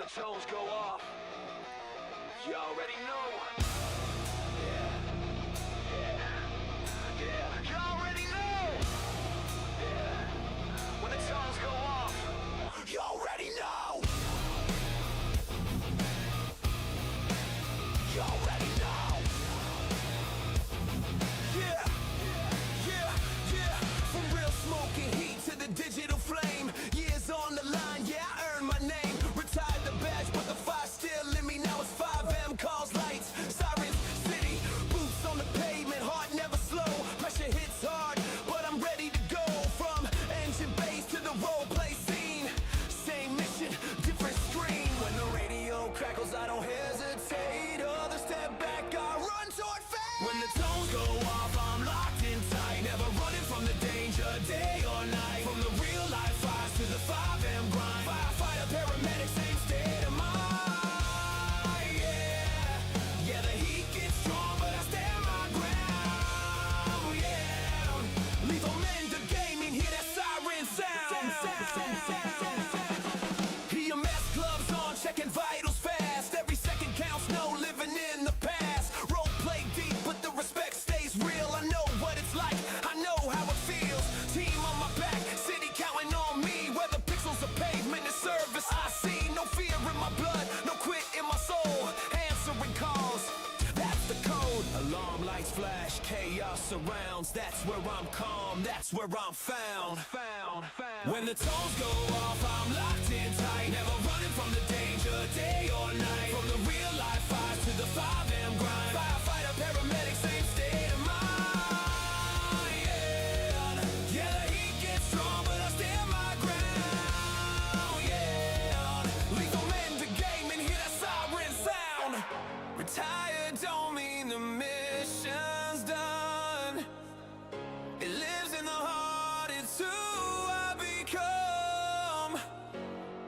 the tones go off, you already know. You already know. When the tones go off, you already know. You already know. Yeah. From real smoke and heat to the digital flame. Years on the line, yeah, I earned my name. Retired the badge, but the fire still in me. Now it's 5 a.m. calls, lights, sirens, city. Boots on the pavement, heart never slow. Pressure hits hard, but I'm ready to go. From engine bass to the roleplay scene. Same mission, different screen. When the radio crackles, I don't hesitate. Other step back, I run toward fame. When the tones go off, I'm locked in tight. Never running from the danger, day or night. From the real life fires to the 5 a.m. grind. Firefighter, paramedic, same state of mind. Yeah, the heat gets strong, but I stand my ground. Yeah, LethalMender gaming, hear that siren sound. EMS gloves on, checking vitals fast. Every second counts, no living in the past. Role play deep, but the respect stays real. I know what it's like, I know how it feels. Team on my back, city counting on me. Whether pixels or pavement is service, I see no fear in my blood, no quit in my soul. Answering calls, that's the code. Alarm lights flash, chaos surrounds. That's where I'm calm, that's where I'm found. When the tones go off, I'm locked in tight. Never running from the danger, day or night. From the real life fires to the 5 a.m. grind. Firefighter, paramedic, same state of mind. Yeah, the heat gets strong, but I stand my ground. Yeah, LethalMender gaming, hear that siren sound. Retired don't mean the mission's done. It lives in the heart, it's who I become.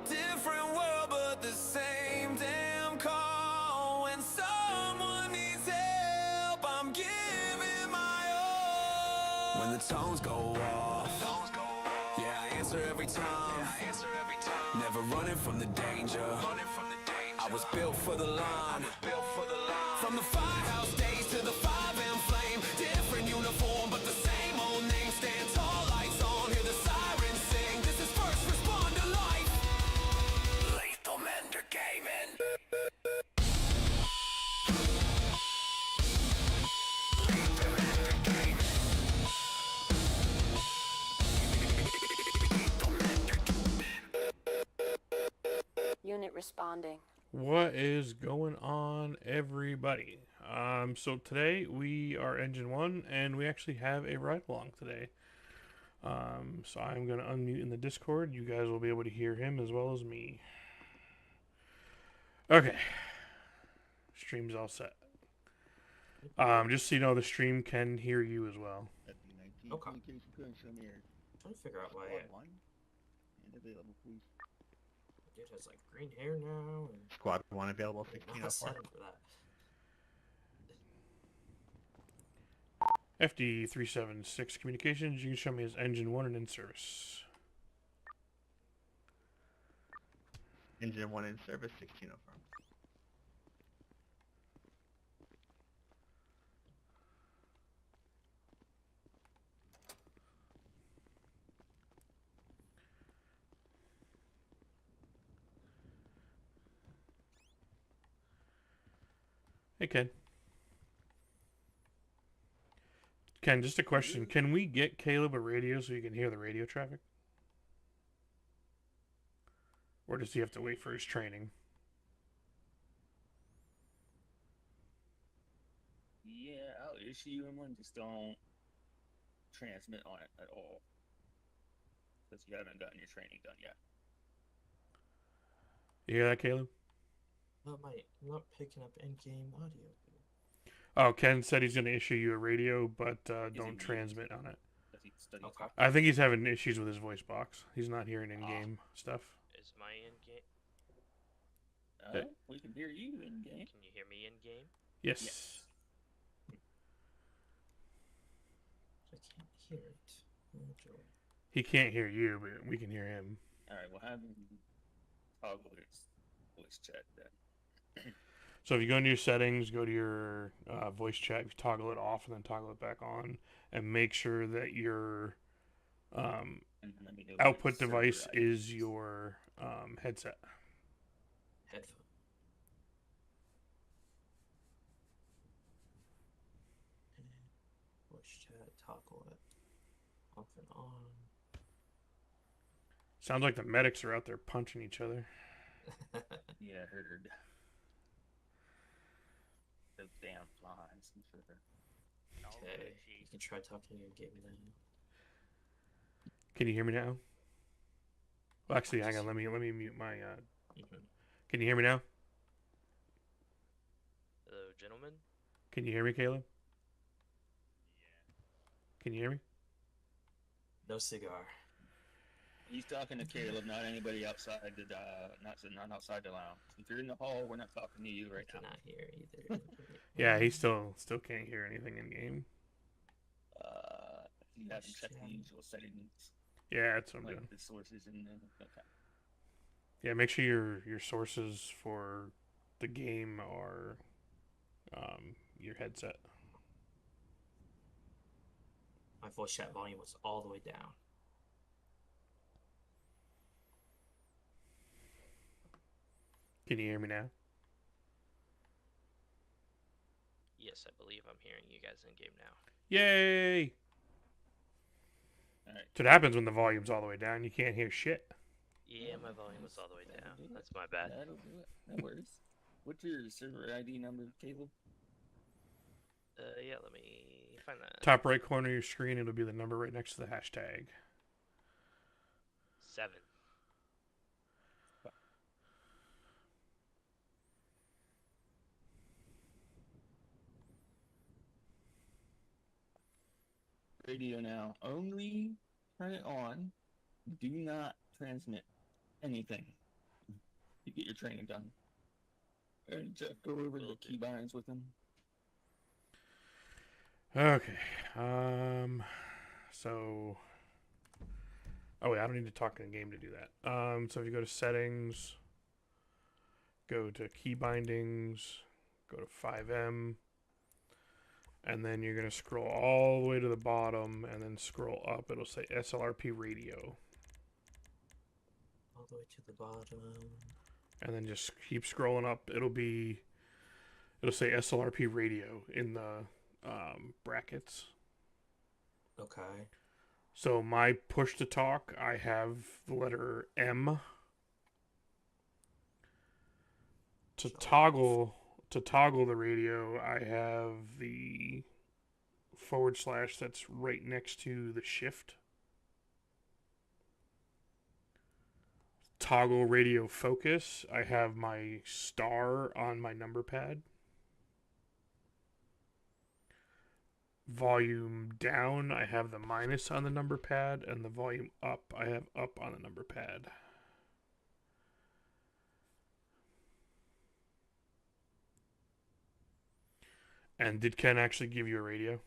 Different world, but the same damn call. When someone needs help, I'm giving my all. When the tones go off, yeah, I answer every time. Never running from the danger. I was built for the line. From the firehouse days to the 5 a.m. flame. Different uniform, but the same old name. Stand tall, lights on, hear the sirens sing. This is first responder life. LethalMender gaming. Unit responding. What is going on, everybody? So today we are Engine 1, and we actually have a ride-along today. So I'm going to unmute in the Discord. You guys will be able to hear him as well as me. Okay. Stream's all set. Just so you know, the stream can hear you as well. Okay. I'm trying to figure out why dude has like green hair now. And Squad 1 available, I'm not 1604. set for that. FD376 Communications, you can show me as Engine 1 and in service. Engine 1 in service, 1604. Hey, Ken. Ken, just a question. Can we get Caleb a radio so he can hear the radio traffic? Or does he have to wait for his training? Yeah, I'll issue you one. Just don't transmit on it at all. Because you haven't gotten your training done yet. You hear that, Caleb? I'm not picking up in-game audio. Oh, Ken said he's going to issue you a radio, but don't transmit on it. Okay. I think he's having issues with his voice box. He's not hearing in-game stuff. Is my in-game? We can hear you in-game. Can you hear me in-game? Yes. I can't hear it. Oh, joy. He can't hear you, but we can hear him. Alright, we'll have him toggle his voice chat then. So if you go into your settings, go to your voice chat, you toggle it off, and then toggle it back on, and make sure that your And then let me know when output server device ID is your headset. Headphone. And voice chat, toggle it off and on. Sounds like the medics are out there punching each other. Yeah, I heard. Those damn flies. I'm sure. Okay, you can try talking to your game now. Can you hear me now? Well, actually, hang on. Let me mute my. Mhm. Can you hear me now? Hello, gentlemen. Can you hear me, Caleb? Can you hear me? No cigar. He's talking to Caleb, not anybody outside the not outside the lounge. If you're in the hall, we're not talking to you right I now. cannot hear either. Yeah, he still can't hear anything in game. You haven't checked the usual settings, Yeah, that's what I'm like doing. the sources and then okay. Yeah, make sure your sources for the game are your headset. My voice chat volume was all the way down. Can you hear me now? Yes, I believe I'm hearing you guys in game now. Yay! All right. So it happens when the volume's all the way down. You can't hear shit. Yeah, my volume was all the way That'll down. do it. That's my bad. That'll do it. No worries. What's your server ID number, Caleb? Yeah, let me find that. Top right corner of your screen, it'll be the number right next to the hashtag. 7. Radio now. Only turn it on. Do not transmit anything. You get your training done. And Jeff, go over the keybinds with him. Okay. So. Oh wait, I don't need to talk in game to do that. So if you go to settings, go to key bindings, go to 5M, and then you're gonna scroll all the way to the bottom, and then scroll up. It'll say SLRP radio, All the way to the bottom. and then just keep scrolling up. It'll say SLRP radio in the brackets. Okay. So my push to talk, I have the letter M. To toggle the radio, I have the / that's right next to the shift. Toggle radio focus, I have my star on my number pad. Volume down, I have the minus on the number pad, and the volume up, I have up on the number pad. And did Ken actually give you a radio?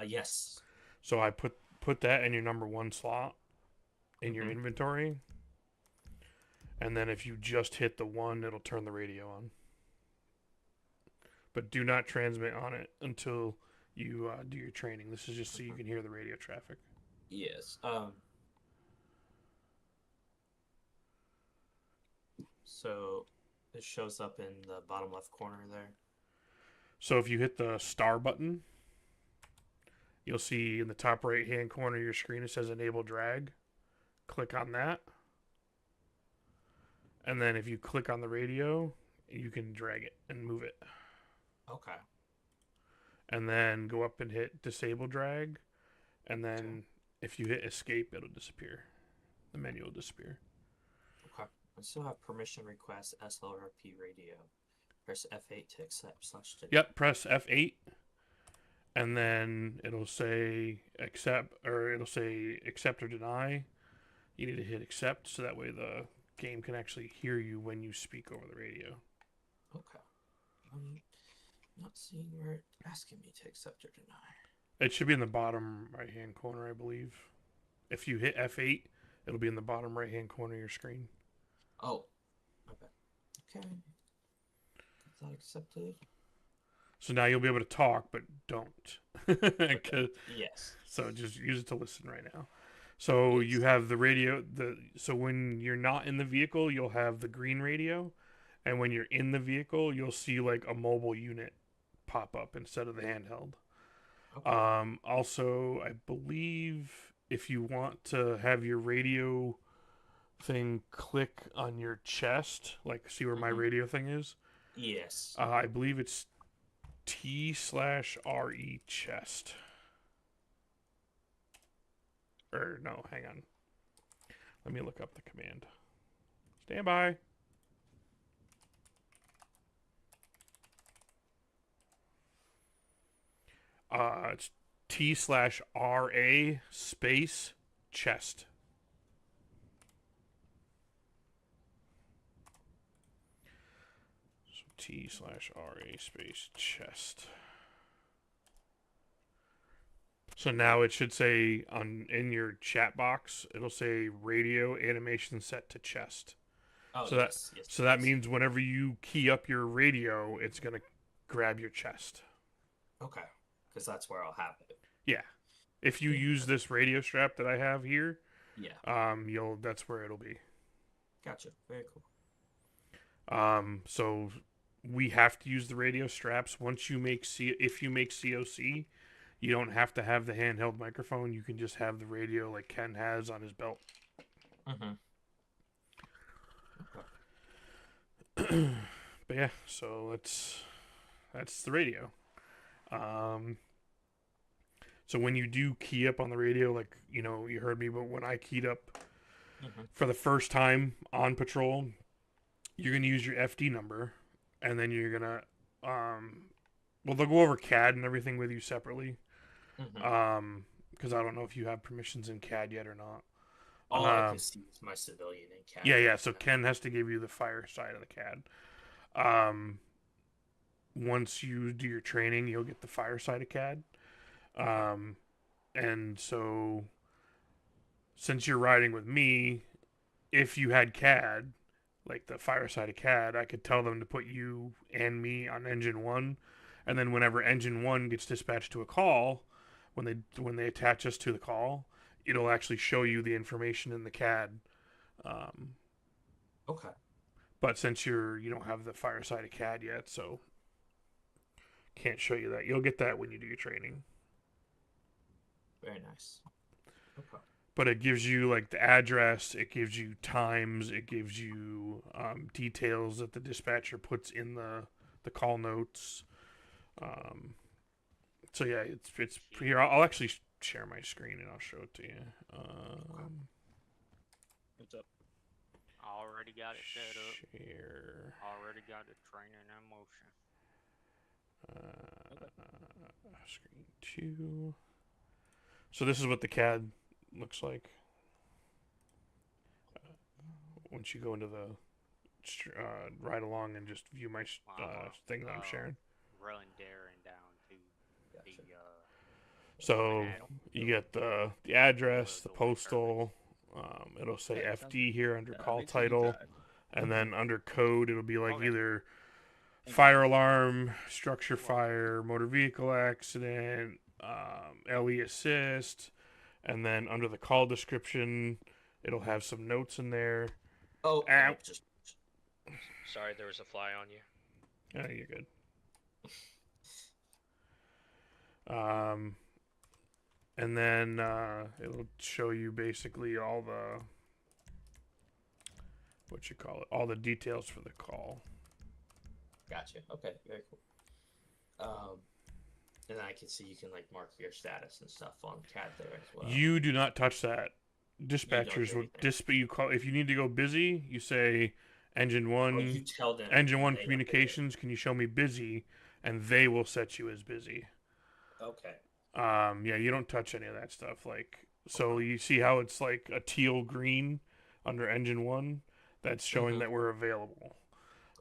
Yes. So I put that in your number 1 slot in your inventory. And then if you just hit the 1, it'll turn the radio on. But do not transmit on it until you do your training. This is just so you can hear the radio traffic. Yes. So it shows up in the bottom left corner there. So if you hit the star button, you'll see in the top right hand corner of your screen it says enable drag. Click on that. And then if you click on the radio, you can drag it and move it. Okay. And then go up and hit disable drag. And then if you hit escape, it'll disappear. The menu will disappear. Okay. I still have permission request SLRP radio. Press F8 to accept /. Yep, press F8. And then it'll say accept, or it'll say accept or deny. You need to hit accept so that way the game can actually hear you when you speak over the radio. Okay. I'm not seeing where it's asking me to accept or deny. It should be in the bottom right hand corner, I believe. If you hit F8, it'll be in the bottom right hand corner of your screen. Oh, my bad. Okay. Is that accepted? So now you'll be able to talk, but don't. Yes. So just use it to listen right now. So you have the radio. So when you're not in the vehicle, you'll have the green radio, and when you're in the vehicle, you'll see like a mobile unit pop up instead of the handheld. Okay. Also, I believe if you want to have your radio thing click on your chest, like see where my radio thing is, Yes. I believe it's T/RE chest. Or no, hang on. Let me look up the command. Stand by. It's T/RA space chest. So T/RA space chest. So now it should say in your chat box, it'll say radio animation set to chest. Oh, So yes. that means whenever you key up your radio, it's gonna grab your chest. Okay. Because that's where I'll have it. Yeah. If you use this radio strap that I have here, Yeah. that's where it'll be. Gotcha. Very cool. So we have to use the radio straps once you make if you make COC, you don't have to have the handheld microphone. You can just have the radio like Ken has on his belt. Okay. But yeah, so that's the radio. So when you do key up on the radio, like you heard me, but when I keyed up for the first time on patrol, you're gonna use your FD number, and then you're gonna well, they'll go over CAD and everything with you separately. Because I don't know if you have permissions in CAD yet or not. All I can see is my civilian in CAD. Yeah. So Ken has to give you the fire side of the CAD. Once you do your training, you'll get the fire side of CAD. And so since you're riding with me, if you had CAD, like the fire side of CAD, I could tell them to put you and me on engine 1, and then whenever engine 1 gets dispatched to a call, when they attach us to the call, it'll actually show you the information in the CAD. Okay. But since you don't have the fire side of CAD yet, so can't show you that. You'll get that when you do your training. Very nice. Okay. But it gives you like the address, it gives you times, it gives you details that the dispatcher puts in the call notes. So yeah, it's here. I'll actually share my screen and I'll show it to you. What's up? Already got it set up. Share. Already got the training in motion. Screen 2. So this is what the CAD looks like. Once you go into the ride along and just view my thing that I'm sharing. Run daring down to the So you get the address, the postal. It'll say FD here under call title, and then under code it'll be like either fire alarm, structure fire, motor vehicle accident, LE assist, and then under the call description it'll have some notes in there. Oh, just Sorry, there was a fly on you. Yeah, you're good. And then it'll show you basically all the all the details for the call. gotcha. Okay, very cool. And I can see you can like mark your status and stuff on CAD there as well. You do not touch that. Dispatchers will you call if you need to go busy. You say engine 1. You tell them engine 1 communications. Can you show me busy? And they will set you as busy. Okay. Yeah, you don't touch any of that stuff. Like, so you see how it's like a teal green under engine 1? That's showing that we're available.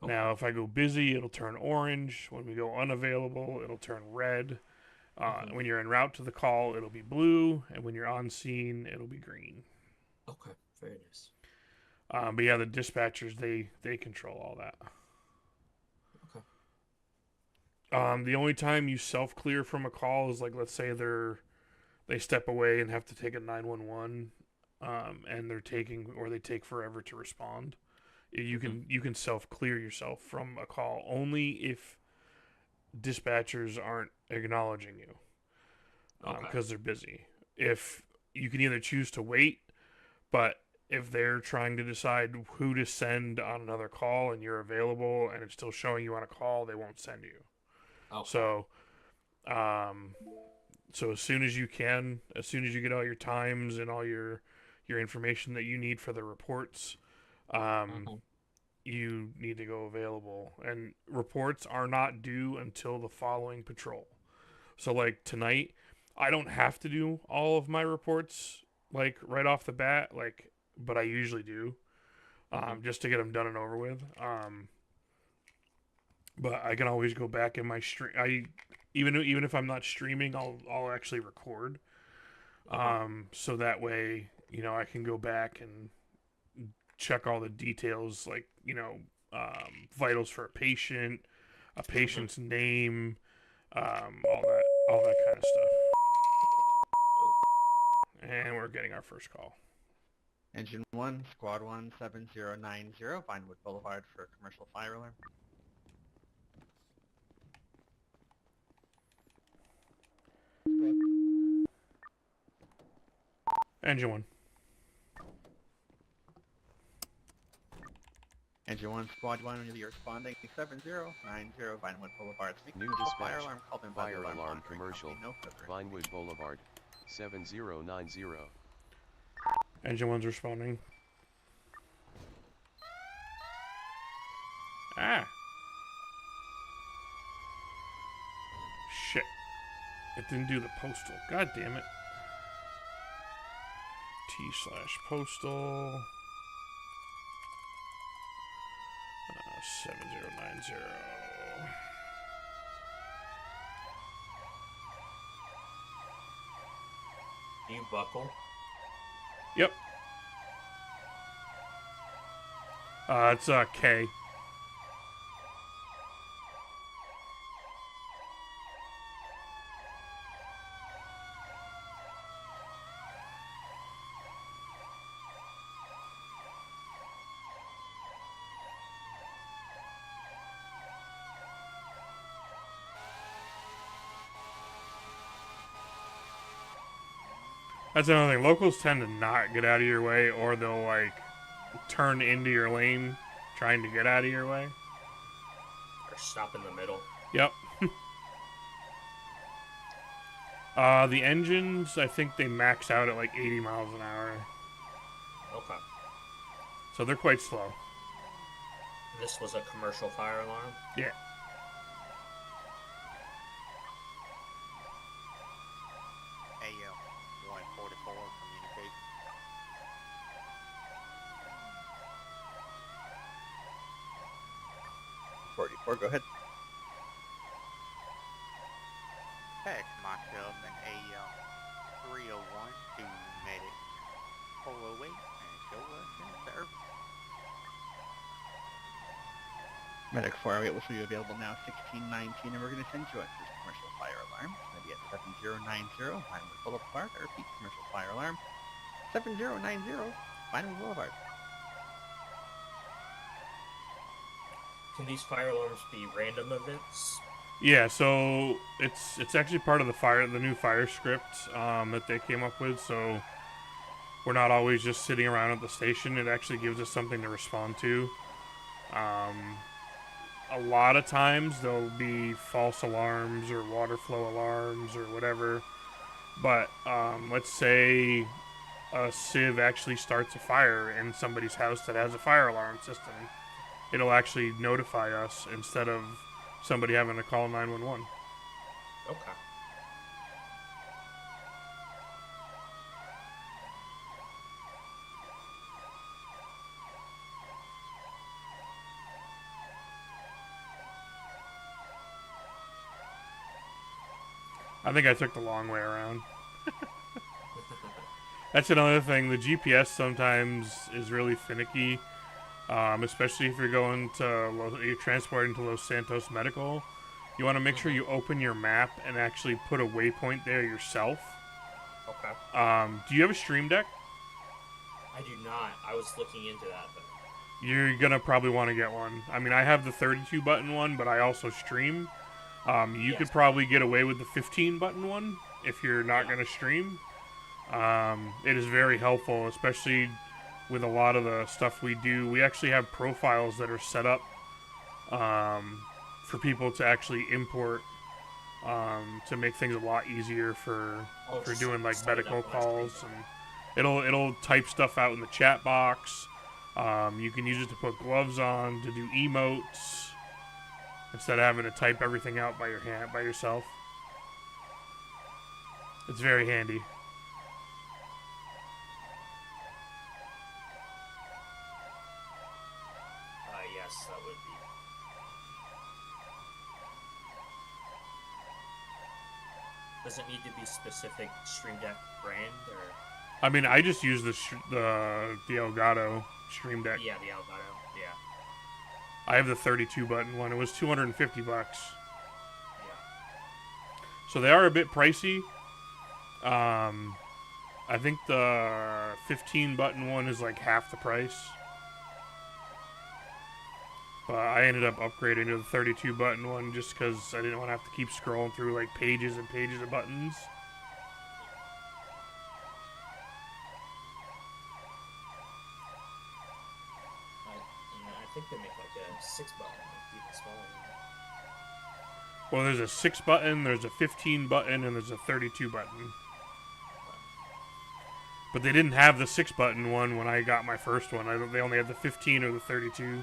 Okay. Now, if I go busy, it'll turn orange. When we go unavailable, it'll turn red. When you're en route to the call, it'll be blue. And when you're on scene, it'll be green. Okay, very nice. But yeah, the dispatchers, they control all that. Okay. The only time you self-clear from a call is like, let's say they step away and have to take a 911, and they take forever to respond. You can self-clear yourself from a call only if dispatchers aren't acknowledging you, because they're busy. If you can either choose to wait, but if they're trying to decide who to send on another call and you're available and it's still showing you on a call, they won't send you. Okay. So as soon as you can, as soon as you get all your times and all your information that you need for the reports, you need to go available. And reports are not due until the following patrol. So like tonight, I don't have to do all of my reports like right off the bat, like, but I usually do, just to get them done and over with. But I can always go back in my stream. Even if I'm not streaming, I'll actually record. So that way, I can go back and check all the details, like, vitals for a patient's name, all that kind of stuff. And we're getting our first call. Engine 1, Squad 1, 7090, Vinewood Boulevard for a commercial fire alarm. Engine 1. Engine 1, Squad 1, you're responding 7090 Vinewood Boulevard. New Fire dispatch. alarm called in by the Fire alarm monitoring commercial. company. No further. Vinewood Boulevard. 7090. Engine 1's responding. Ah. Shit. It didn't do the postal. God damn it. T/postal. 7090. Do you buckle? Yep. It's K. That's another thing. Locals tend to not get out of your way, or they'll like turn into your lane trying to get out of your way. Or stop in the middle? Yep. The engines, I think they max out at like 80 miles an hour. Okay. So they're quite slow. This was a commercial fire alarm? Yeah. AL 144, communicate. Go ahead. Text myself and AL 301 to medic 408 and show us in service. Medic 408 will show you available now 1619, and we're going to send you out to this commercial fire alarm. It's going to be at 7090 Vinewood Boulevard. I repeat, commercial fire alarm 7090 Vinewood Boulevard. Can these fire alarms be random events? Yeah, so it's actually part of the new fire script that they came up with. So we're not always just sitting around at the station. It actually gives us something to respond to. A lot of times there'll be false alarms or water flow alarms or whatever. But let's say a civ actually starts a fire in somebody's house that has a fire alarm system. It'll actually notify us instead of somebody having to call 911. Okay. I think I took the long way around. That's another thing. The GPS sometimes is really finicky, especially if you're going to you're transporting to Los Santos Medical. You want to make sure you open your map and actually put a waypoint there yourself. Okay. Do you have a Stream Deck? I do not. I was looking into that, but You're gonna probably want to get one. I mean, I have the 32 button one, but I also stream. You could probably get away with the 15 button one if you're not gonna stream. It is very helpful, especially with a lot of the stuff we do. We actually have profiles that are set up for people to actually import to make things a lot easier for doing like medical calls, and it'll type stuff out in the chat box. You can use it to put gloves on, to do emotes, instead of having to type everything out by yourself. It's very handy. yes, that would be. Does it need to be specific Stream Deck brand, or? I mean, I just use the Elgato Stream Deck. Yeah, the Elgato. Yeah. I have the 32 button one. It was $250. Yeah. So they are a bit pricey. I think the 15 button one is like half the price. But I ended up upgrading to the 32 button one just because I didn't want to have to keep scrolling through like pages and pages of buttons. I think they make like a 6 button, like even smaller. Well, there's a 6 button, there's a 15 button, and there's a 32 button. But they didn't have the 6 button one when I got my first one. They only had the 15 or the 32.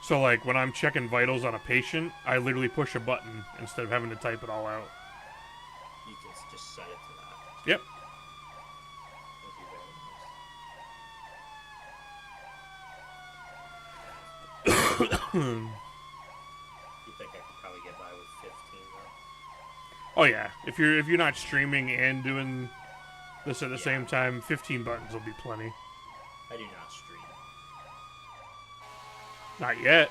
So, like, when I'm checking vitals on a patient, I literally push a button instead of having to type it all out. You can just set it to that. Yep. That'd be very nice. You think I could probably get by with 15 though? Oh yeah, if you're not streaming and doing this at the same time, 15 buttons will be plenty. I do not stream. Not yet.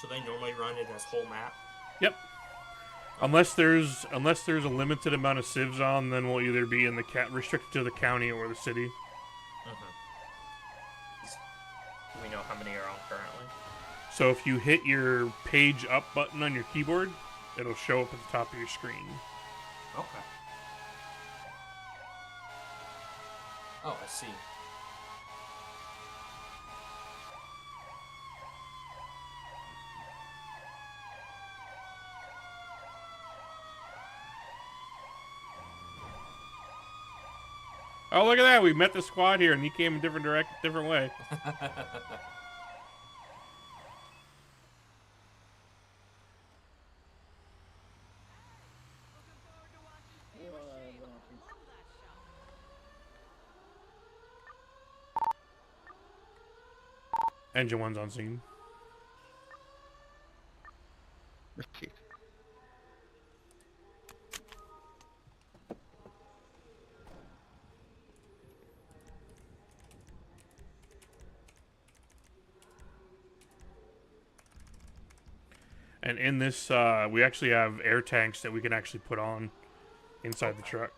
So they normally run it as whole map? Yep. Unless there's a limited amount of civs on, then we'll either be in the restricted to the county or the city. Do we know how many are on currently? So if you hit your page up button on your keyboard, it'll show up at the top of your screen. Okay. Oh, I see. Oh, look at that! We met the squad here, and he came a different way. Engine 1's on scene. Received. And in this, we actually have air tanks that we can actually put on inside the truck.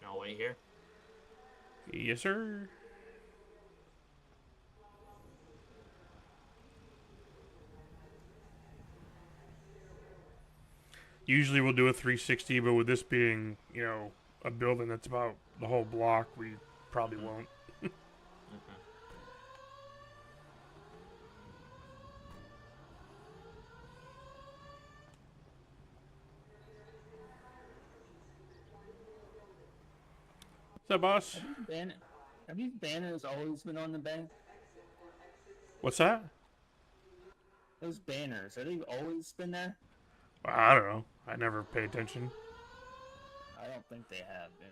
I'll wait here. Yes, sir. Usually we'll do a 360, but with this being, you know, a building that's about the whole block, we probably won't. What's up, boss? Ben, Have these banners always been on the bank? What's that? Those banners, have they always been there? I don't know. I never pay attention. I don't think they have been.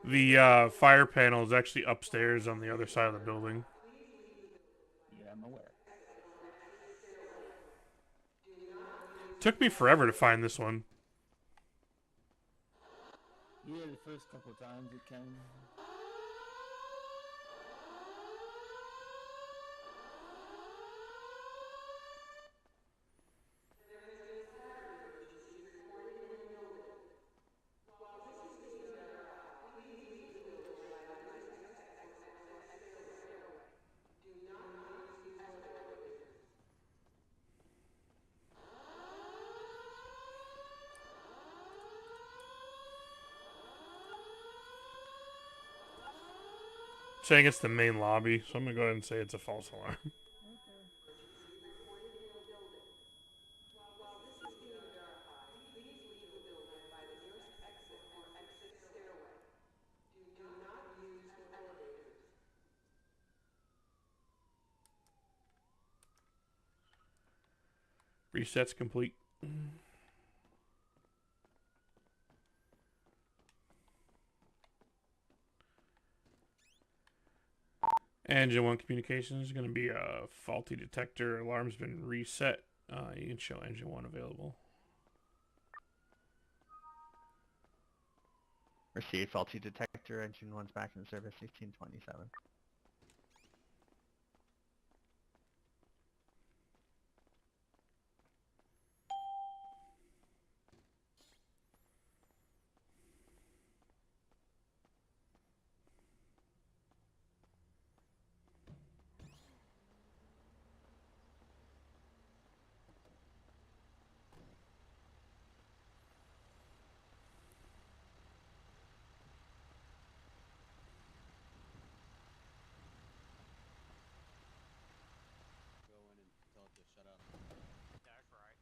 The fire panel is actually upstairs on the other side of the building. Yeah, I'm aware. Took me forever to find this one. Yeah, the first couple times it came. Saying it's the main lobby, so I'm gonna go ahead and say it's a false alarm. Reset's complete. Engine 1 communication is going to be a faulty detector. Alarm's been reset. You can show Engine 1 available. Received faulty detector. Engine 1's back in service. 1627. That's right.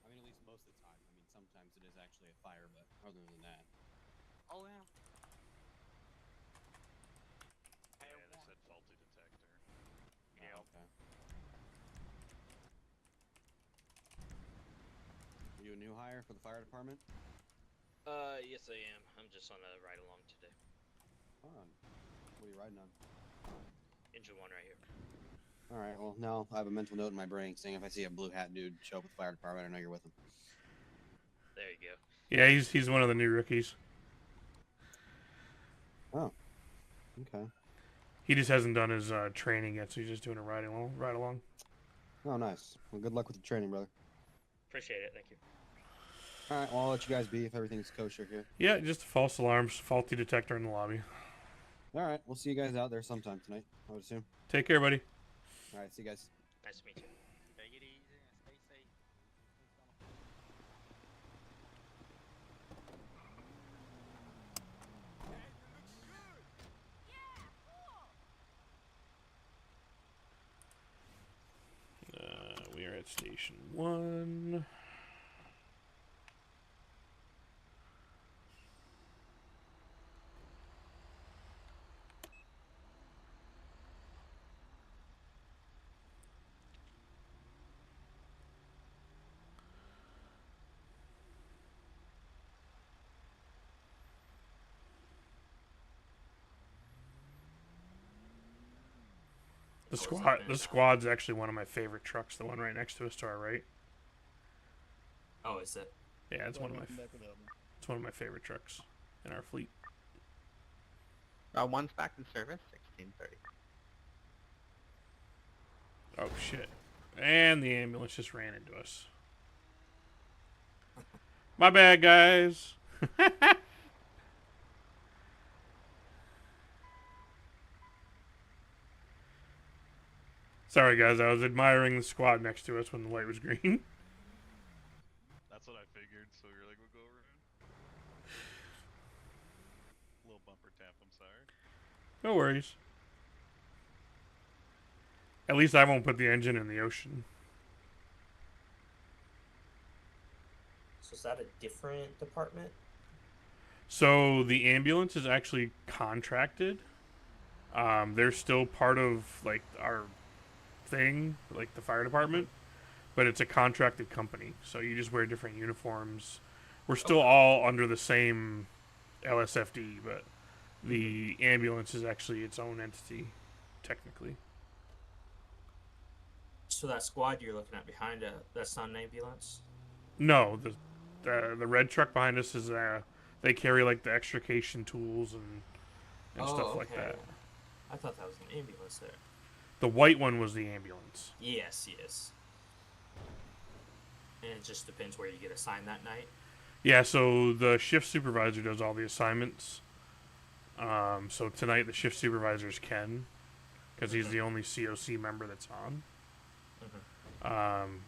I mean, at least most of the time. I mean, sometimes it is actually a fire, but other than that. Oh yeah. Yeah, they said faulty detector. Yeah. Oh, okay. Are you a new hire for the fire department? Yes I am. I'm just on a ride along today. What are you riding on? Engine 1 right here. Alright, well, now I have a mental note in my brain saying if I see a blue hat dude show up with the fire department, I know you're with him. There you go. Yeah, he's one of the new rookies. Oh. Okay. He just hasn't done his training yet, so he's just doing a ride along. Oh, nice. Well, good luck with the training, brother. Appreciate it. Thank you. Alright, well, I'll let you guys be if everything's kosher here. Yeah, just false alarms, faulty detector in the lobby. Alright, we'll see you guys out there sometime tonight, I would assume. Take care, buddy. Alright, see you guys. Nice to meet you. Take it easy and stay safe. We are at Station 1. The squad's actually one of my favorite trucks. The one right next to us to our right. Oh, is it? Yeah, it's one of my favorite trucks in our fleet. One's back in service. 1630. Oh shit! And the ambulance just ran into us. My bad, guys. Sorry, guys. I was admiring the squad next to us when the light was green. That's what I figured, so you're like, we'll go around. Little bumper tap, I'm sorry. No worries. At least I won't put the engine in the ocean. So is that a different department? So the ambulance is actually contracted. They're still part of like our thing, like the fire department, but it's a contracted company. So you just wear different uniforms. We're still all under the same LSFD, but the ambulance is actually its own entity, technically. So that squad you're looking at behind that's not an ambulance? No, the red truck behind us is they carry like the extrication tools and stuff like that. I thought that was an ambulance there. The white one was the ambulance. Yes. And it just depends where you get assigned that night. Yeah, so the shift supervisor does all the assignments. So tonight the shift supervisor is Ken, because he's the only COC member that's on.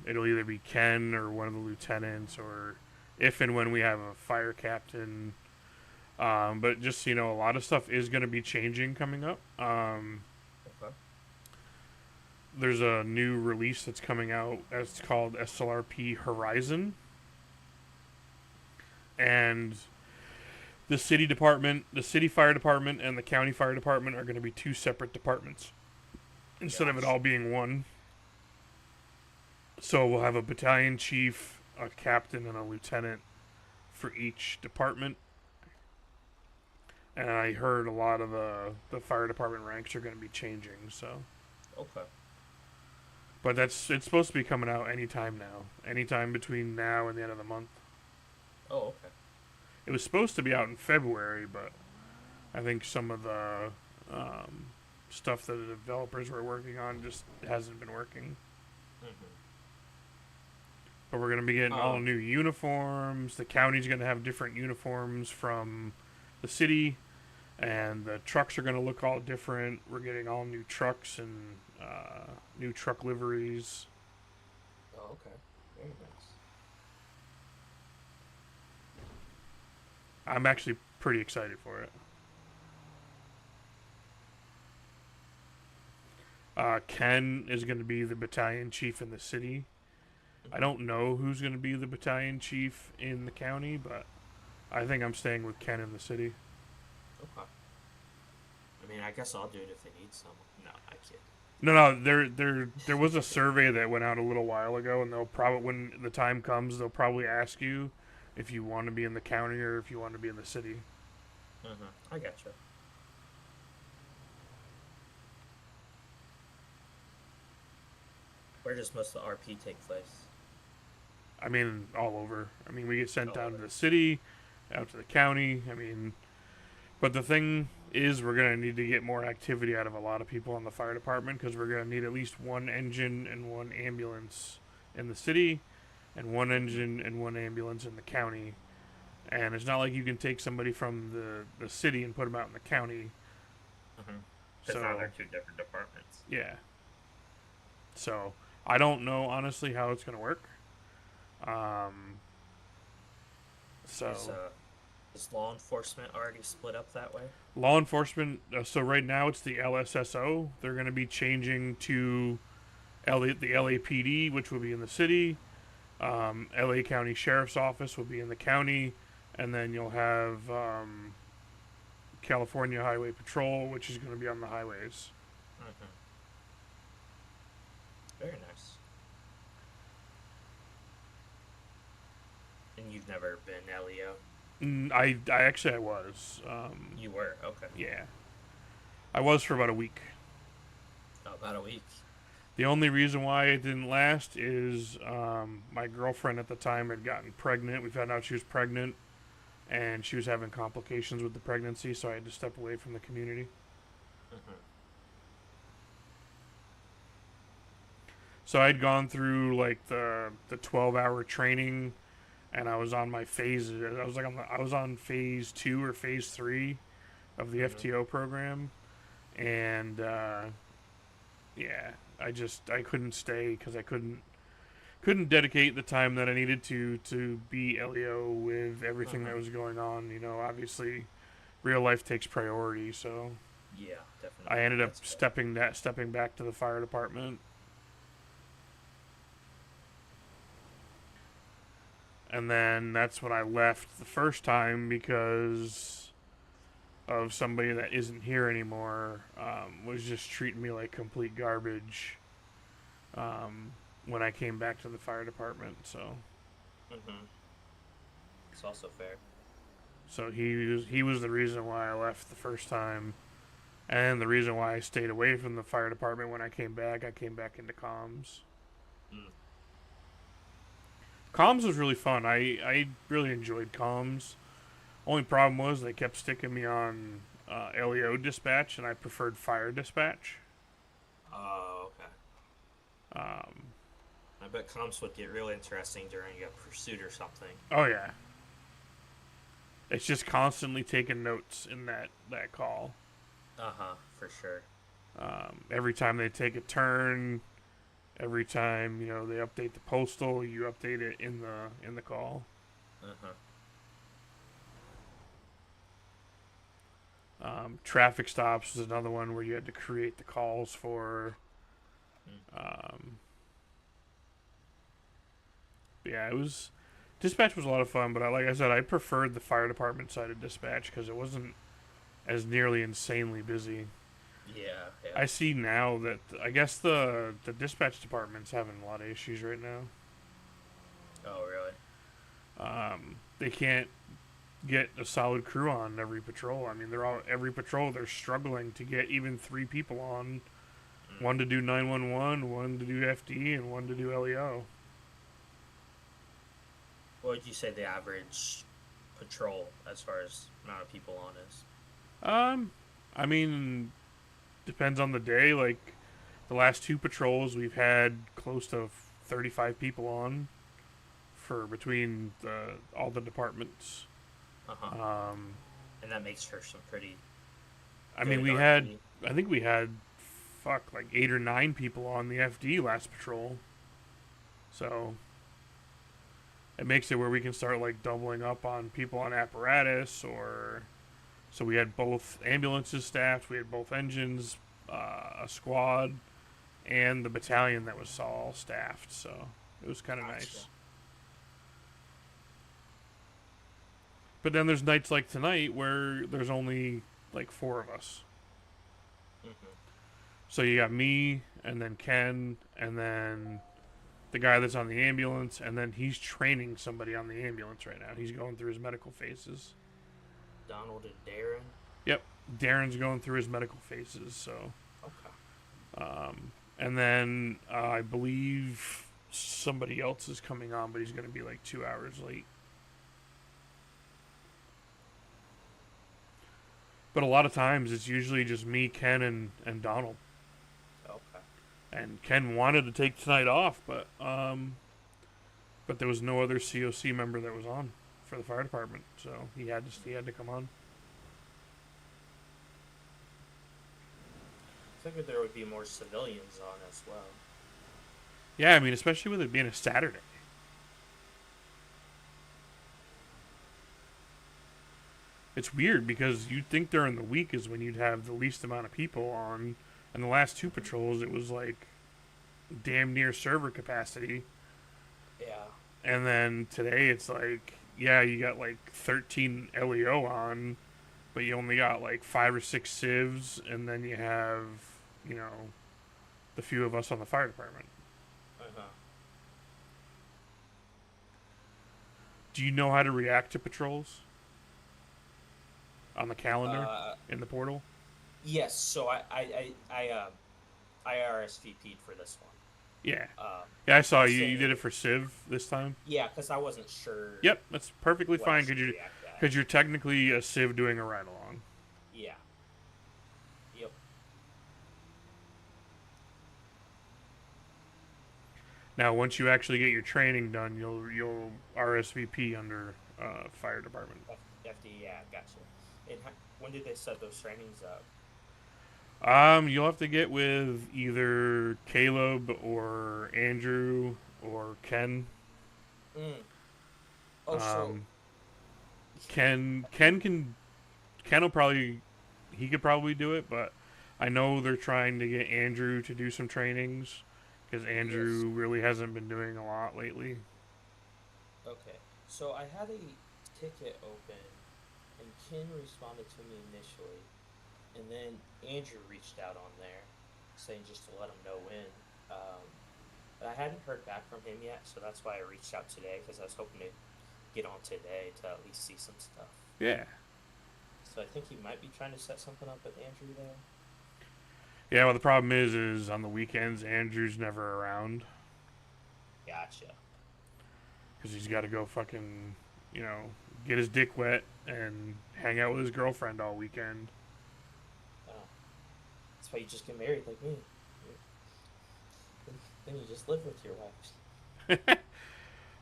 It'll either be Ken or one of the lieutenants, or if and when we have a fire captain. But just so you know, a lot of stuff is going to be changing coming up. There's a new release that's coming out. It's called SLRP Horizon. And the city department, the city fire department, and the county fire department are going to be two separate departments instead of it all being one. So we'll have a battalion chief, a captain, and a lieutenant for each department. And I heard a lot of the fire department ranks are going to be changing, so. Okay. But it's supposed to be coming out anytime now. Anytime between now and the end of the month. Oh, okay. It was supposed to be out in February, but I think some of the stuff that the developers were working on just hasn't been working. But we're going to be getting all new uniforms. The county's going to have different uniforms from the city. And the trucks are going to look all different. We're getting all new trucks and new truck liveries. Oh, okay. Very nice. I'm actually pretty excited for it. Ken is going to be the battalion chief in the city. I don't know who's going to be the battalion chief in the county, but I think I'm staying with Ken in the city. Okay. I mean, I guess I'll do it if they need someone. No, I kid. No, there was a survey that went out a little while ago, and they'll probably, when the time comes, they'll probably ask you if you want to be in the county or if you want to be in the city. I gotcha. Where does most of the RP take place? I mean, all over. I mean, we get sent down to the city, out to the county. I mean, but the thing is, we're going to need to get more activity out of a lot of people in the fire department, because we're going to need at least one engine and one ambulance in the city, and one engine and one ambulance in the county. And it's not like you can take somebody from the city and put them out in the county. Because now they're two different departments. Yeah. So, I don't know, honestly, how it's going to work. Is law enforcement already split up that way? Law enforcement, so right now it's the LSSO. They're going to be changing to the LAPD, which will be in the city. LA County Sheriff's Office will be in the county. And then you'll have California Highway Patrol, which is going to be on the highways. Very nice. And you've never been LEO? I actually was. You were? Okay. Yeah. I was for about a week. Oh, about a week. The only reason why it didn't last is my girlfriend at the time had gotten pregnant. We found out she was pregnant, and she was having complications with the pregnancy, so I had to step away from the community. So I'd gone through like the 12-hour training, and I was on my phases. I was on phase 2 or phase 3 of the FTO program, and yeah, I couldn't stay because I couldn't dedicate the time that I needed to be LEO with everything that was going on. You know, obviously, real life takes priority. So Yeah, definitely. I ended up That's fair. stepping back to the fire department. And then that's when I left the first time because of somebody that isn't here anymore, was just treating me like complete garbage, when I came back to the fire department. So It's also fair. so he was the reason why I left the first time, and the reason why I stayed away from the fire department when I came back. I came back into comms. Comms was really fun. I really enjoyed comms. Only problem was they kept sticking me on LEO dispatch, and I preferred fire dispatch. Oh, okay. I bet comms would get real interesting during a pursuit or something. Oh yeah. It's just constantly taking notes in that call. For sure. Every time they take a turn, every time they update the postal, you update it in the call. Traffic stops was another one where you had to create the calls for. Yeah, dispatch was a lot of fun, but like I said, I preferred the fire department side of dispatch because it wasn't as nearly insanely busy. Yeah. I see now that I guess the dispatch department's having a lot of issues right now. Oh, really? They can't get a solid crew on every patrol. I mean, every patrol they're struggling to get even 3 people on, one to do 911, one to do FD, and one to do LEO. What would you say the average patrol as far as amount of people on is? I mean, depends on the day. Like the last 2 patrols, we've had close to 35 people on for between all the departments. And that makes for some pretty. I mean, I think we had like 8 or 9 people on the FD last patrol. So it makes it where we can start like doubling up on people on apparatus, or so we had both ambulances staffed, we had both engines, a squad, and the battalion that was all staffed. So it was kind of nice. But then there's nights like tonight where there's only like 4 of us. So you got me, and then Ken, and then the guy that's on the ambulance, and then he's training somebody on the ambulance right now. He's going through his medical phases. Donald and Darren? Yep. Darren's going through his medical phases, so. Okay. And then I believe somebody else is coming on, but he's going to be like 2 hours late. But a lot of times it's usually just me, Ken, and Donald. Okay. And Ken wanted to take tonight off, but there was no other COC member that was on for the fire department, so he had to come on. I figured there would be more civilians on as well. Yeah, I mean, especially with it being a Saturday. It's weird because you'd think during the week is when you'd have the least amount of people on, and the last 2 patrols it was like damn near server capacity. Yeah. And then today it's like, yeah, you got like 13 LEO on, but you only got like 5 or 6 civs, and then you have, the few of us on the fire department. Do you know how to react to patrols? On the calendar? In the portal? Yes, so I RSVP'd for this one. Yeah. Yeah, I saw you did it for Civ this time. Yeah, because I wasn't sure. Yep, that's perfectly fine because you're technically a Civ doing a ride along. Yeah. Yep. Now, once you actually get your training done, you'll RSVP under fire department. FD, yeah, gotcha. And when did they set those trainings up? You'll have to get with either Caleb or Andrew or Ken. Oh, so Ken will probably he could probably do it, but I know they're trying to get Andrew to do some trainings because Andrew really hasn't been doing a lot lately. Okay, so I had a ticket open, and Ken responded to me initially, and then Andrew reached out on there, saying just to let him know when. But I hadn't heard back from him yet, so that's why I reached out today, because I was hoping to get on today to at least see some stuff. Yeah. So I think he might be trying to set something up with Andrew there. Yeah, well, the problem is on the weekends, Andrew's never around. Gotcha. Because he's got to go fucking, you know, get his dick wet and hang out with his girlfriend all weekend. Oh. That's why you just get married like me. Then you just live with your wife.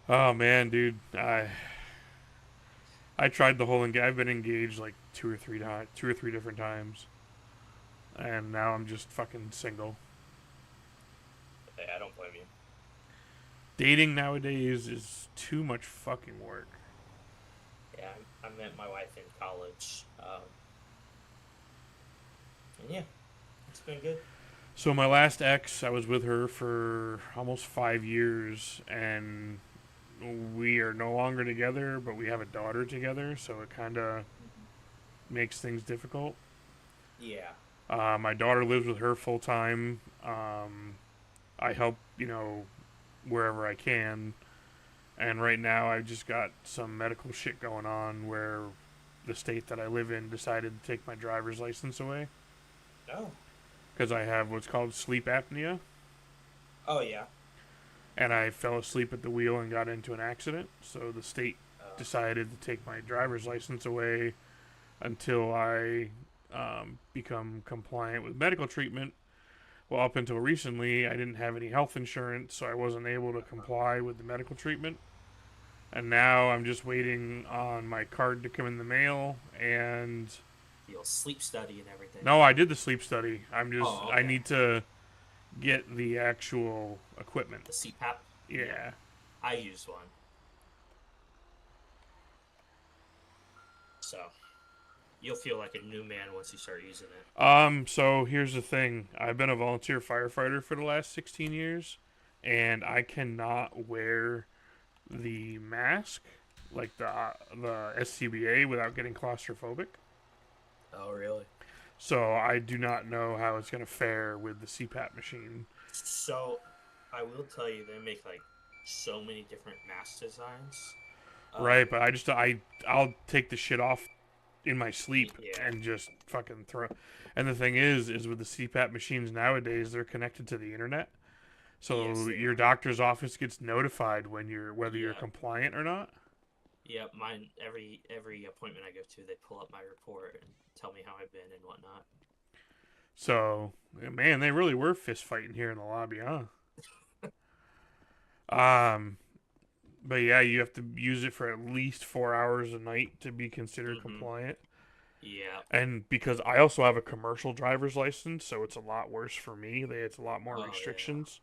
Oh, man, dude. I tried the whole I've been engaged like two or three different times. And now I'm just fucking single. Hey, I don't blame you. Dating nowadays is too much fucking work. Yeah, I met my wife in college. And yeah, it's been good. So my last ex, I was with her for almost 5 years, and we are no longer together, but we have a daughter together, so it kind of makes things difficult. Yeah. My daughter lives with her full time. I help, you know, wherever I can. And right now I've just got some medical shit going on where the state that I live in decided to take my driver's license away. Oh. Because I have what's called sleep apnea. Oh, yeah. And I fell asleep at the wheel and got into an accident. So the state decided to take my driver's license away until I become compliant with medical treatment. Well, up until recently, I didn't have any health insurance, so I wasn't able to comply with the medical treatment. And now I'm just waiting on my card to come in the mail, and... You'll sleep study and everything. No, I did the sleep study. I'm just... Oh, okay. I need to get the actual equipment. The CPAP? Yeah. I use one. So... You'll feel like a new man once you start using it. So here's the thing. I've been a volunteer firefighter for the last 16 years, and I cannot wear the mask, like the SCBA, without getting claustrophobic. Oh, really? So I do not know how it's going to fare with the CPAP machine. So, I will tell you, they make, like, so many different mask designs. Right, but I'll take the shit off in my sleep and just fucking throw. And the thing is with the CPAP machines nowadays, they're connected to the internet, so your doctor's office gets notified when whether you're compliant or not. Yeah, mine every appointment I go to, they pull up my report and tell me how I've been and whatnot. So, man, they really were fist fighting here in the lobby, huh? But yeah, you have to use it for at least 4 hours a night to be considered compliant. Yeah. And because I also have a commercial driver's license, so it's a lot worse for me. It's a lot more restrictions.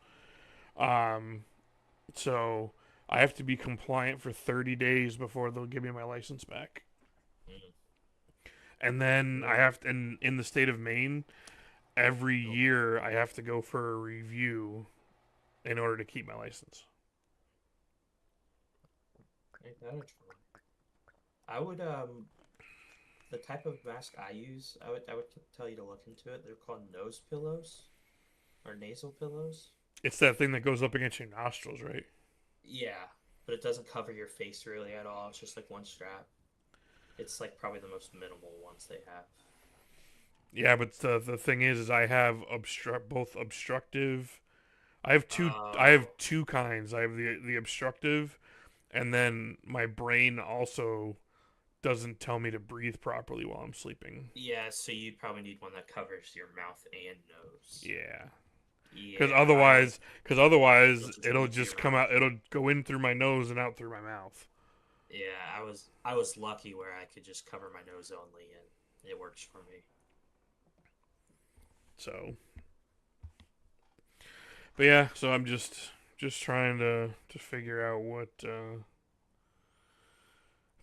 Yeah. So I have to be compliant for 30 days before they'll give me my license back. And then I have to, in the state of Maine, every year I have to go for a review in order to keep my license. I would the type of mask I use, I would tell you to look into it. They're called nose pillows or nasal pillows. It's that thing that goes up against your nostrils, right? Yeah, but it doesn't cover your face really at all. It's just like one strap. It's like probably the most minimal ones they have. Yeah, but the thing is I have both obstructive. I have two kinds. I have the obstructive, and then my brain also doesn't tell me to breathe properly while I'm sleeping. Yeah, so you'd probably need one that covers your mouth and nose. Yeah. Yeah. Because otherwise it'll just come out. It'll go in through my nose and out through my mouth. Yeah, I was lucky where I could just cover my nose only, and it works for me. So. But yeah, so I'm just trying to figure out what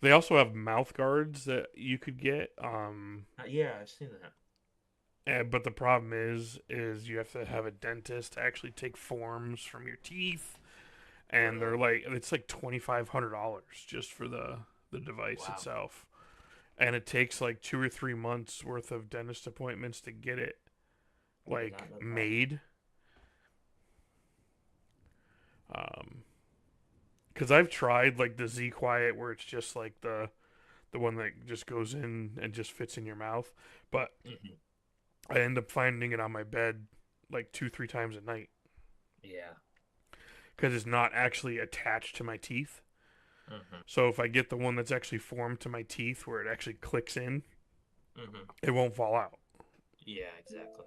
They also have mouth guards that you could get. Yeah, I've seen that. But the problem is you have to have a dentist actually take forms from your teeth, and they're like it's like $2,500 just for the device itself, and it takes like 2 or 3 months worth of dentist appointments to get it like made. Because I've tried like the Z Quiet where it's just like the one that just goes in and just fits in your mouth, but I end up finding it on my bed like 2-3 times a night. Yeah. Because it's not actually attached to my teeth. So if I get the one that's actually formed to my teeth where it actually clicks in, it won't fall out. Yeah, exactly.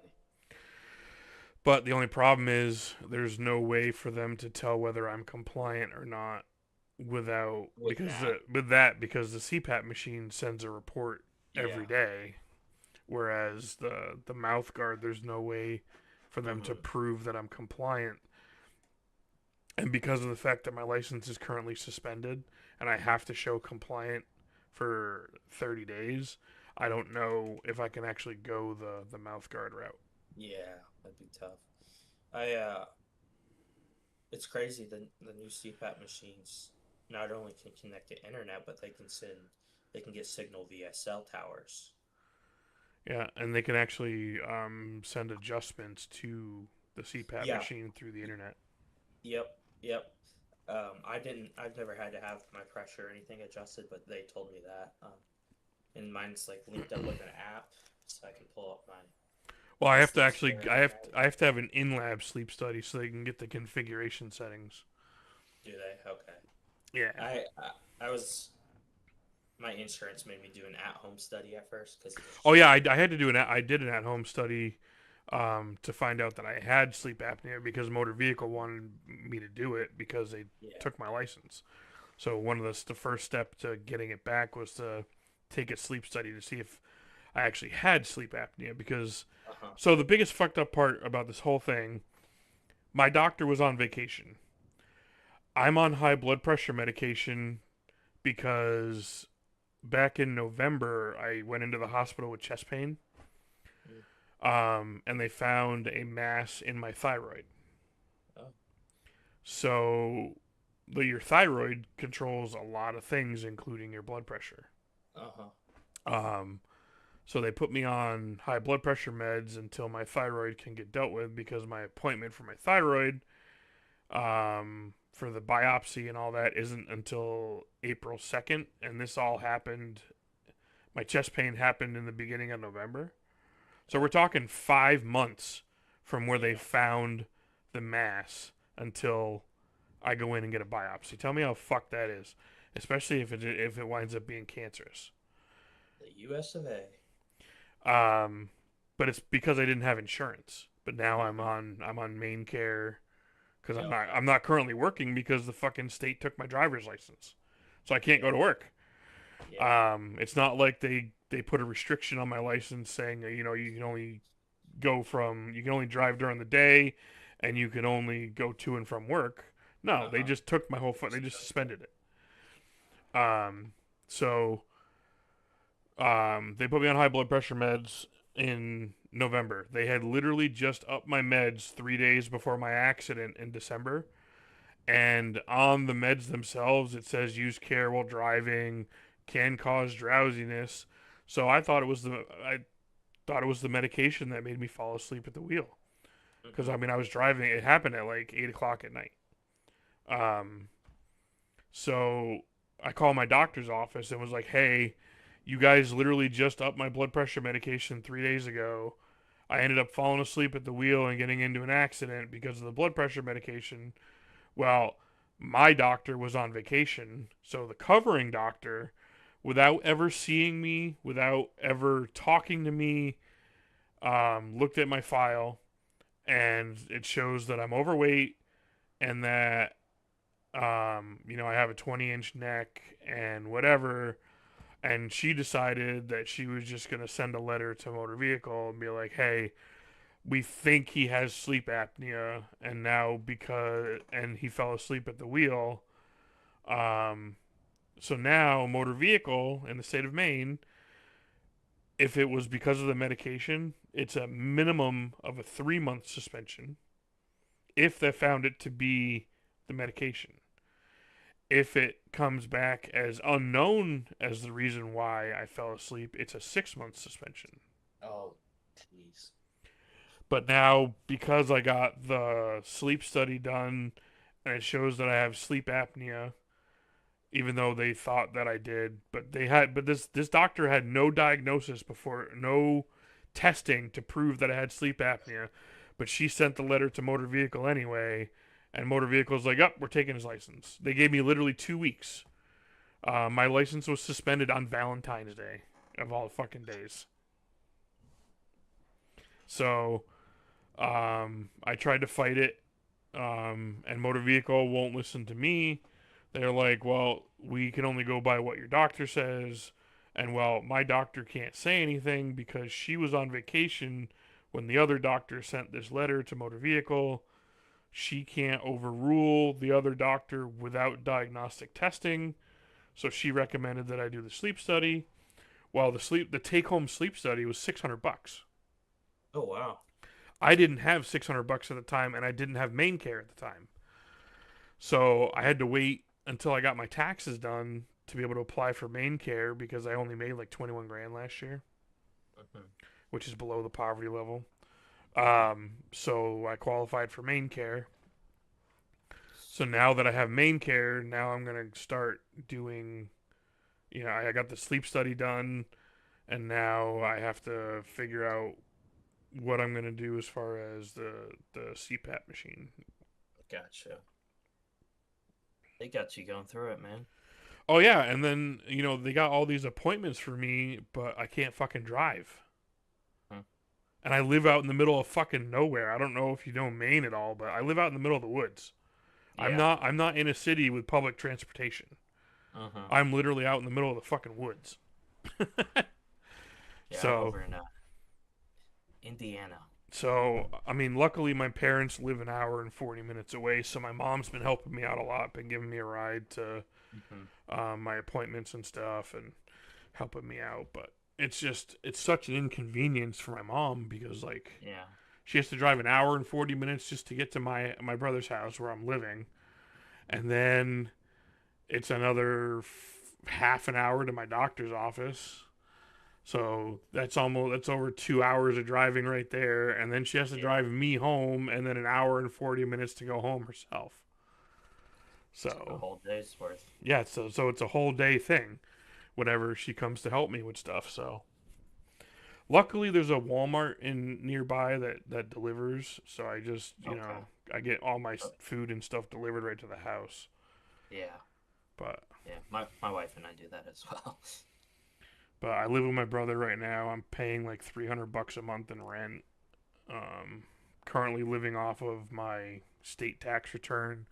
But the only problem is there's no way for them to tell whether I'm compliant or not because the CPAP machine sends a report every day, whereas the mouth guard, there's no way for them to prove that I'm compliant. And because of the fact that my license is currently suspended and I have to show compliant for 30 days, I don't know if I can actually go the mouth guard route. Yeah, that'd be tough. It's crazy, the new CPAP machines not only can connect to internet, but they can get signal via cell towers. Yeah, and they can actually send adjustments to the CPAP machine through the internet. Yep. I've never had to have my pressure or anything adjusted, but they told me that. And mine's like linked up with an app, so I can pull up my. Well, I have to have an in-lab sleep study so they can get the configuration settings. Do they? Okay. Yeah. My insurance made me do an at-home study at first because. Oh yeah, I had to do I did an at-home study, to find out that I had sleep apnea because motor vehicle wanted me to do it because they took my license. So one of the first step to getting it back was to take a sleep study to see if I actually had sleep apnea because. So the biggest fucked up part about this whole thing, my doctor was on vacation. I'm on high blood pressure medication because back in November I went into the hospital with chest pain. And they found a mass in my thyroid. So your thyroid controls a lot of things, including your blood pressure. So they put me on high blood pressure meds until my thyroid can get dealt with because my appointment for my thyroid, for the biopsy and all that isn't until April 2nd. And this all happened, my chest pain happened in the beginning of November. So we're talking 5 months from where they found the mass until I go in and get a biopsy. Tell me how fucked that is, especially if it winds up being cancerous. The U.S. of A. But it's because I didn't have insurance. But now I'm on main care because I'm not currently working because the fucking state took my driver's license, so I can't go to work. It's not like they put a restriction on my license saying you can only drive during the day, and you can only go to and from work. No, they just took my whole they just suspended it. They put me on high blood pressure meds in November. They had literally just upped my meds 3 days before my accident in December. And on the meds themselves, it says use care while driving, can cause drowsiness. So I thought it was the medication that made me fall asleep at the wheel. Because I was driving. It happened at like 8 o'clock at night. So I called my doctor's office and was like, "Hey, you guys literally just upped my blood pressure medication 3 days ago. I ended up falling asleep at the wheel and getting into an accident because of the blood pressure medication." Well, my doctor was on vacation, so the covering doctor, without ever seeing me, without ever talking to me, looked at my file, and it shows that I'm overweight and that, I have a 20-inch neck and whatever. And she decided that she was just going to send a letter to motor vehicle and be like, "Hey, we think he has sleep apnea, and now and he fell asleep at the wheel. So now, motor vehicle in the state of Maine, if it was because of the medication, it's a minimum of a 3-month suspension if they found it to be the medication. If it comes back as unknown as the reason why I fell asleep, it's a 6-month suspension. Oh, jeez. But now, because I got the sleep study done, and it shows that I have sleep apnea, even though they thought that I did, but this doctor had no diagnosis before, no testing to prove that I had sleep apnea, but she sent the letter to motor vehicle anyway, and motor vehicle's like, we're taking his license. They gave me literally 2 weeks. My license was suspended on Valentine's Day, of all fucking days. So, I tried to fight it, and motor vehicle won't listen to me. They're like, well, we can only go by what your doctor says. And, well, my doctor can't say anything because she was on vacation when the other doctor sent this letter to motor vehicle. She can't overrule the other doctor without diagnostic testing. So she recommended that I do the sleep study. Well, the take-home sleep study was $600. Oh, wow. I didn't have $600 at the time, and I didn't have main care at the time. So I had to wait until I got my taxes done to be able to apply for main care because I only made like 21 grand last year, which is below the poverty level. So I qualified for main care. So now that I have main care, now I'm going to start doing, I got the sleep study done, and now I have to figure out what I'm going to do as far as the CPAP machine. Gotcha. They got you going through it, man. Oh, yeah, and then, they got all these appointments for me, but I can't fucking drive. And I live out in the middle of fucking nowhere. I don't know if you know Maine at all, but I live out in the middle of the woods. Yeah. I'm not in a city with public transportation. I'm literally out in the middle of the fucking woods. Over in Indiana. So, I mean, luckily my parents live an hour and 40 minutes away, so my mom's been helping me out a lot, been giving me a ride to my appointments and stuff and helping me out. But it's such an inconvenience for my mom because, she has to drive an hour and 40 minutes just to get to my brother's house where I'm living. And then it's another half an hour to my doctor's office. So that's over 2 hours of driving right there. And then she has to drive me home and then an hour and 40 minutes to go home herself. So a whole day's worth. Yeah, so it's a whole day thing whenever she comes to help me with stuff. So luckily there's a Walmart nearby that delivers. So I just, I get all my food and stuff delivered right to the house. Yeah. But yeah, my wife and I do that as well. But I live with my brother right now. I'm paying like $300 a month in rent. Currently living off of my state tax return.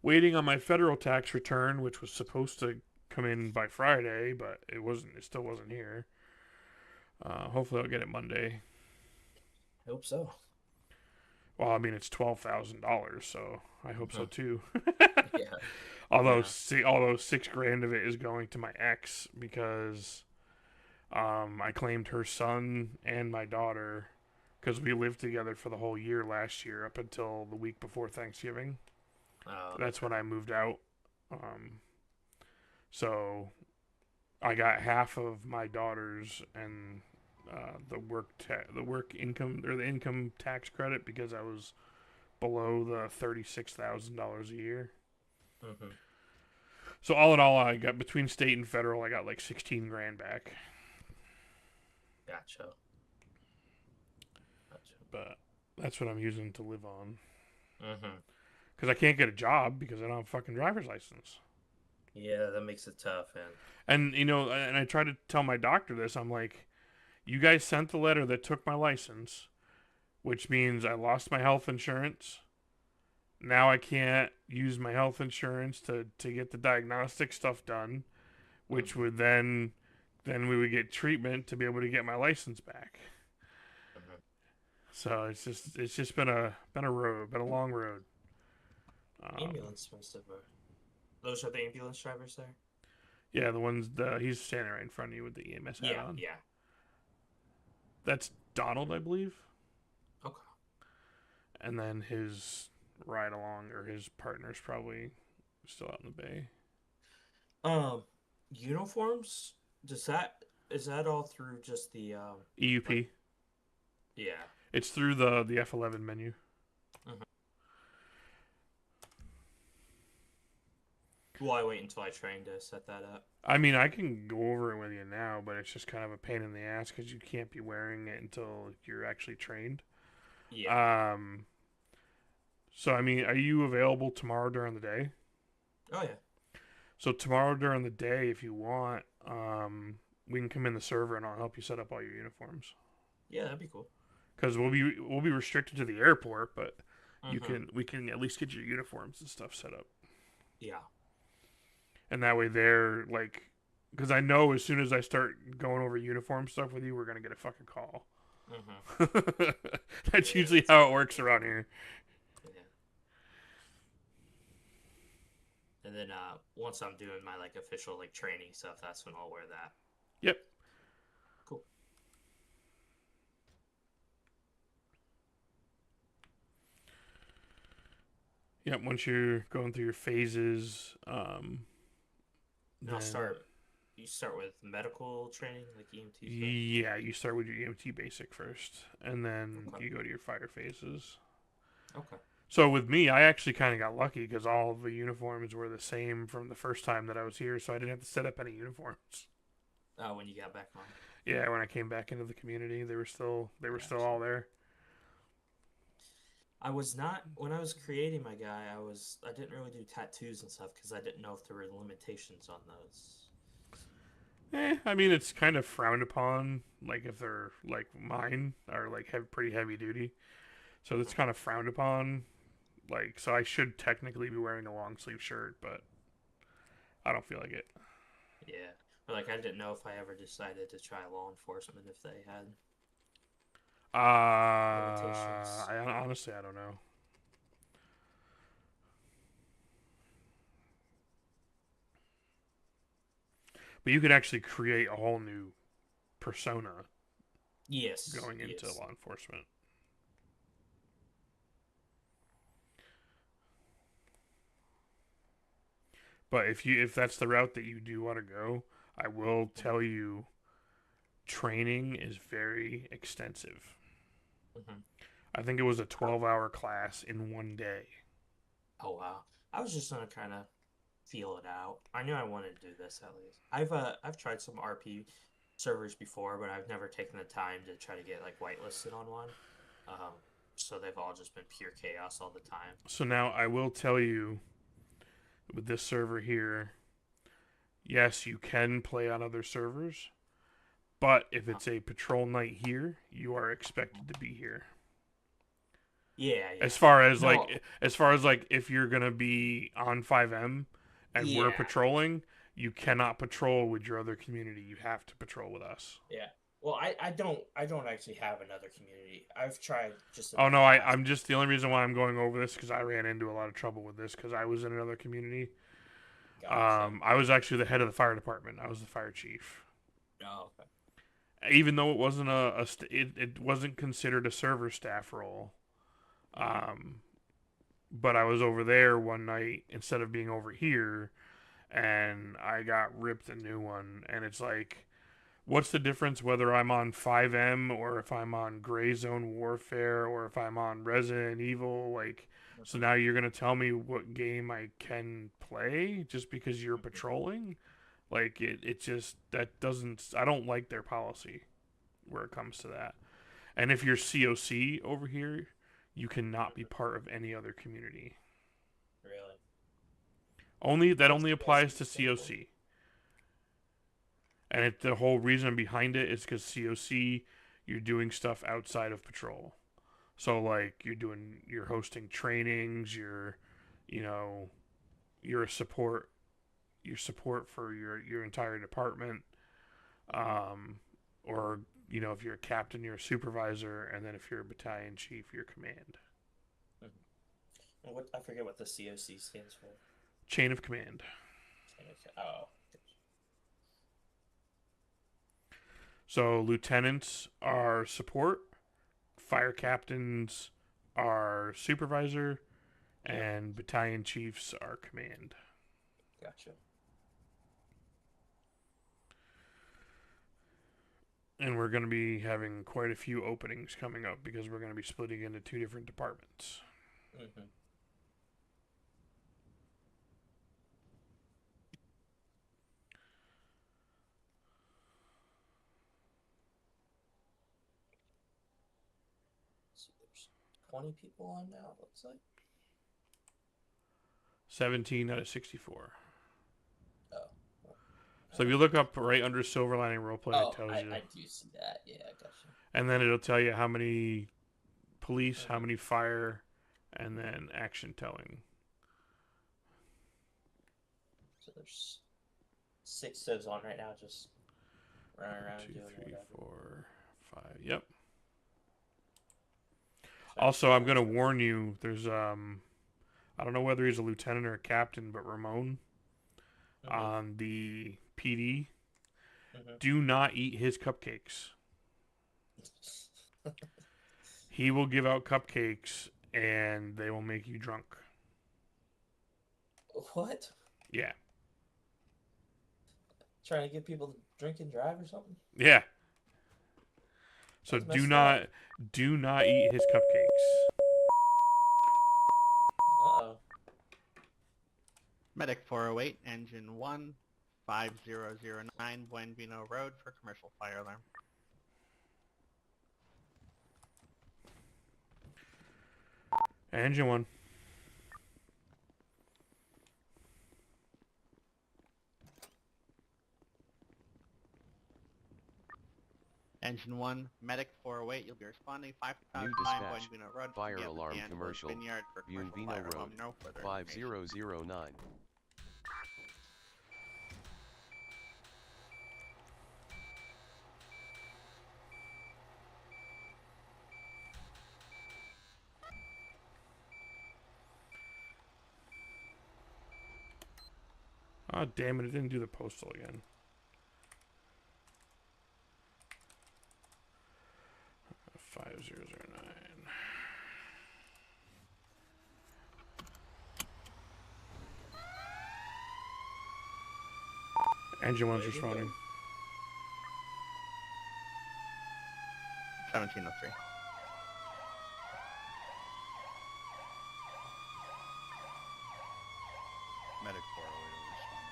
Waiting on my federal tax return, which was supposed to come in by Friday, but it wasn't. It still wasn't here. Hopefully I'll get it Monday. I hope so. Well, I mean, it's $12,000, so I hope so too. Yeah. Although $6,000 of it is going to my ex because I claimed her son and my daughter because we lived together for the whole year last year up until the week before Thanksgiving. Oh, that's when I moved out. So I got half of my daughter's and the work income or the income tax credit because I was below the $36,000 a year. So all in all, I got between state and federal, I got like 16 grand back. Gotcha. But that's what I'm using to live on. Because I can't get a job because I don't have a fucking driver's license. Yeah, that makes it tough, man. And, and I try to tell my doctor this. I'm like, you guys sent the letter that took my license, which means I lost my health insurance. Now I can't use my health insurance to get the diagnostic stuff done, which would then we would get treatment to be able to get my license back. So it's just been a long road. Ambulance must have. Those are the ambulance drivers there? Yeah, the ones he's standing right in front of you with the EMS hat on. Yeah. That's Donald, I believe. Okay. And then his ride along or his partner's probably still out in the bay. Uniforms? Is that all through just the EUP. like, yeah. It's through the F11 menu. Mm-hmm. Will I wait until I train to set that up? I mean, I can go over it with you now, but it's just kind of a pain in the ass because you can't be wearing it until you're actually trained. Yeah. So, I mean, are you available tomorrow during the day? Oh, yeah. So, tomorrow during the day, if you want, we can come in the server and I'll help you set up all your uniforms. Yeah, that'd be cool. Because we'll be restricted to the airport, but Mm-hmm. we can at least get your uniforms and stuff set up. Yeah. And that way they're like, because I know as soon as I start going over uniform stuff with you, we're gonna get a fucking call. Mm-hmm. That's usually how it works around here. Yeah. And then once I'm doing my like official like training stuff, that's when I'll wear that. Yep. Cool. Yep. Once you're going through your phases, And you start with medical training, like EMT stuff? Yeah, you start with your EMT basic first, and then Okay. you go to your fire phases. Okay. So with me, I actually kind of got lucky because all the uniforms were the same from the first time that I was here, so I didn't have to set up any uniforms. When you got back on. Yeah, when I came back into the community, they were still all there. I was not when I was creating my guy. I didn't really do tattoos and stuff because I didn't know if there were limitations on those. I mean, it's kind of frowned upon, like if they're like mine are like pretty heavy duty, so it's kind of frowned upon. Like, so I should technically be wearing a long sleeve shirt, but I don't feel like it. Yeah, but like I didn't know if I ever decided to try law enforcement if they had limitations. Honestly, I don't know. But you could actually create a whole new persona. Yes. Going into law enforcement. But if that's the route that you do want to go, I will tell you, training is very extensive. Mm-hmm. I think it was a 12-hour class in one day. Oh wow! I was just gonna kind of feel it out. I knew I wanted to do this at least. I've tried some RP servers before, but I've never taken the time to try to get like whitelisted on one. So they've all just been pure chaos all the time. So now I will tell you, with this server here, yes, you can play on other servers, but if it's a patrol night here, you are expected to be here. Yeah. As far as like if you're gonna be on 5M and we're patrolling, you cannot patrol with your other community. You have to patrol with us. Yeah. Well, I don't actually have another community. I've tried just. Oh no, I'm just the only reason why I'm going over this because I ran into a lot of trouble with this because I was in another community. Gotcha. I was actually the head of the fire department. I was the fire chief. Oh, okay. Even though it wasn't it wasn't considered a server staff role. But I was over there one night instead of being over here, and I got ripped a new one. And it's like, what's the difference whether I'm on 5M or if I'm on Gray Zone Warfare or if I'm on Resident Evil? Like, so now you're gonna tell me what game I can play just because you're patrolling? Like, it just, that doesn't, I don't like their policy where it comes to that. And if you're COC over here, you cannot be part of any other community. Really? Only applies to COC. And the whole reason behind it is because COC, you're doing stuff outside of patrol. So like you're hosting trainings, you're a support for your entire department, or if you're a captain, you're a supervisor, and then if you're a battalion chief, you're command. Mm-hmm. I forget what the COC stands for. Chain of command. Oh. So lieutenants are support, fire captains are supervisor, and battalion chiefs are command. Gotcha. And we're going to be having quite a few openings coming up because we're going to be splitting into 2 different departments. Mm-hmm. So there's 20 people on now, it looks like. 17 out of 64. Oh. So if you look up right under Silver Lining Roleplay, it tells you. I do see that. Yeah, I gotcha. And then it'll tell you how many police, how many fire, and then action telling. So there's 6 civs on right now, just running around 2, doing 3, whatever. 4, 5. Yep. Also, I'm going to warn you, there's, I don't know whether he's a lieutenant or a captain, but Ramon on the PD, do not eat his cupcakes. He will give out cupcakes, and they will make you drunk. What? Yeah. Trying to get people to drink and drive or something? Yeah. So That's do messed not eat his cupcakes. Uh-oh. Medic 408, engine 1, 5009, Buenvino Road for commercial fire alarm. Engine 1. Engine 1, Medic 408, you'll be responding 5009 New dispatch. Buenvino Road. Fire Forget alarm the commercial. Vineyard for commercial Buenvino fire Road. alarm. No further information. 5009. Oh, damn it, it didn't do the postal again. Uh, 5009. Engine 1's responding. 1703. Medic 408 will respond.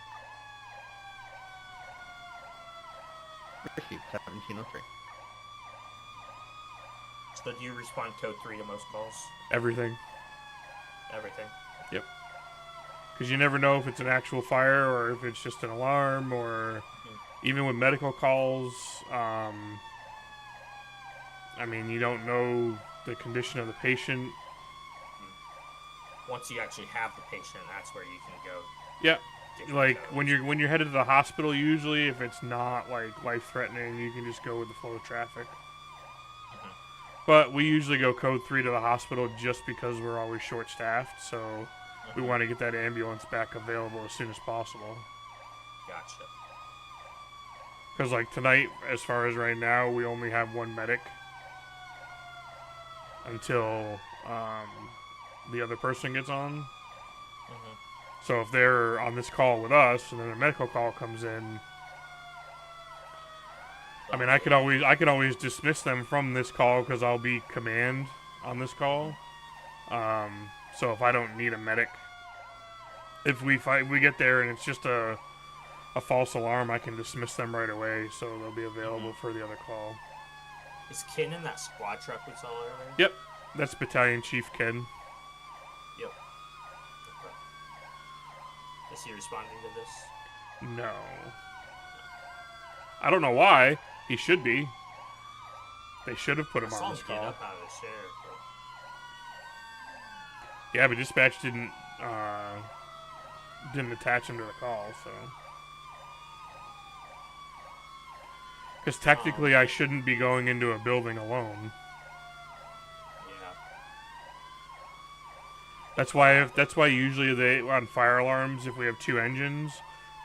Received 1703. So do you respond code 3 to most calls? Everything. Everything? Yep. Because you never know if it's an actual fire or if it's just an alarm, or even with medical calls, I mean, you don't know the condition of the patient. Once you actually have the patient, that's where you can go. Yeah, like when you're headed to the hospital, usually if it's not like life-threatening, you can just go with the flow of traffic. But we usually go code 3 to the hospital just because we're always short-staffed, so we want to get that ambulance back available as soon as possible. Gotcha. Because like tonight, as far as right now, we only have 1 medic until the other person gets on. So if they're on this call with us and then a medical call comes in, I mean, I could always dismiss them from this call because I'll be command on this call. So if I don't need a medic, if we get there and it's just a false alarm, I can dismiss them right away, so they'll be available for the other call. Is Ken in that squad truck we saw earlier? Yep, that's Battalion Chief Ken. Yep. Okay. Is he responding to this? No. I don't know why. He should be. They should have put him on this Get call. up out of the chair, bro. Yeah, but dispatch didn't attach him to the call, so. Because technically, I shouldn't be going into a building alone. Yeah. That's why usually they on fire alarms, if we have 2 engines,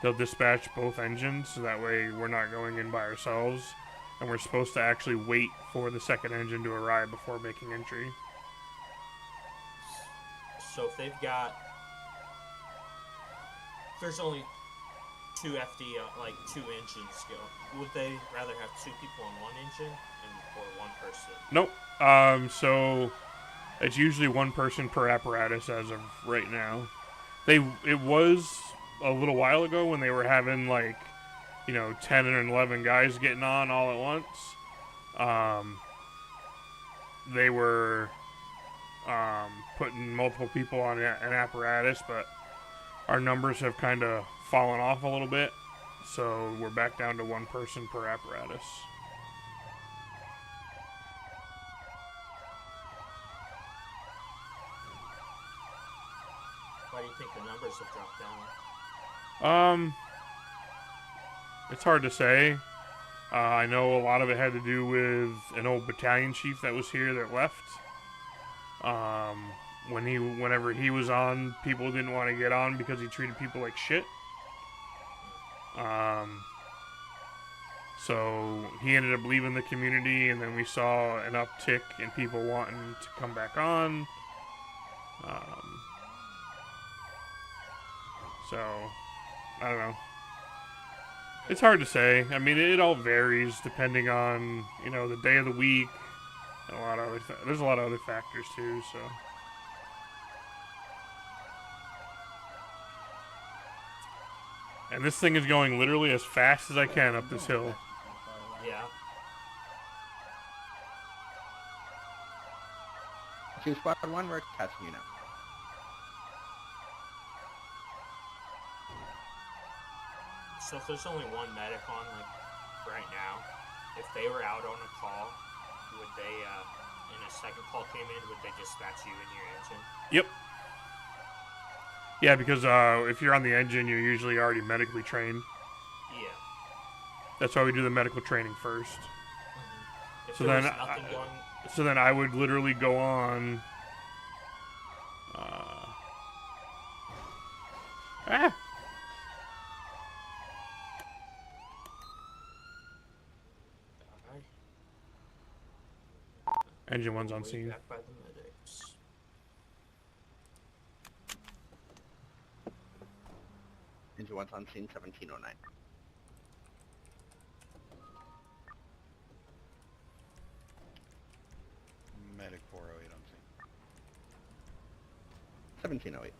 they'll dispatch both engines, so that way we're not going in by ourselves. and we're supposed to actually wait for the second engine to arrive before making entry. So if they've got, if there's only 2 FD, like 2 engines go, would they rather have 2 people on 1 engine or 1 person? Nope. So it's usually 1 person per apparatus as of right now. It was a little while ago when they were having like, 10 and 11 guys getting on all at once. They were putting multiple people on an apparatus, but our numbers have kind of fallen off a little bit, so we're back down to 1 person per apparatus. Why do you think the numbers have dropped down? It's hard to say. I know a lot of it had to do with an old battalion chief that was here that left. Whenever he was on, people didn't want to get on because he treated people like shit. So he ended up leaving the community, and then we saw an uptick in people wanting to come back on. So, I don't know. It's hard to say. I mean, it all varies depending on, the day of the week. And there's a lot of other factors too, so. And this thing is going literally as fast as I can up this hill. Yeah. To Squad 1, we're catching you now. So if there's only 1 medic on, like, right now, if they were out on a call, would they, and a second call came in, would they dispatch you in your engine? Yep. Yeah, because if you're on the engine, you're usually already medically trained. Yeah. That's why we do the medical training first. Mm-hmm. If So there then, was nothing going... so then I would literally go on. Engine 1's on scene. Back by the medics. Engine 1's on scene, 1709. Medic 408 on scene. 1708.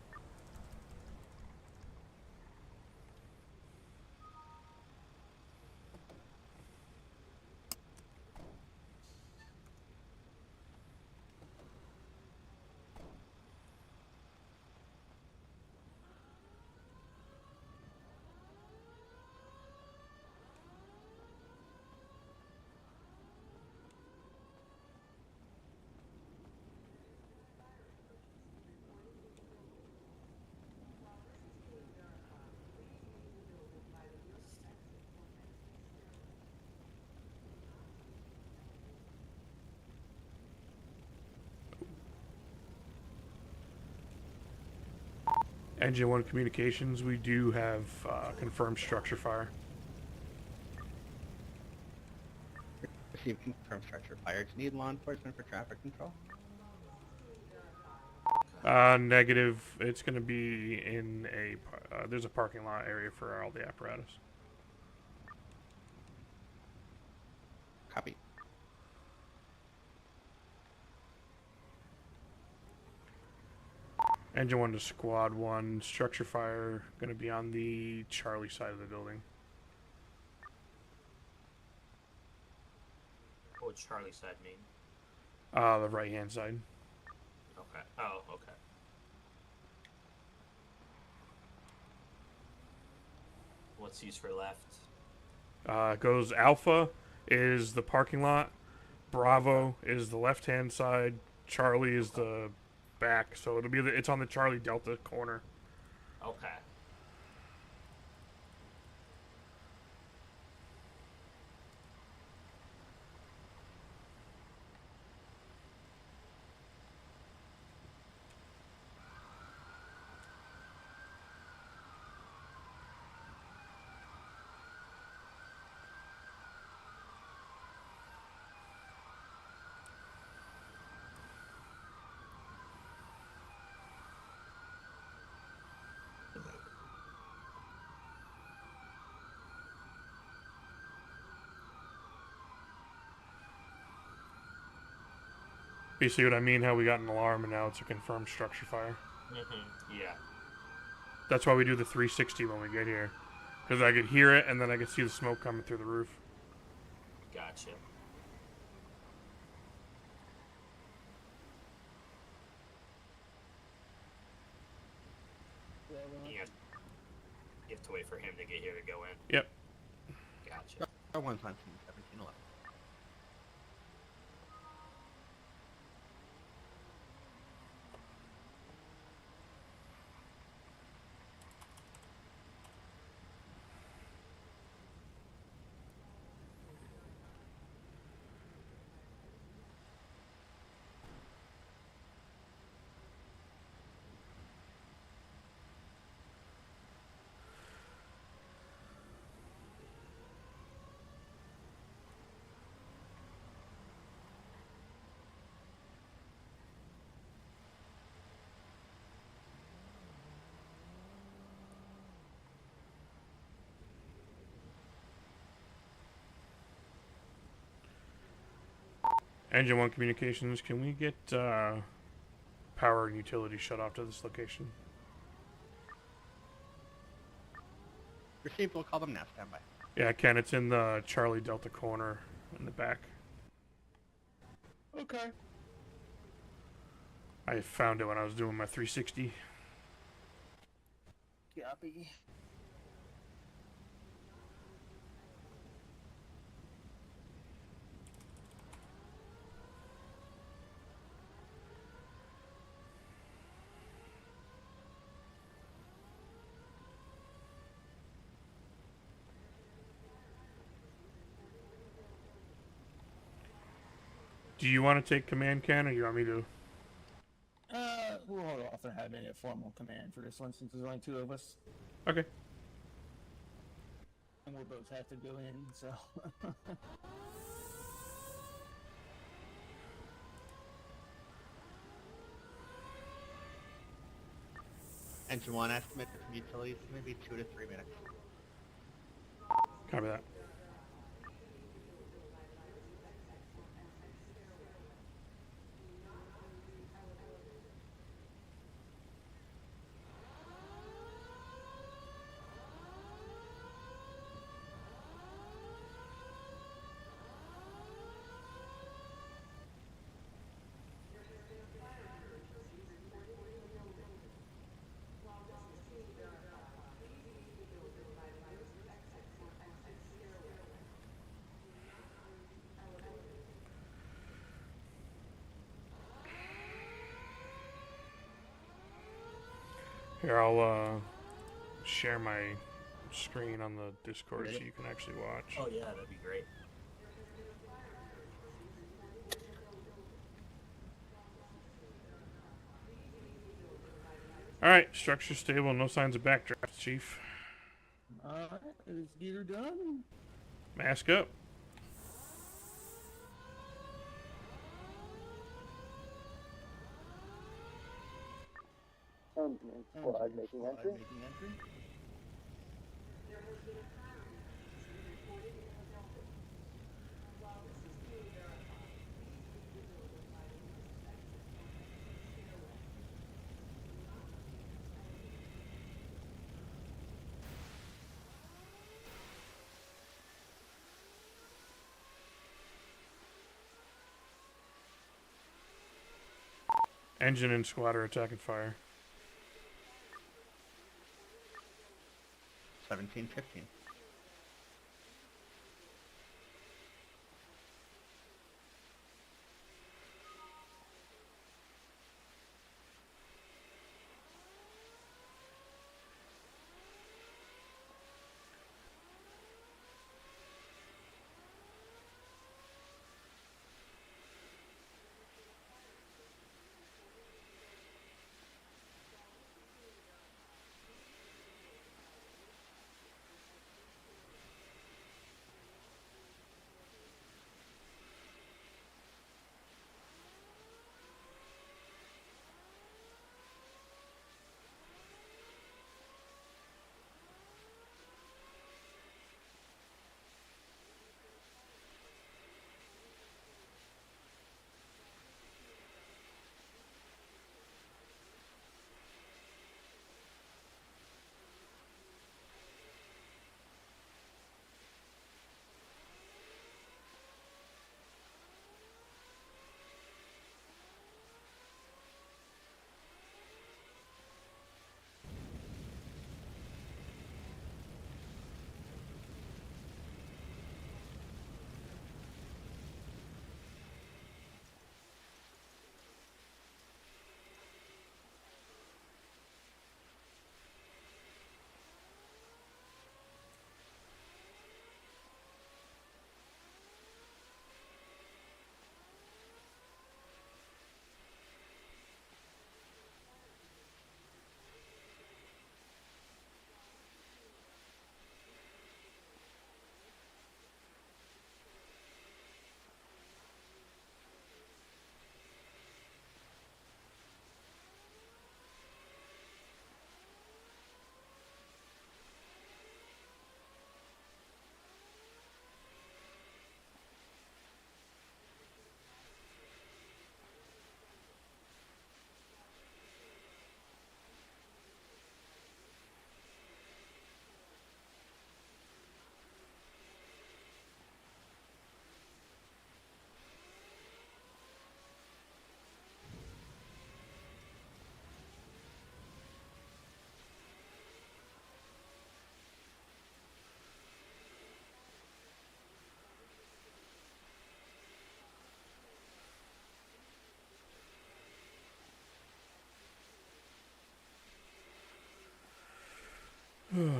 Engine 1 communications, we do have confirmed structure fire. Receive confirmed structure fire. Do you need law enforcement for traffic control? Negative. It's going to be in there's a parking lot area for all the apparatus. Copy. Engine 1 to Squad 1. Structure fire going to be on the Charlie side of the building. What would Charlie side mean? The right-hand side. Okay. Oh, okay. What's used for left? Goes Alpha is the parking lot. Bravo is the left-hand side. Charlie is the back. So it'll be it's on the Charlie Delta corner. Okay. You see what I mean? How we got an alarm and now it's a confirmed structure fire. Yeah. That's why we do the 360 when we get here. Because I could hear it and then I could see the smoke coming through the roof. Gotcha. You have to wait for him to get here to go in. Yep. Gotcha. Our one's on team 1711. Engine 1 communications, can we get power and utility shut off to this location? Received, we'll call them now. Stand by. Yeah, Ken, it's in the Charlie Delta corner in the back. Okay. I found it when I was doing my 360. Copy. Do you want to take command, Ken, or do you want me to? We'll hold off on having a formal command for this one since there's only two of us. Okay. And we'll both have to go in, so. Engine 1 estimate for utilities, maybe 2 to 3 minutes. Copy that. Here, I'll share my screen on the Discord so you can actually watch. Oh yeah, that'd be great. Alright, structure stable, no signs of backdraft, Chief. Alright, is gear done? Mask up. Squad making entry. Engine and squad are attacking fire. 1715.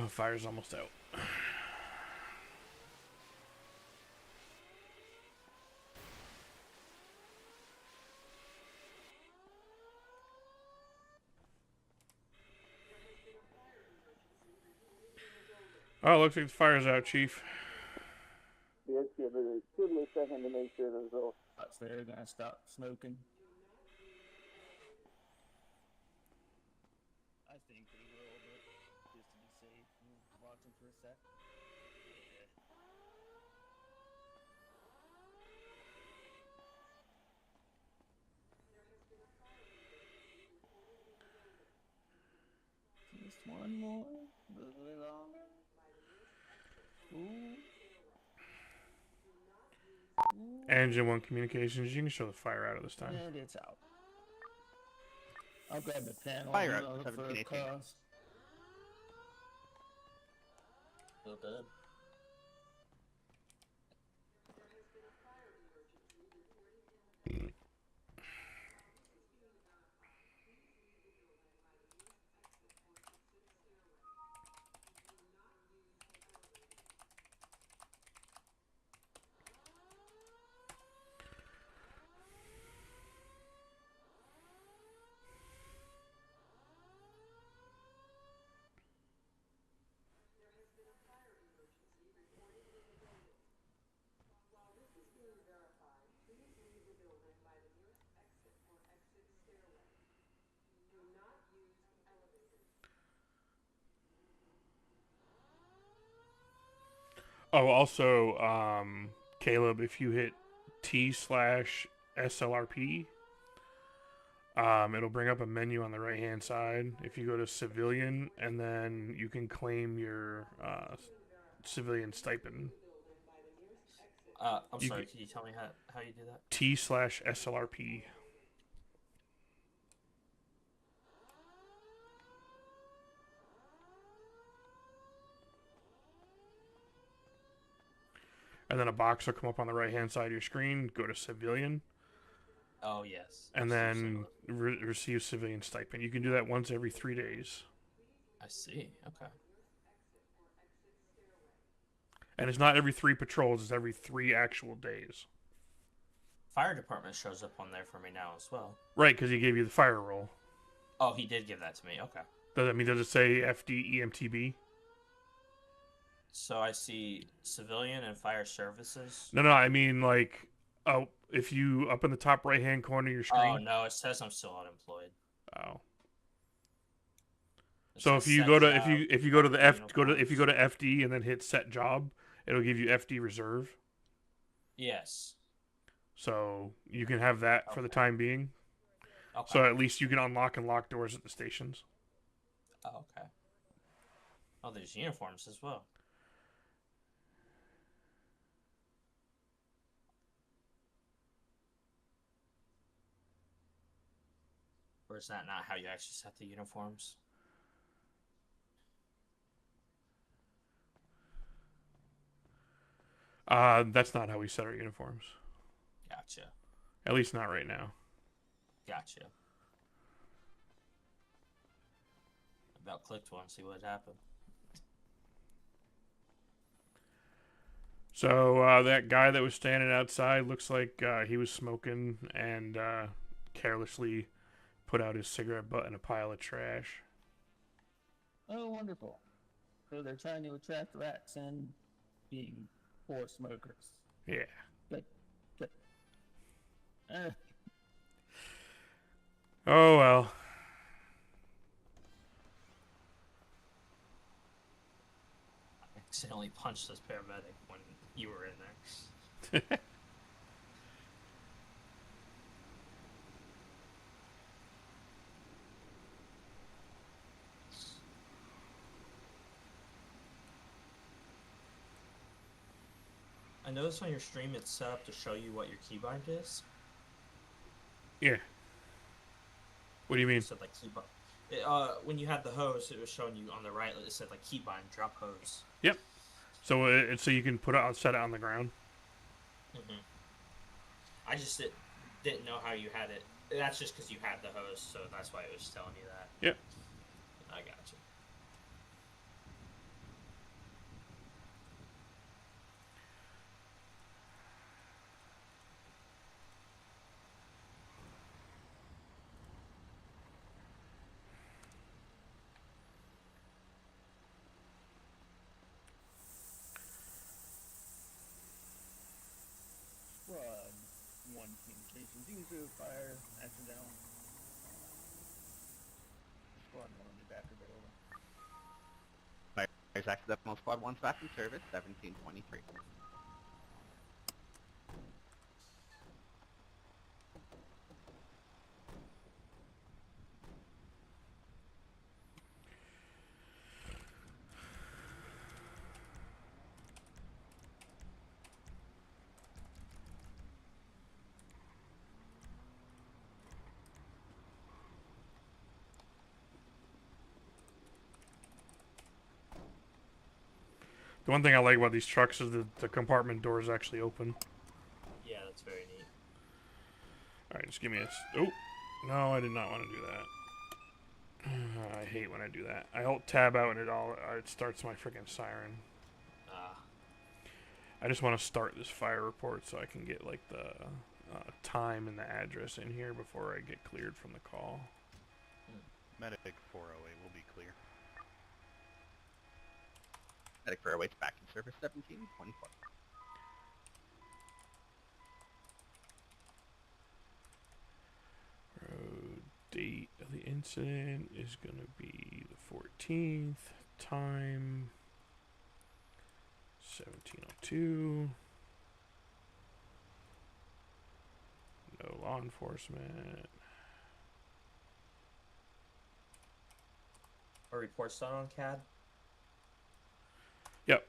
Fire's almost out. Oh, looks like the fire's out, Chief. Yes, yeah, but give me a second to make sure those little spots there are gonna stop smoking. I think they will, but just to be safe, watch them for a sec. Just one more, a little bit longer. Ooh. Engine 1 communications. You can show the fire out of this time. And it's out. I'll grab the panel. Fire out, look for a 1718. cost. Feel good. Oh, also, Caleb, if you hit T/SLRP, it'll bring up a menu on the right-hand side. If you go to civilian, and then you can claim your civilian stipend. I'm sorry, can you tell me how you do that? T/SLRP. And then a box will come up on the right-hand side of your screen. Go to civilian. Oh, yes. And then receive civilian stipend. You can do that once every 3 days. I see. Okay. And it's not every 3 patrols. It's every 3 actual days. Fire department shows up on there for me now as well. Right, because he gave you the fire roll. Oh, he did give that to me. Okay. Does it say FD EMTB? So I see civilian and fire services. No, I mean like, if you up in the top right-hand corner of your screen. Oh no, it says I'm still unemployed. Oh. It So says if you set go to job, if you go to the uniforms. if you go to FD and then hit set job, it'll give you FD reserve. Yes. So you can have that for the time being. Okay. So at least you can unlock and lock doors at the stations. Oh, okay. Oh, there's uniforms as well. Or is that not how you actually set the uniforms? That's not how we set our uniforms. Gotcha. At least not right now. Gotcha. About clicked one, see what happened. So that guy that was standing outside looks like he was smoking and carelessly put out his cigarette butt in a pile of trash. Oh, wonderful. So they're trying to attract rats and being poor smokers. Yeah. Good. Good. Oh, well. I accidentally punched this paramedic when you were in there. I noticed on your stream it's set up to show you what your keybind is. Yeah. What do you mean? It said like keybind. When you had the hose, it was showing you on the right. It said like keybind, drop hose. Yep. So so you can set it on the ground. Mm-hmm. I just didn't know how you had it. That's just because you had the hose, so that's why it was telling you that. Yep. I got you. Location due to fire accidental. Squad 1 is after bay, over. Fires accidental, squad 1's back in service, 1723. The one thing I like about these trucks is that the compartment doors actually open. Yeah, that's very neat. Alright, just give me a... Oh! No, I did not want to do that. I hate when I do that. I hold tab out and it starts my freaking siren. I just want to start this fire report so I can get like the time and the address in here before I get cleared from the call. Medic 408 will be clear. Medic 408's back in service, 1724. Road date of the incident is going to be the 14th. Time 1702. No law enforcement. Are reports done on CAD? Yep.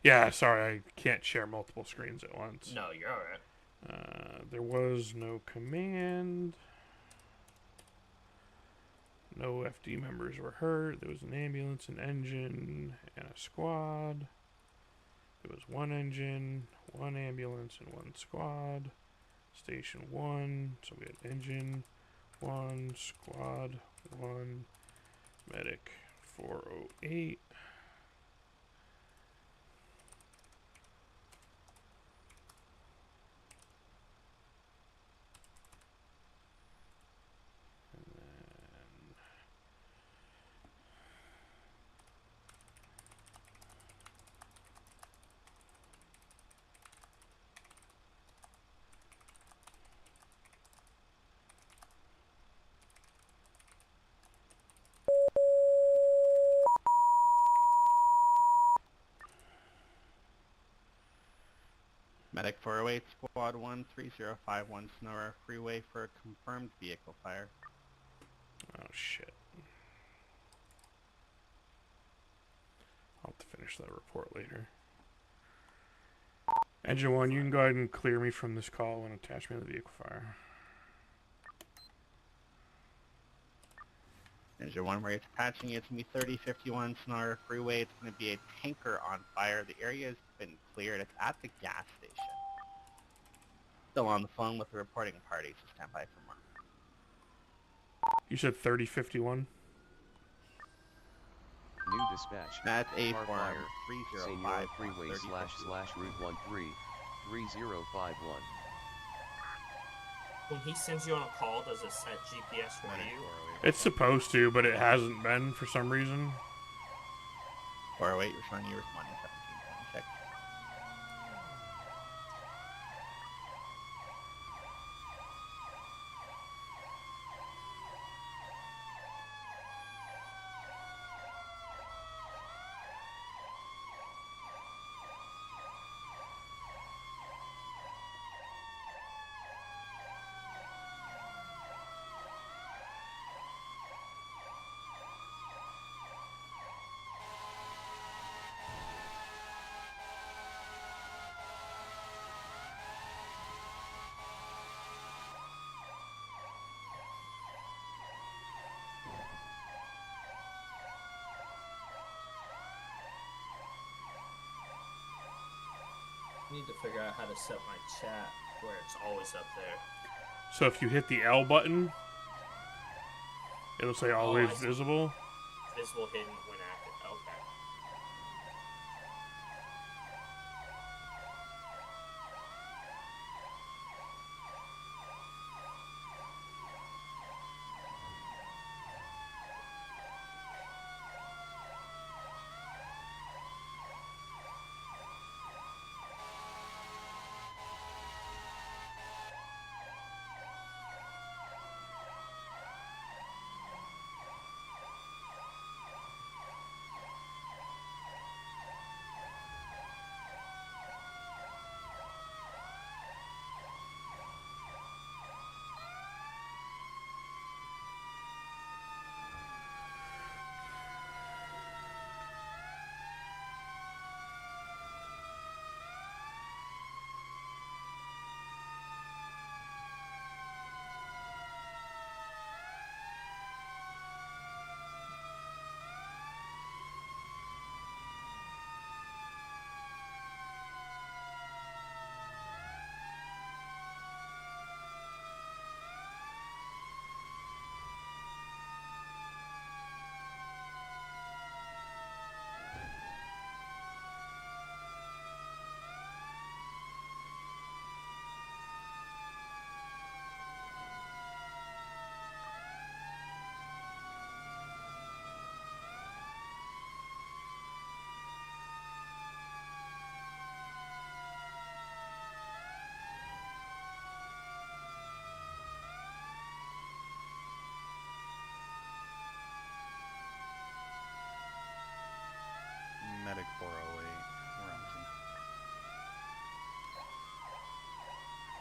Yeah, sorry, I can't share multiple screens at once. No, you're alright. There was no command. No FD members were hurt. There was an ambulance, an engine, and a squad. There was one engine, one ambulance, and one squad. Station 1, so we had engine 1, squad 1, medic 408. Medic 408, squad 1, 3051 Sonora Freeway for a confirmed vehicle fire. Oh shit. I'll have to finish that report later. Engine 1, you can go ahead and clear me from this call and attach me to the vehicle fire. Engine 1, where it's attaching it to me 3051 Sonora Freeway. It's going to be a tanker on fire. The area has been cleared. It's at the gas station. Still on the phone with the reporting party, so stand by for more. You said 3051? New dispatch. That's a Car form fire. 305 Senora Freeway / Route 13 3051. When he sends you on a call, does it set GPS for you? It's supposed to, but it hasn't been for some reason. 408, responding, you responding 1726. I need to figure out how to set my chat where it's always up there. So if you hit the L button, it'll say always visible. Visible hidden when active. Okay.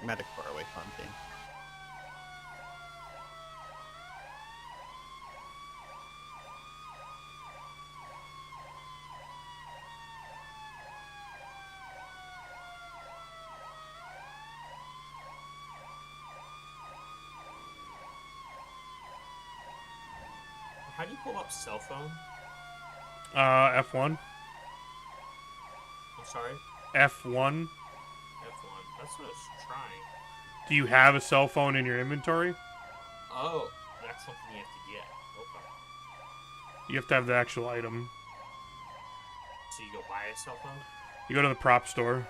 Medic 408 on scene. How do you pull up cell phone? F1. I'm sorry? F1. F1. That's what I was trying. Do you have a cell phone in your inventory? Oh, that's something you have to get. Okay. You have to have the actual item. So you go buy a cell phone? You go to the prop store.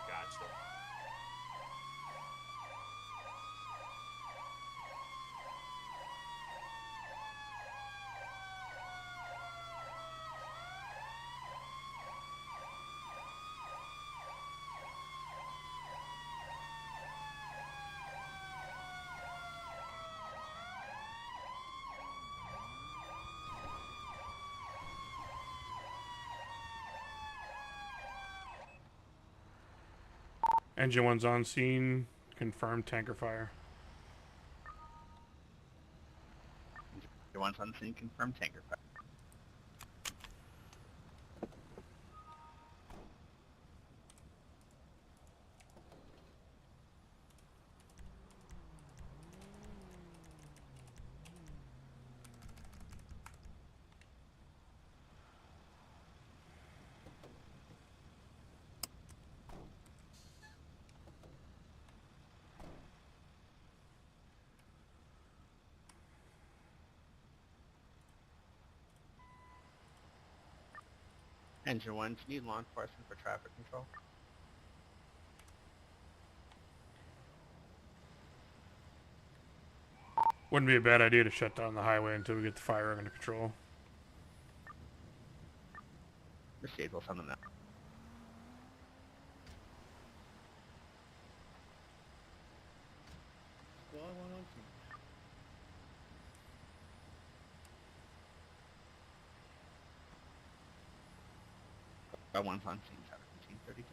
Gotcha. Engine 1's on scene. Confirmed tanker fire. Your one's on scene, confirmed tanker fire. Engine 1, do you need law enforcement for traffic control? Wouldn't be a bad idea to shut down the highway until we get the fire under control. Received, we'll send them now. One's on scene, 1732.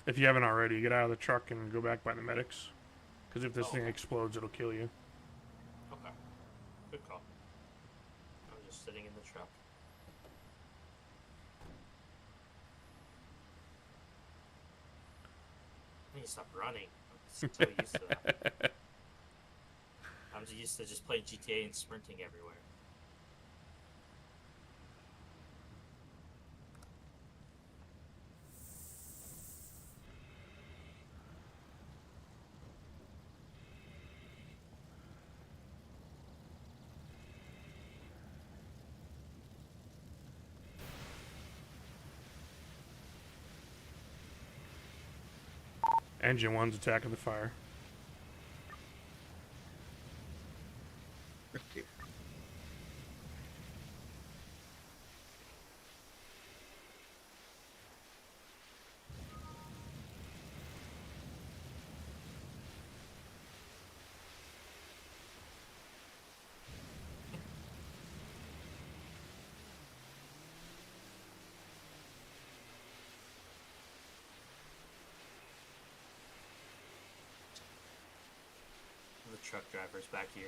If you haven't already, get out of the truck and go back by the medics. Because if this thing explodes, it'll kill you. Okay. Good call. I'm just sitting in the truck. I need to stop running. I'm so used to that. I'm just used to just playing GTA and sprinting everywhere. Engine 1's attacking the fire. Received. The truck driver's back here.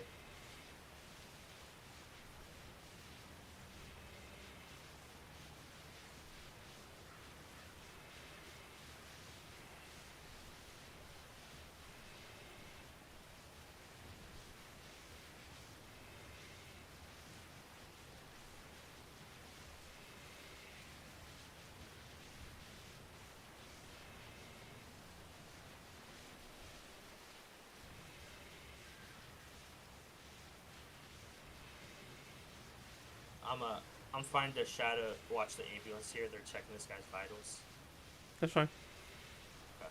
I'm fine to shadow watch the ambulance here. They're checking this guy's vitals. That's fine. Okay.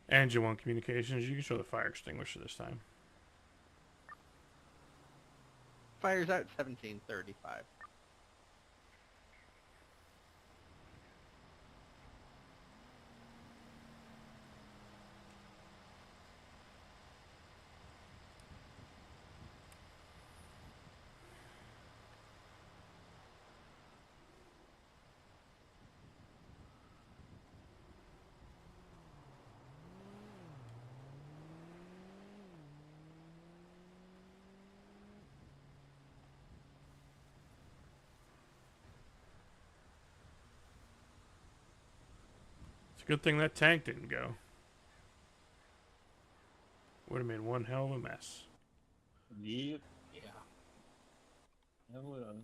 Engine 1 communications, you can show the fire extinguisher this time. Fire's out 1735. It's a good thing that tank didn't go. Would have made one hell of a mess. Yep. Yeah. That would have.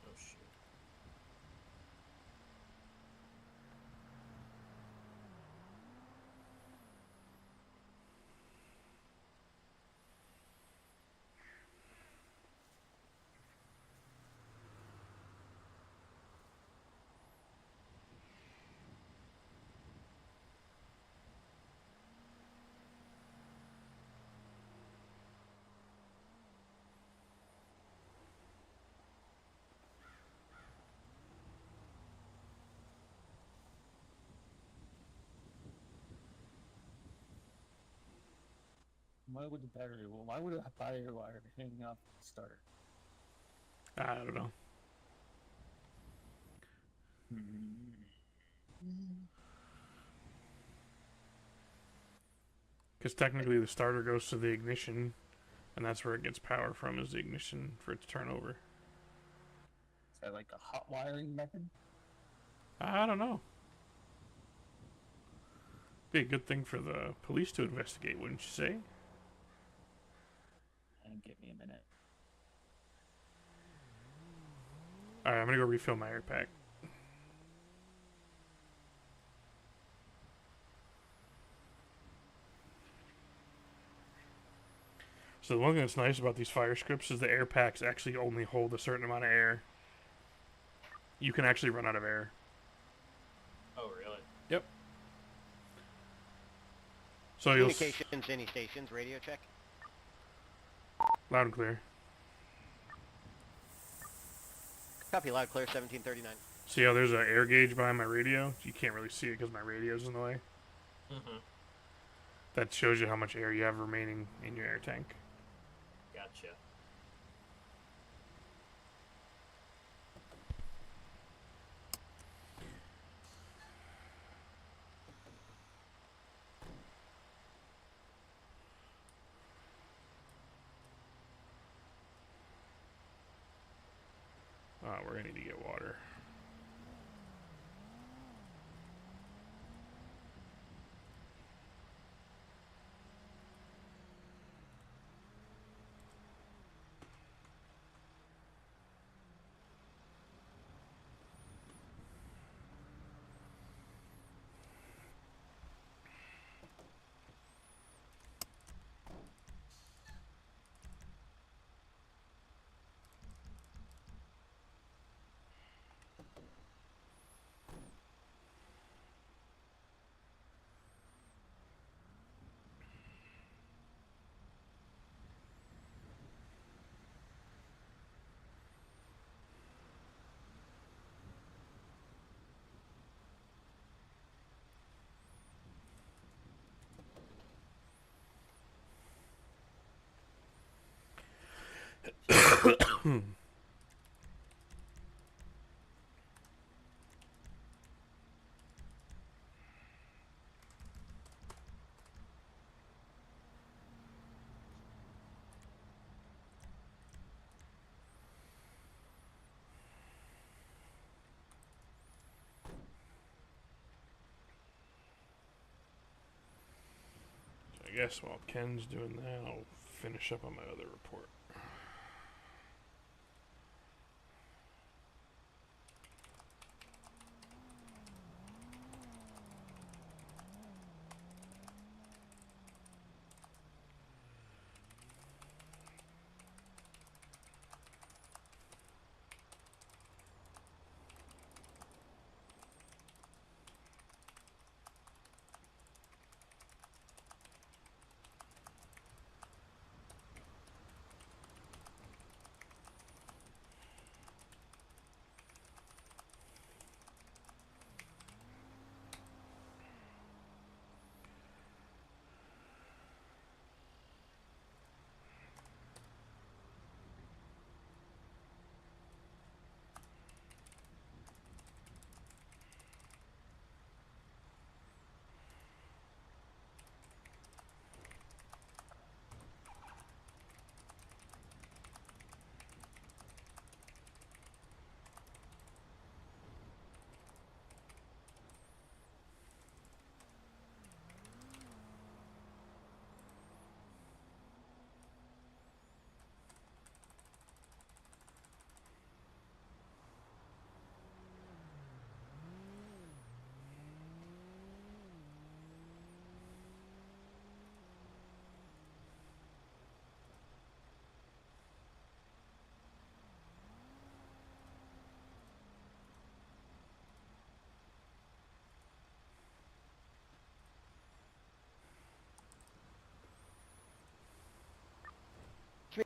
Oh shoot. Why would the battery? Well, why would a battery wire be hanging off the starter? I don't know. Because technically the starter goes to the ignition, and that's where it gets power from, is the ignition for it to turn over. Is that like a hot wiring method? I don't know. Be a good thing for the police to investigate, wouldn't you say? And give me a minute. Alright, I'm gonna go refill my air pack. So the one thing that's nice about these fire scripts is the air packs actually only hold a certain amount of air. You can actually run out of air. Oh really? Yep. So you'll Communications, any stations, radio check. loud and clear. Copy, loud, clear, 1739. See how there's an air gauge behind my radio? You can't really see it because my radio's in the way. Mm-hmm. That shows you how much air you have remaining in your air tank. Gotcha. We're gonna need to get water. guess while Ken's doing that, I'll finish up on my other report.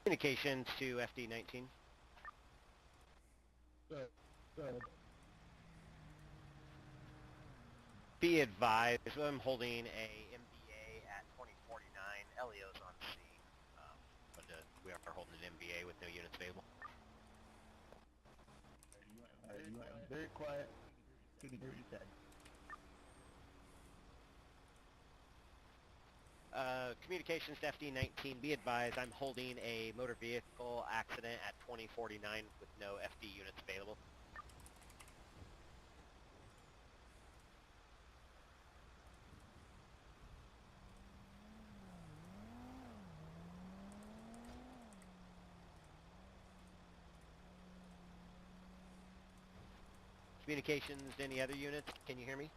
Communications to FD-19. Be advised, I'm holding a MBA at 2049. LEO's on C. But we are holding an MBA with no units available. You are very quiet. Couldn't hear what you said. Communications to FD-19. Be advised, I'm holding a motor vehicle accident at 2049 with no FD units available. Communications to any other units. Can you hear me?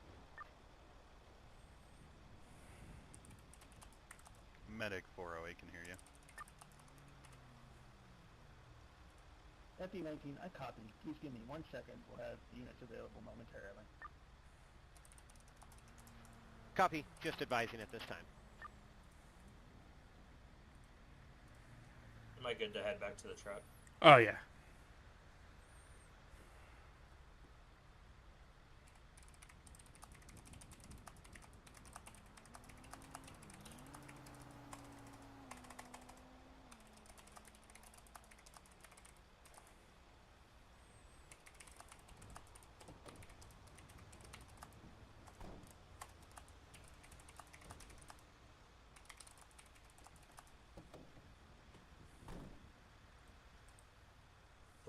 Medic 408 can hear you. FD-19, I copy. Please give me 1 second. We'll have the units available momentarily. Copy. Just advising at this time. Am I good to head back to the truck? Oh, yeah.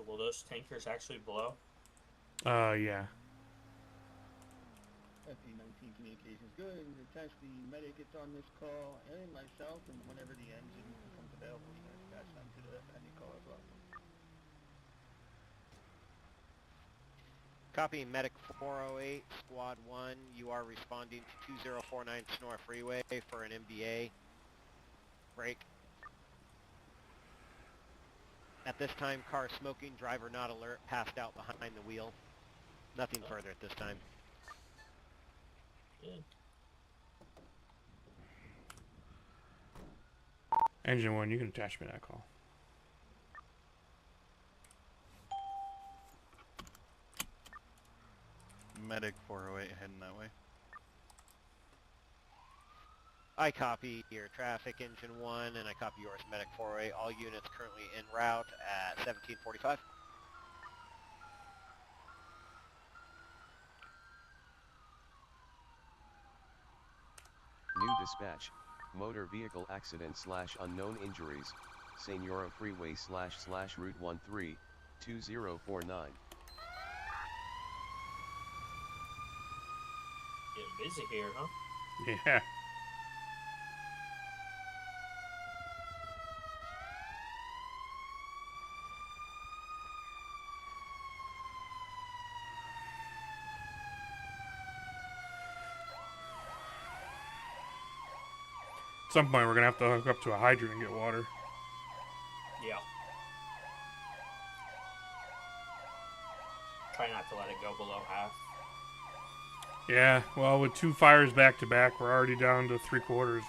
Will those tankers actually blow? Yeah. FD-19 communications good. Attach the medic gets on this call and myself, and whenever the engine becomes available, you can attach them to the pending call as well. Copy. Medic 408, Squad 1. You are responding to 2049 Sonora Freeway for an MBA. Break. At this time, car smoking, driver not alert, passed out behind the wheel. Nothing further at this time. Good. Engine 1, you can attach me that call. Medic 408 heading that way. I copy your traffic, Engine 1, and I copy yours, Medic 408. All units currently en route at 1745. New dispatch. Motor vehicle accident / unknown injuries. Senora Freeway / Route 13, 2049. Getting busy here, huh? Yeah. some point, we're gonna have to hook up to a hydrant and get water. Yeah. Try not to let it go below half. Yeah, well, with 2 fires back to back, we're already down to 3/4.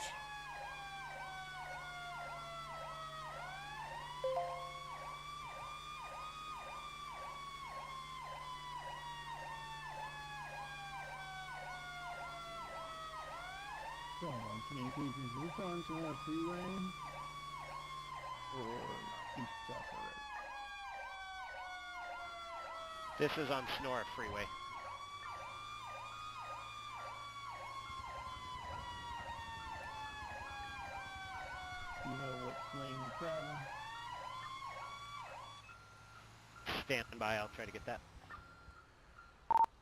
So, communications moved on to a freeway or east south already? This is on Sonora Freeway. Do you know what lane you're traveling? Stand by, I'll try to get that.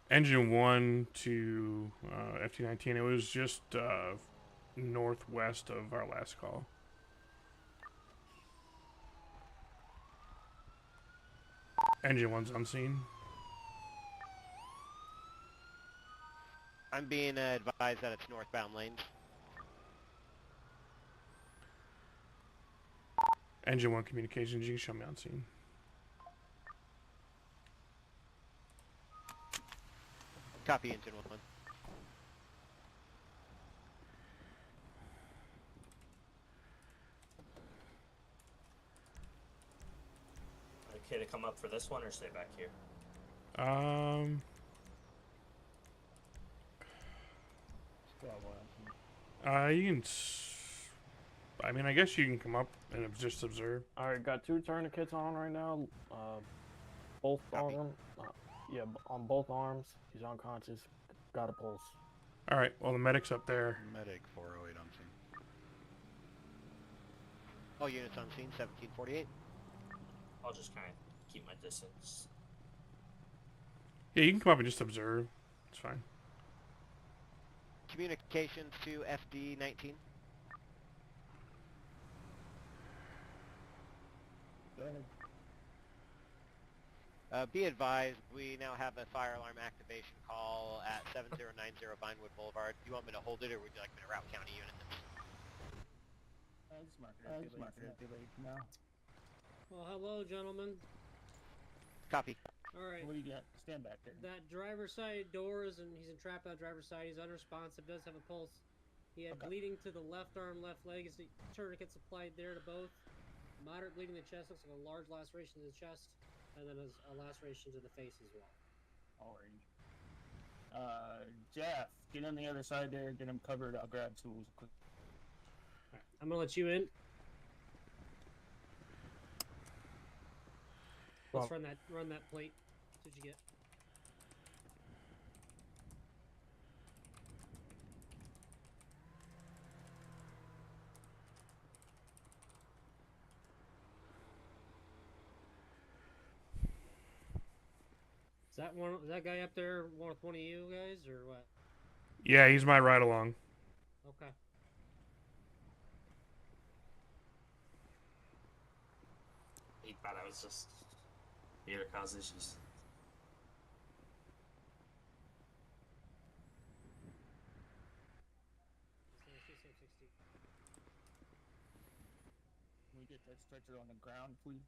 Engine 1 to FT19, it was just northwest of our last call. Engine 1's unseen. I'm being advised that it's northbound lanes. Engine 1 communications, you can show me unseen. Copy, Engine 1. Okay to come up for this one or stay back here? You can. I mean, I guess you can come up and just observe. Alright, got 2 tourniquets on right now. Both arms. Yeah, on both arms. He's unconscious. Got a pulse. Alright, well, the medic's up there. Medic 408 on scene. All units on scene, 1748. I'll just kind of keep my distance. Yeah, you can come up and just observe. It's fine. Communications to FD19. Go ahead. Be advised, we now have a fire alarm activation call at 7090 Vinewood Boulevard. Do you want me to hold it, or would you like me to route county units? Just mark it as delayed for now. Well, hello, gentlemen. Copy. All right. What do you got? Stand back there. That driver's side door is, and he's entrapped on driver's side. He's unresponsive. Does have a pulse. He had bleeding to the left arm, left leg. His tourniquets applied there to both. Moderate bleeding in the chest. Looks like a large laceration to the chest, and then a laceration to the face as well. Alright. Jeff, get on the other side there. Get him covered. I'll grab tools quick. Right. I'm gonna let you in. Let's run that plate. What did you get? Is that guy up there with one of you guys or what? Yeah, he's my ride along. Okay. He thought I was just here to cause issues. Can we get that stretcher on the ground, please?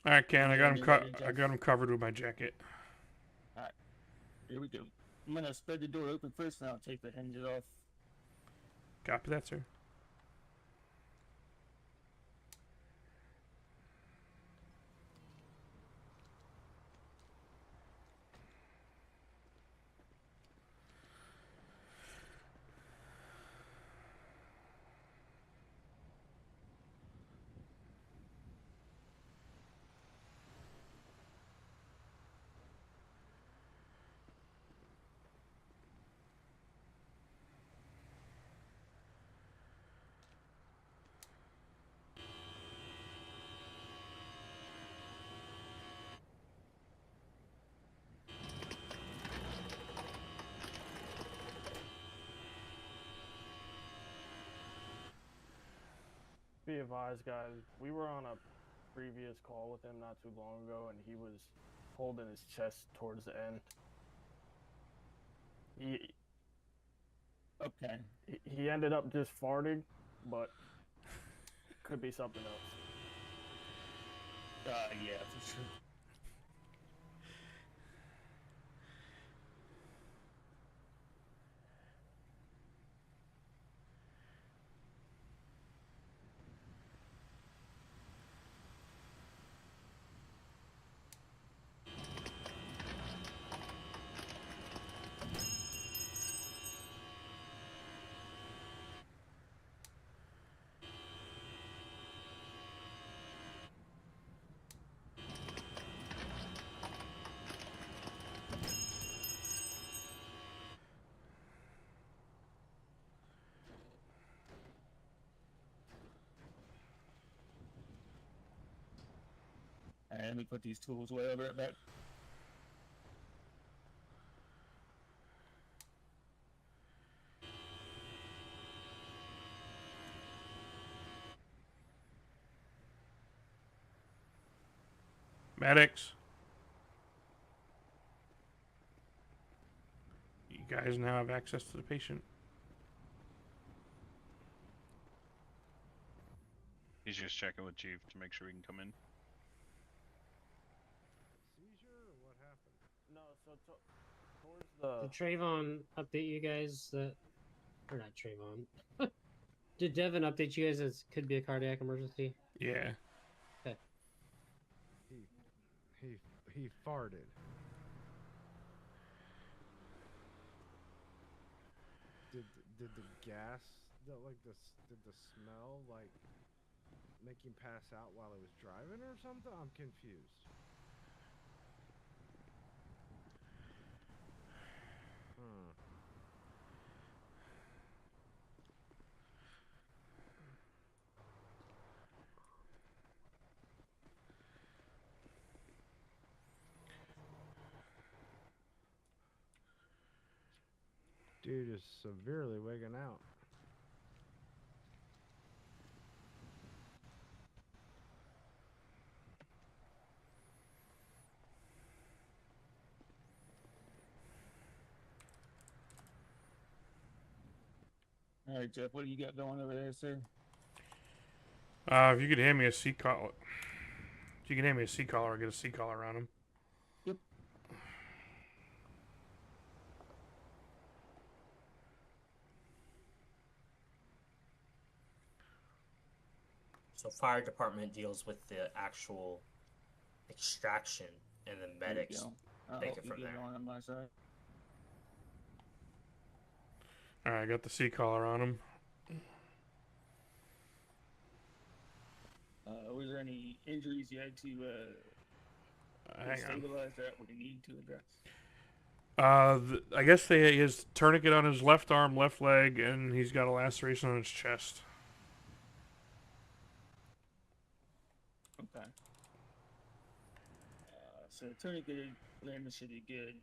All right, Ken, I got him covered with my jacket. All right, here we go. I'm gonna spread the door open first, and I'll take the hinges off. Copy that, sir. Be advised, guys, we were on a previous call with him not too long ago, and he was holding his chest towards the end. Okay. He ended up just farting, but could be something else. Yeah, for sure. Alright, let me put these tools way over at back. Medics. You guys now have access to the patient. He's just checking with Chief to make sure we can come in. Seizure or what happened? No, so towards Did Trayvon update you guys that, or not Trayvon? Did Devin update you guys that it could be a cardiac emergency? Yeah. Okay. He farted. Did the gas did the smell like make him pass out while he was driving or something? I'm confused. Dude is severely wigging out. Alright, Jeff, what do you got going over there, sir? If you could hand me a seat collar. If you can hand me a seat collar, I'll get a seat collar on him. Yep. So fire department deals with the actual extraction, and then medics take it from there. On my side. Alright, I got the seat collar on him. Was there any injuries you had to stabilize that we need to address? I guess he has tourniquet on his left arm, left leg, and he's got a laceration on his chest. Okay. So tourniquet limb should be good.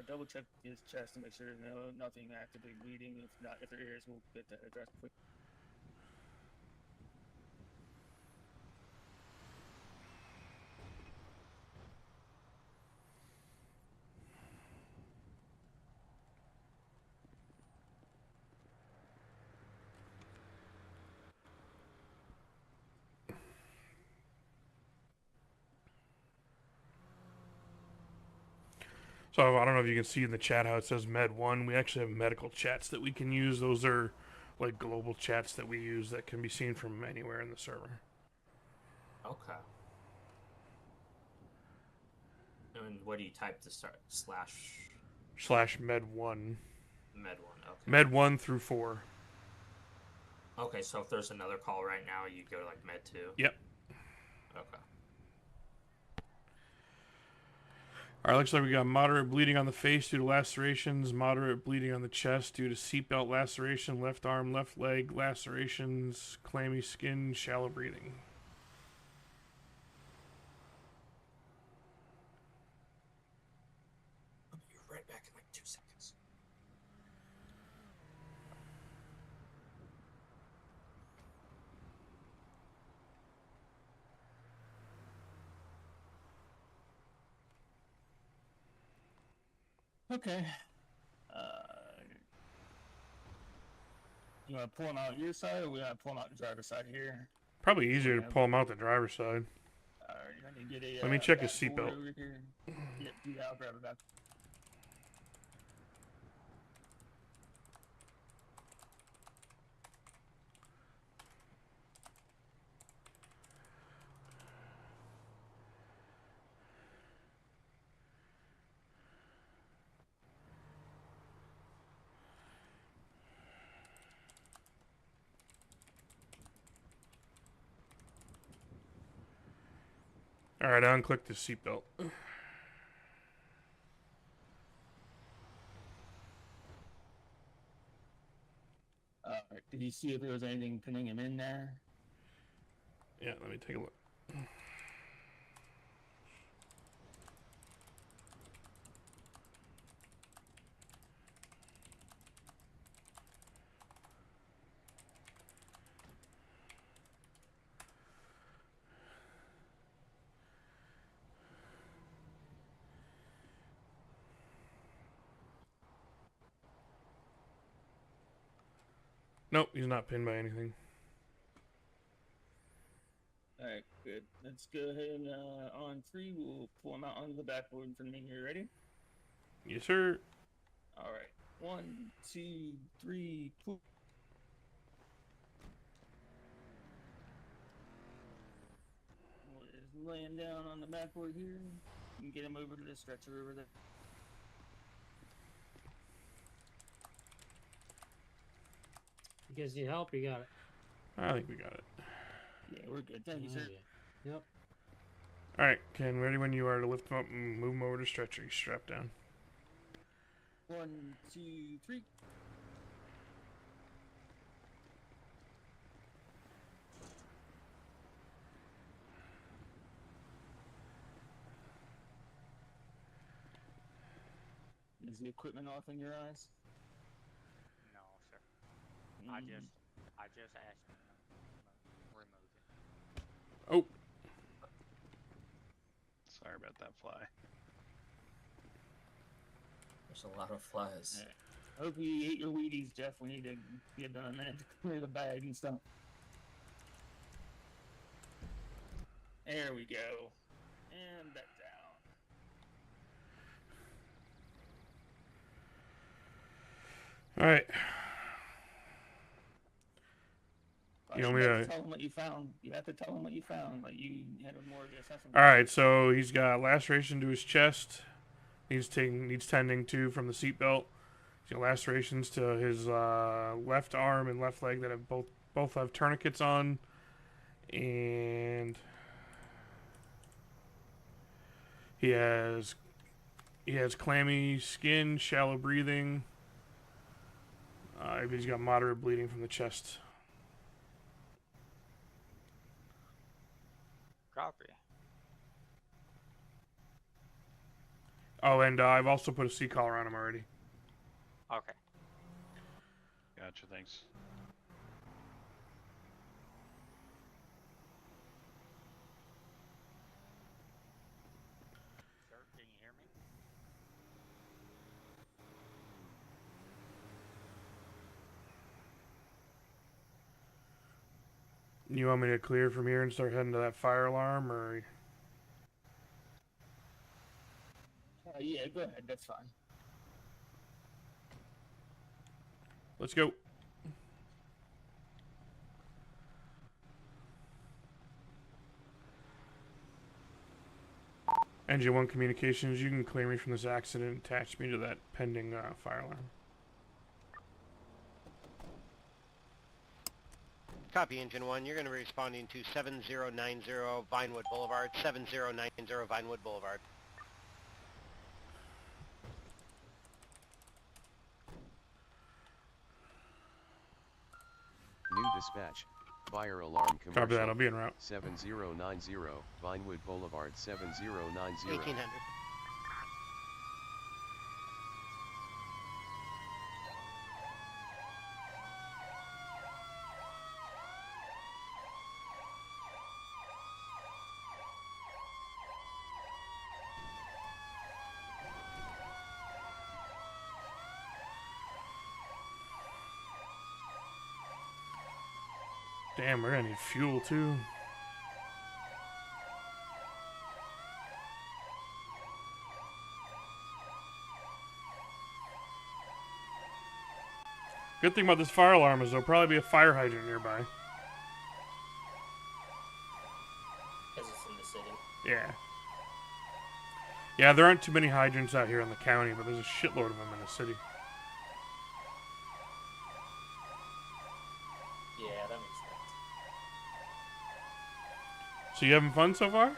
Double check his chest to make sure there's nothing actively bleeding. If not, if there is, we'll get that addressed quick. So I don't know if you can see in the chat how it says Med 1. We actually have medical chats that we can use. Those are like global chats that we use that can be seen from anywhere in the server. Okay. And what do you type to start? / Med 1. Med 1, okay. Med 1 through 4. Okay, so if there's another call right now, you go to like Med 2? Yep. Okay. Alright, looks like we got moderate bleeding on the face due to lacerations, moderate bleeding on the chest due to seatbelt laceration, left arm, left leg lacerations, clammy skin, shallow breathing. I'll be right back in like 2 seconds. Okay. You want to pull him out your side, or we want to pull him out the driver's side here? Probably easier to pull him out the driver's side. Alright, I need to get a. Let me check his backboard seatbelt. over here. Yep, yeah, I'll grab it back. Alright, I unclicked the seatbelt. Alright, did you see if there was anything pinning him in there? Yeah, let me take a look. Nope, he's not pinned by anything. Alright, good. Let's go ahead and on 3, we'll pull him out onto the backboard in front of me. You ready? Yes, sir. Alright. 1, 2, 3, pull. Just laying down on the backboard here. You can get him over to the stretcher over there. You guys need help? You got it. I think we got it. Yeah, we're good. Thank you, sir. Yeah. Yep. Alright, Ken, ready when you are to lift him up and move him over to stretcher. He's strapped down. 1, 2, 3. Is the equipment off in your eyes? No, sir. I just asked him to remove it. Oh. Sorry about that fly. There's a lot of flies. Yeah. Hope you ate your Wheaties, Jeff. We need to get done that to clear the bag and stuff. There we go. And back down. Alright. You want me to tell him what you found. You have to tell him what you found. Like you had a more assessment. Alright, so he's got laceration to his chest. Needs tending to from the seatbelt. He's got lacerations to his left arm and left leg that have both have tourniquets on. And he has clammy skin, shallow breathing. He's got moderate bleeding from the chest. Copy. Oh, and I've also put a C-collar on him already. Okay. Gotcha, thanks. Sir, can you hear me? You want me to clear from here and start heading to that fire alarm, or? Yeah, go ahead. That's fine. Let's go. Engine 1 Communications, you can clear me from this accident and attach me to that pending fire alarm. Copy, Engine 1. You're going to be responding to 7090 Vinewood Boulevard. 7090 Vinewood Boulevard. New dispatch. Fire alarm commercial. Copy that, I'll be en route. 7090 Vinewood Boulevard. 7090. 1800. Damn, we're gonna need fuel too. Good thing about this fire alarm is there'll probably be a fire hydrant nearby. Because it's in the city. Yeah. Yeah, there aren't too many hydrants out here in the county, but there's a shitload of them in the city. Yeah, that makes sense. So you having fun so far?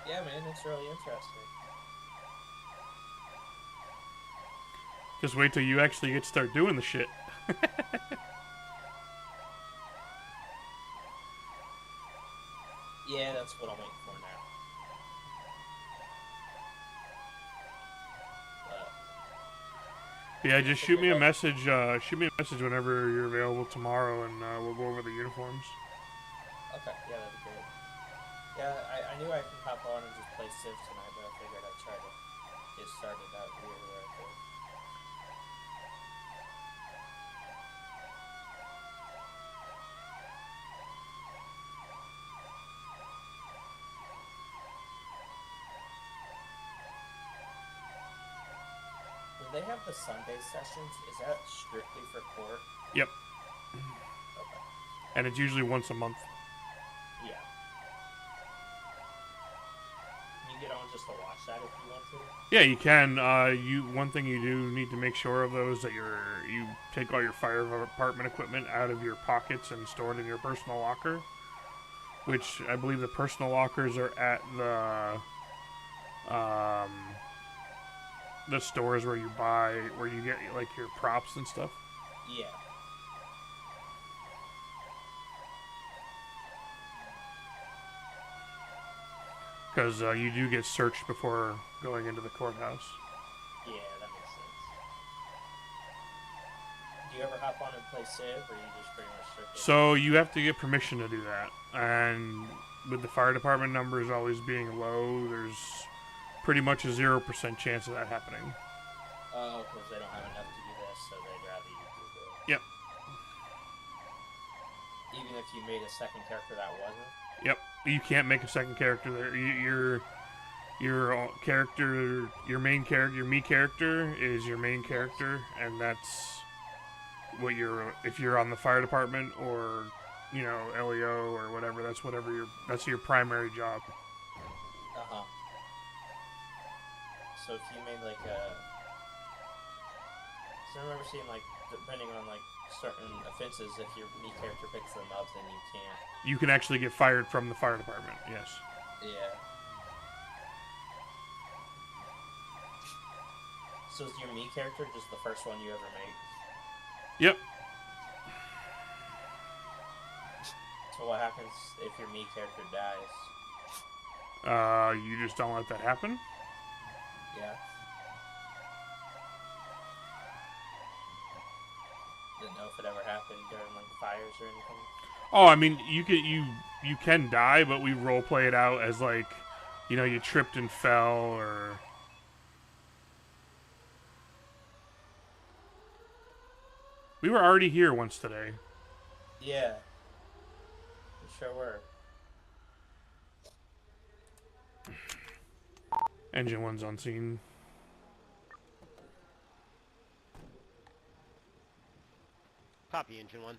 Yeah, man, it's really interesting. Just wait till you actually get to start doing the shit. Yeah, that's what I'm waiting for now. Yeah, just shoot me a message. Shoot me a message whenever you're available tomorrow, and we'll go over the uniforms. Okay, yeah, that'd be great. Yeah, I knew I could hop on and just play Civ tonight, but I figured I'd try to get started out here where I could. When they have the Sunday sessions, is that strictly for court? Yep. Okay. And it's usually once a month. Yeah. Can you get on just to watch that if you want to? Yeah, you can. One thing you do need to make sure of though is that you take all your fire department equipment out of your pockets and store it in your personal locker. Which I believe the personal lockers are at the stores where you get like your props and stuff. Yeah. Because you do get searched before going into the courthouse. Yeah, that makes sense. Do you ever hop on and play Civ, or you just pretty much strictly? So you have to get permission to do that, and with the fire department numbers always being low, there's pretty much a 0% chance of that happening. Oh, because they don't have enough to do this, so they'd rather you do it. Yep. Even if you made a second character that wasn't? Yep. You can't make a second character there. Your character, your main character, your me character is your main character, and that's what if you're on the fire department or, LEO or whatever, that's your primary job. Uh-huh. So if you made like a... So I remember seeing like, depending on like certain offenses, if your me character picks them up, then you can't. You can actually get fired from the fire department, yes. Yeah. So is your me character just the first one you ever made? Yep. So what happens if your me character dies? You just don't let that happen? Yeah. Didn't know if it ever happened during like fires or anything. Oh, I mean, you can die, but we roleplay it out as like, you tripped and fell, or... We were already here once today. Yeah. We sure were. Engine 1's on scene. Copy, Engine 1.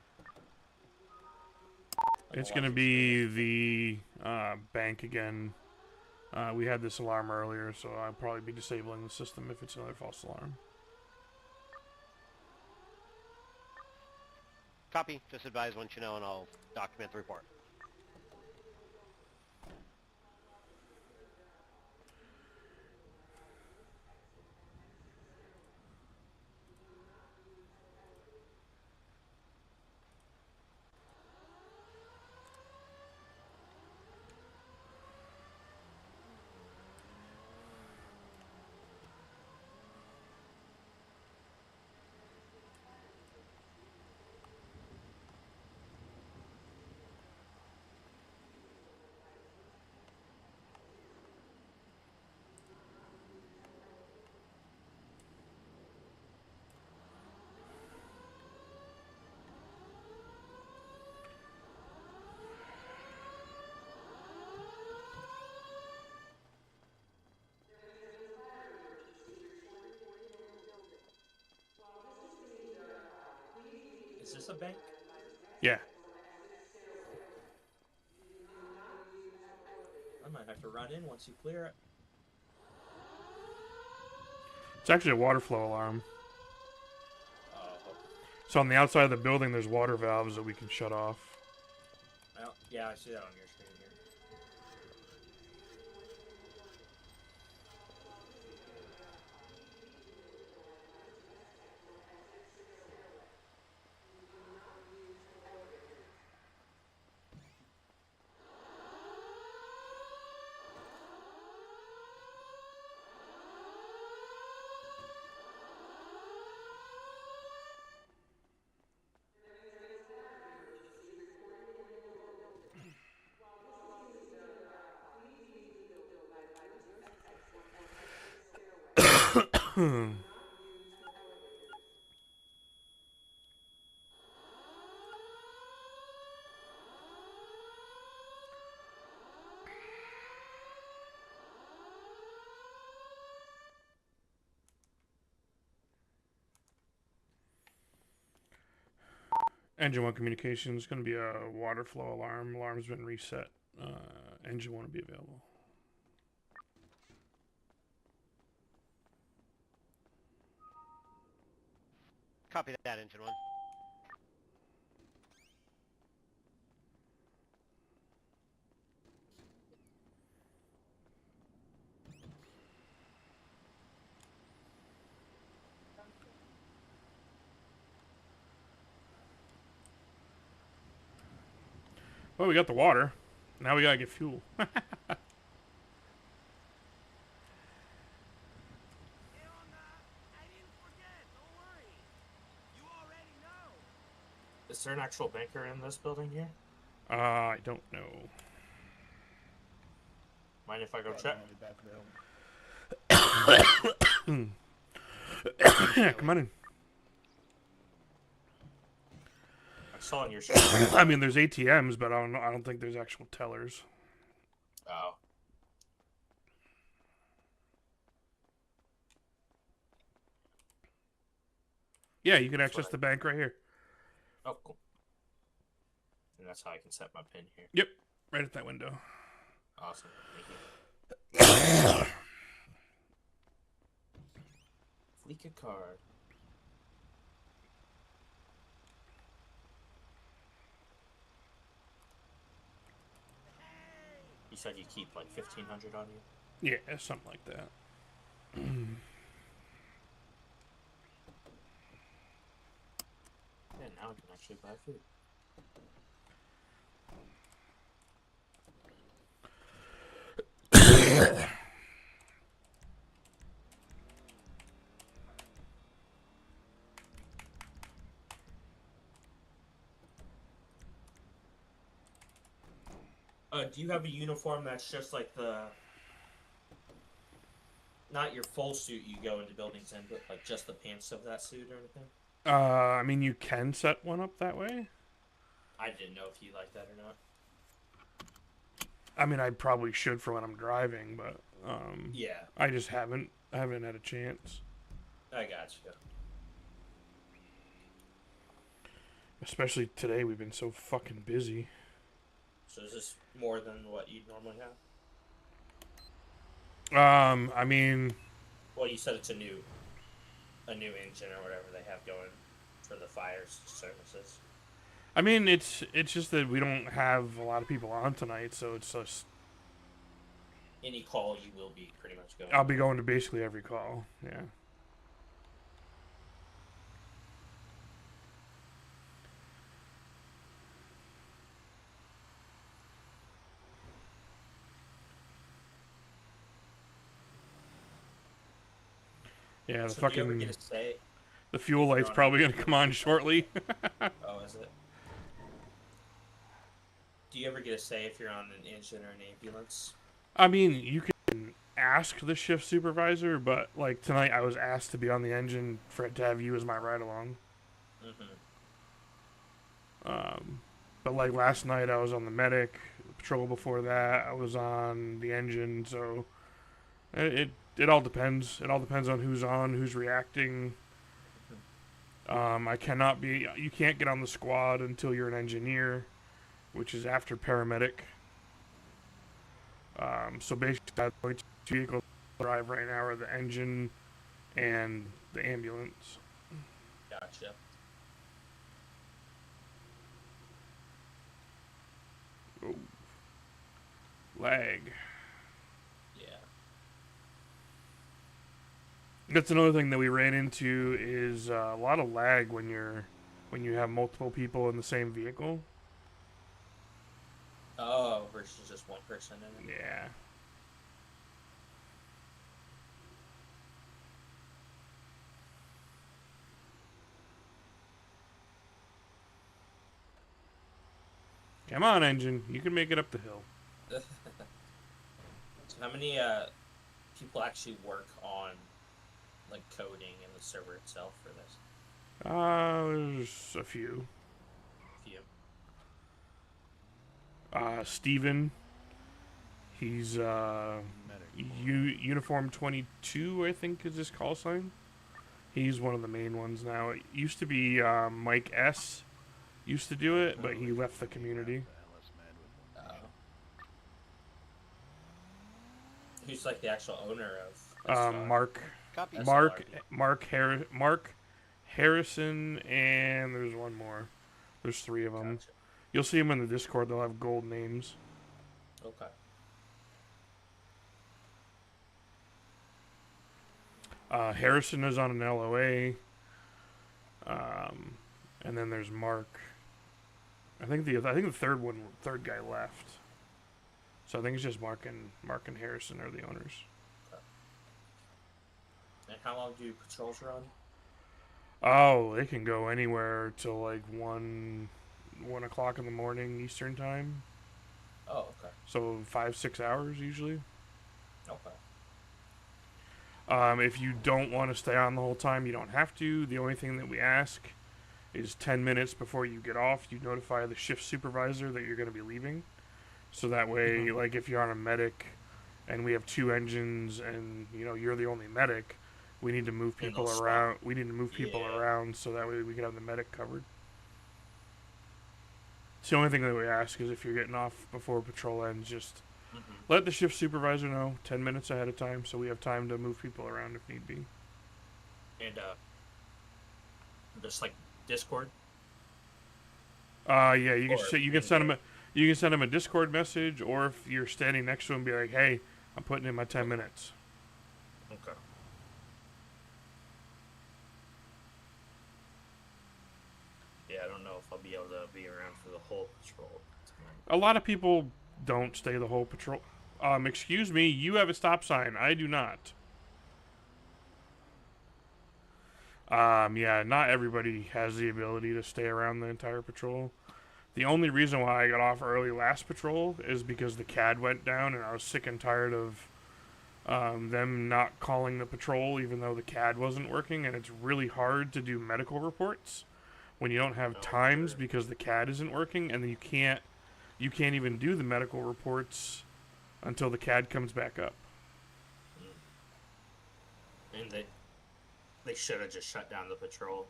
It's going to be the bank again. We had this alarm earlier, so I'll probably be disabling the system if it's another false alarm. Copy. Just advise once you know, and I'll document the report. Is this a bank? Yeah. I might have to run in once you clear it. It's actually a water flow alarm. Oh. So on the outside of the building, there's water valves that we can shut off. Well, yeah, I see that on your screen here. Engine 1 communication is going to be a water flow alarm. Alarm's been reset. Engine 1 will be available. Copy that, Engine 1. Well, we got the water. Now we got to get fuel. Is there an actual banker in this building here? I don't know. Mind if I go check? Yeah, come on in. I saw on your screen. I mean, there's ATMs, but I don't think there's actual tellers. Oh. Yeah, you can access the bank right here. Oh, cool. And that's how I can set my pin here. Yep, right at that window. Awesome. Thank you. Fleeka card. You said you keep like 1,500 on you? Yeah, something like that. Yeah, now I can actually buy food. Do you have a uniform that's just like the... Not your full suit you go into buildings in, but like just the pants of that suit or anything? I mean, you can set one up that way. I didn't know if you like that or not. I mean, I probably should for when I'm driving, but yeah, I just haven't. I haven't had a chance. I got you. Especially today, we've been so fucking busy. So is this more than what you'd normally have? I mean... Well, you said it's a new engine or whatever they have going for the fire services. I mean, it's just that we don't have a lot of people on tonight, so it's just... Any call you will be pretty much going. I'll be going to basically every call, yeah. Yeah, the So fucking... do you ever get a say the fuel light's probably going to come on shortly. Oh, is it? Do you ever get a say if you're on an engine or an ambulance? I mean, you can ask the shift supervisor, but, like, tonight I was asked to be on the engine for it to have you as my ride-along. But, like, last night I was on the medic, patrol before that, I was on the engine, so... It all depends. It all depends on who's on, who's reacting. I cannot be. You can't get on the squad until you're an engineer, which is after paramedic. So basically, the only two vehicles I drive right now are the engine and the ambulance. Gotcha. Oh. Lag. Yeah. That's another thing that we ran into is a lot of lag when you have multiple people in the same vehicle. Oh, versus just one person in it. Yeah. Come on, engine. You can make it up the hill. So how many people actually work on like coding in the server itself for this? There's a few. Steven. He's Uniform 22, I think, is his call sign. He's one of the main ones now. It used to be Mike S. used to do it, but he left the community. Who's like the actual owner of Mark Harrison, and there's one more. There's three of them. Gotcha. You'll see them in the Discord. They'll have gold names. Okay. Harrison is on an LOA. And then there's Mark. I think the third guy left. So I think it's just Mark and Harrison are the owners. Okay. And how long do patrols run? Oh, they can go anywhere till like 1 o'clock in the morning Eastern time. Oh, okay. So 5-6 hours usually. Okay. If you don't want to stay on the whole time, you don't have to. The only thing that we ask is 10 minutes before you get off, you notify the shift supervisor that you're going to be leaving. So that way, like if you're on a medic and we have 2 engines and you're the only medic, we need to move people around. We need to move people around so that way we can have the medic covered. It's the only thing that we ask is if you're getting off before patrol ends, just let the shift supervisor know 10 minutes ahead of time so we have time to move people around if need be. And just like Discord. Yeah, you can send them a Discord message, or if you're standing next to him, be like, "Hey, I'm putting in my 10 minutes." Okay. Yeah, I don't know if I'll be able to be around for the whole patrol. A lot of people don't stay the whole patrol. Excuse me, you have a stop sign. I do not. Yeah, not everybody has the ability to stay around the entire patrol. The only reason why I got off early last patrol is because the CAD went down, and I was sick and tired of them not calling the patrol even though the CAD wasn't working, and it's really hard to do medical reports when you don't have times because the CAD isn't working, and then you can't even do the medical reports until the CAD comes back up. And they should have just shut down the patrol.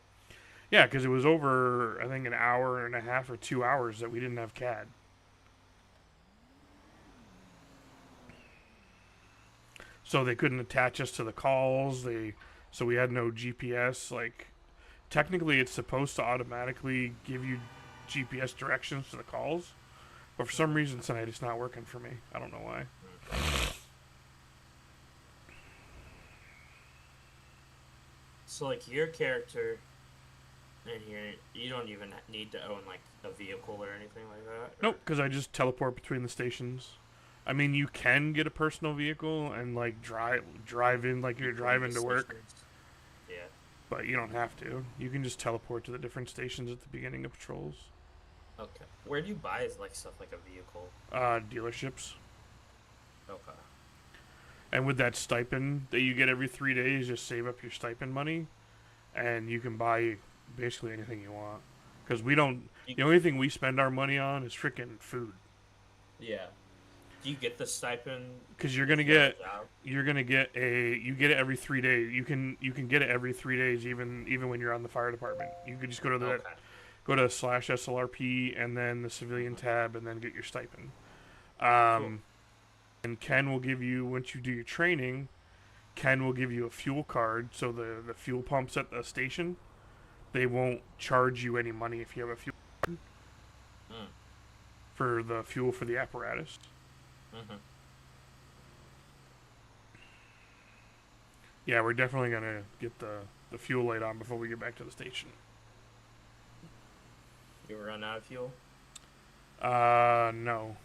Yeah, because it was over, I think, an hour and a half or 2 hours that we didn't have CAD. So they couldn't attach us to the calls. So we had no GPS. Like, technically, it's supposed to automatically give you GPS directions to the calls, but for some reason tonight it's not working for me. I don't know why. So, like, your character in here, you don't even need to own, like, a vehicle or anything like that? Nope, because I just teleport between the stations. I mean, you can get a personal vehicle and, like, drive in like you're driving to work. Yeah. But you don't have to. You can just teleport to the different stations at the beginning of patrols. Okay. Where do you buy, like, stuff like a vehicle? Dealerships. Okay. And with that stipend that you get every 3 days, just save up your stipend money, and you can buy basically anything you want. Because we don't. The only thing we spend our money on is freaking food. Yeah. Do you get the stipend? Because you're gonna get you get it every 3 days. You can get it every 3 days, even when you're on the fire department. You could just go to the go to /SLRP and then the civilian tab and then get your stipend. Cool. And Ken will give you, once you do your training, Ken will give you a fuel card. So the fuel pumps at the station, they won't charge you any money if you have a fuel card for the fuel for the apparatus. Yeah, we're definitely gonna get the fuel light on before we get back to the station. You run out of fuel? No.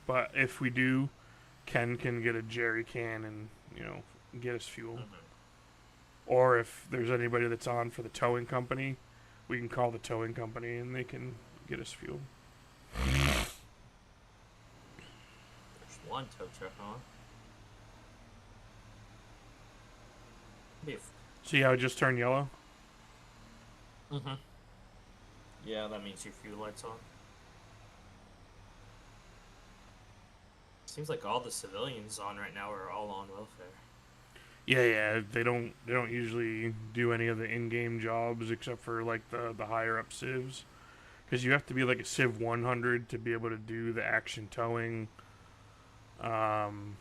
But if we do, Ken can get a jerry can and, get us fuel. Or if there's anybody that's on for the towing company, we can call the towing company and they can get us fuel. There's one tow truck on. See how it just turned yellow? Yeah, that means your fuel light's on. Seems like all the civilians on right now are all on welfare. Yeah, they don't usually do any of the in-game jobs except for like the higher up civs, because you have to be like a Civ 100 to be able to do the action towing. And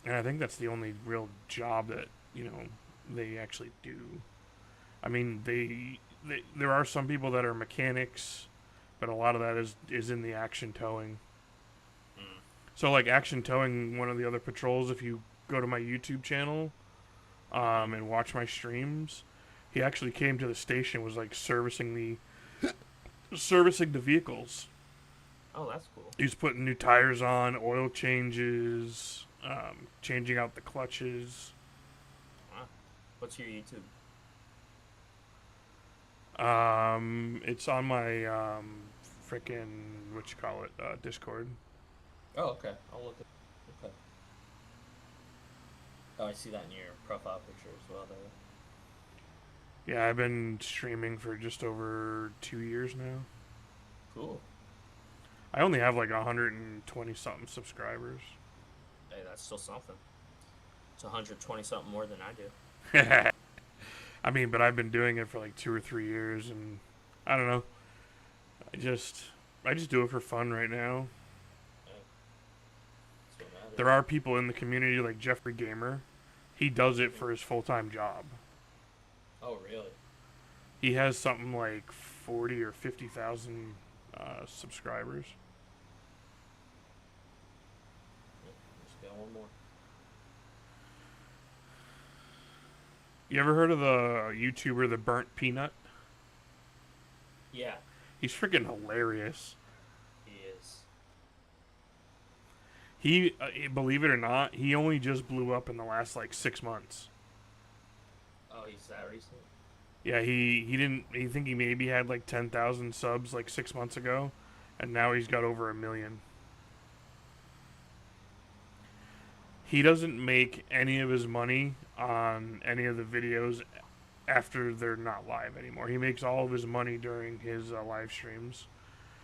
I think that's the only real job that they actually do. I mean, there are some people that are mechanics, but a lot of that is in the action towing. So like action towing, one of the other patrols, if you go to my YouTube channel and watch my streams, he actually came to the station, was like servicing the vehicles. Oh, that's cool. He was putting new tires on, oil changes, changing out the clutches. Wow. What's your YouTube? It's on my Discord. Oh, okay. I'll look at. Okay. Oh, I see that in your profile picture as well, there. Yeah, I've been streaming for just over 2 years now. Cool. I only have like 120 something subscribers. Hey, that's still something. It's 120 something more than I do. I mean, but I've been doing it for like 2 or 3 years, and I don't know. I just do it for fun right now. There are people in the community like Jeffrey Gamer. He does it for his full-time job. Oh, really? He has something like 40 or 50,000 subscribers. Just got one more. You ever heard of the YouTuber The Burnt Peanut? Yeah. He's freaking hilarious. He is. He, believe it or not, he only just blew up in the last like 6 months. Oh, he's that recent? Yeah, he think he maybe had like 10,000 subs like 6 months ago, and now he's got over 1 million. He doesn't make any of his money on any of the videos after they're not live anymore. He makes all of his money during his live streams.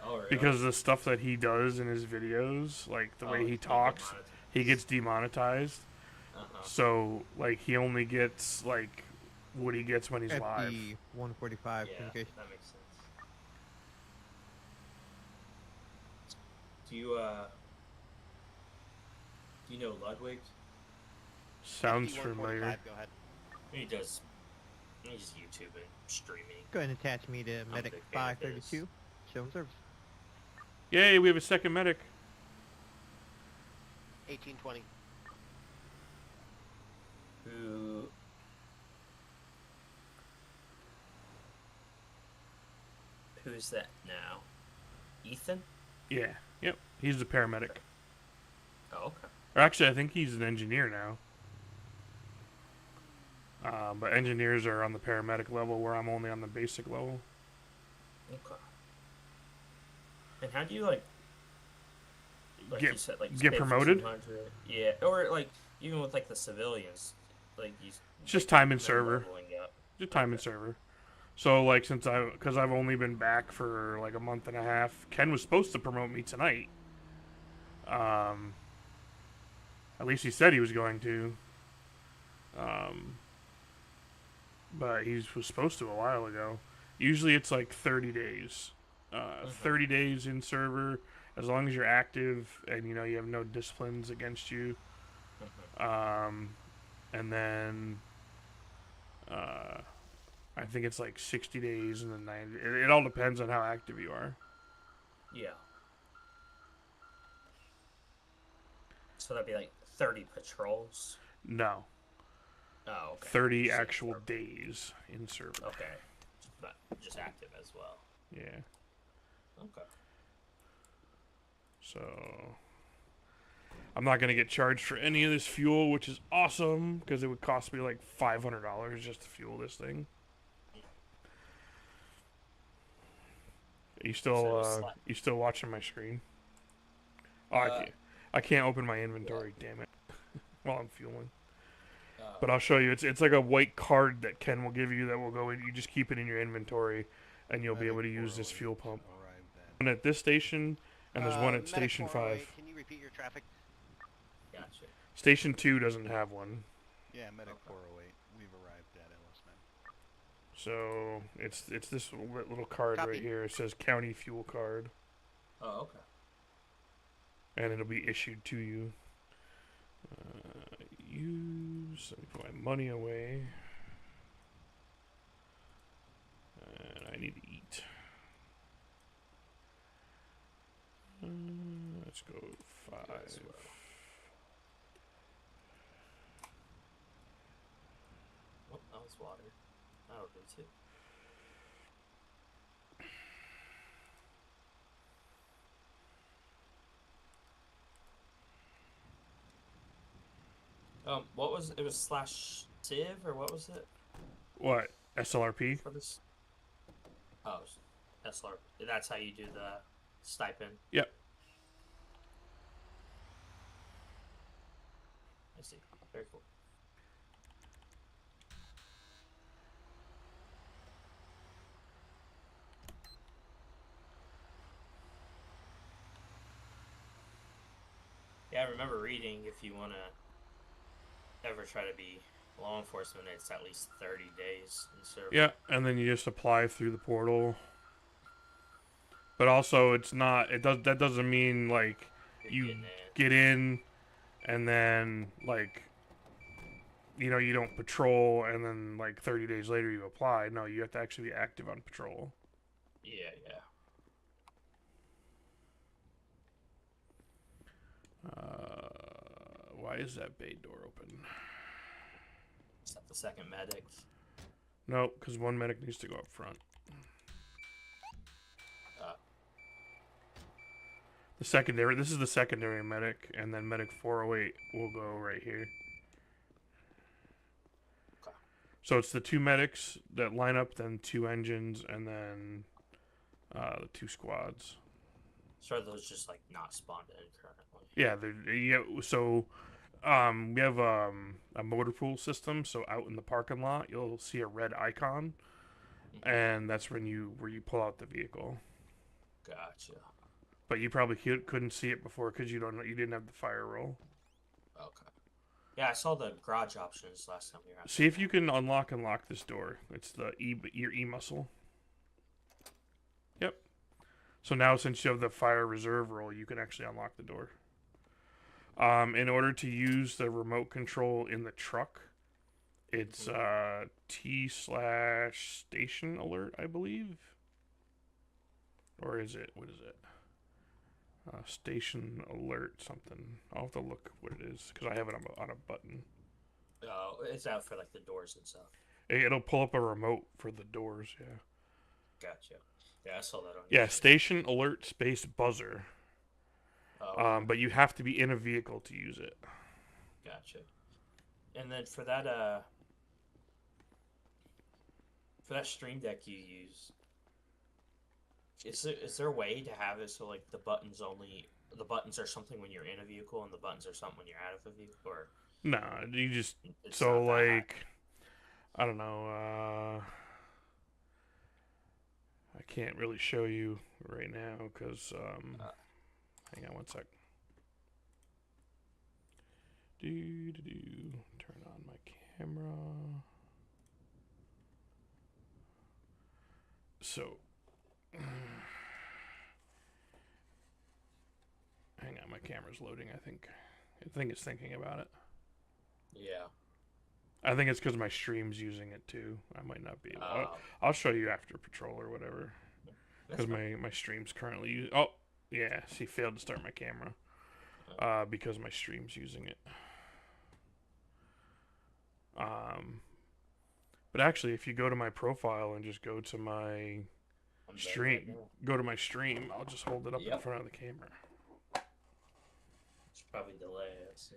Oh, really? Because the stuff that he does in his videos, like the way he talks, he gets demonetized. So, like, he only gets, like, what he gets when he's live. 145 yeah, communication. That makes sense. Do you know Ludwig? Sounds familiar. Go ahead. He's YouTube and streaming. Go ahead and attach me to I'm a Medic big fan of 532. Showing service. Yay, we have a second medic. 1820. Who's that now? Ethan? Yeah, yep. He's the paramedic. Oh, okay. Or actually, I think he's an engineer now. But engineers are on the paramedic level, where I'm only on the basic level. Okay. And how do you like get, you said, like get promoted? Yeah, or like even with like the civilians, like you. It's just time and server. Just time and server. So like because I've only been back for like a month and a half. Ken was supposed to promote me tonight. At least he said he was going to. But he was supposed to a while ago. Usually it's like 30 days. 30 days in server, as long as you're active and you have no disciplines against you. And then I think it's like 60 days and then 90. It all depends on how active you are. Yeah. So that'd be like 30 patrols? No. Oh, okay. 30 actual days in server. Okay. But just active as well. Yeah. Okay. So I'm not going to get charged for any of this fuel, which is awesome, because it would cost me like $500 just to fuel this thing. You still watching my screen? Oh, I can't open my inventory, damn it, while I'm fueling. But I'll show you. It's like a white card that Ken will give you that will go in. You just keep it in your inventory, and you'll be able to use this fuel pump. One at this station, and there's one at Station 5. Can you repeat your traffic? Gotcha. Station 2 doesn't have one. Yeah, Medic 408. We've arrived at LSMen. So it's this little card right here. It says County Fuel Card. Oh, okay. And it'll be issued to you. Let me put my money away. And I need to eat. Let's go 5. Oh, that was water. That'll do too. What was it? Was slash civ or what was it? What? SLRP? For this? Oh, SLRP. That's how you do the stipend. Yep. I see. Very cool. Yeah, I remember reading if you want to ever try to be law enforcement, it's at least 30 days in service. Yeah, and then you just apply through the portal. But also, it's not. That doesn't mean like you get in, and then like you don't patrol, and then like 30 days later you apply. No, you have to actually be active on patrol. Yeah, yeah. Why is that bay door open? Is that the second medic? No, because one medic needs to go up front. The secondary. This is the secondary medic, and then medic 408 will go right here. Okay. So it's the 2 medics that line up, then 2 engines, and then the 2 squads. So are those just like not spawned in currently? Yeah, so we have a motor pool system. So out in the parking lot, you'll see a red icon, and that's where you pull out the vehicle. Gotcha. But you probably couldn't see it before because you didn't have the fire roll. Okay. Yeah, I saw the garage options last time we were out. See if you can unlock and lock this door. It's your E muscle. Yep. So now since you have the fire reserve roll, you can actually unlock the door. In order to use the remote control in the truck, it's T/station alert, I believe. Or is it? What is it? Station alert something. I'll have to look what it is because I have it on a button. Oh, it's out for like the doors and stuff. It'll pull up a remote for the doors. Yeah. Gotcha. Yeah, I saw that on. Yeah, station alert space buzzer. Oh. But you have to be in a vehicle to use it. Gotcha. And then for that stream deck you use, is there a way to have it so like the buttons are something when you're in a vehicle and the buttons are something when you're out of a vehicle? Or nah, you just it's so not that like I don't know. I can't really show you right now because hang on one sec. Turn on my camera. So, hang on, my camera's loading. I think it's thinking about it. Yeah. I think it's because my stream's using it too. I might not be able. I'll show you after patrol or whatever. Because my stream's currently using. Oh, yeah. See, failed to start my camera. Because my stream's using it. But actually, if you go to my profile and just go to my stream, I'll just hold it up in front of the camera. Should probably delay it. So.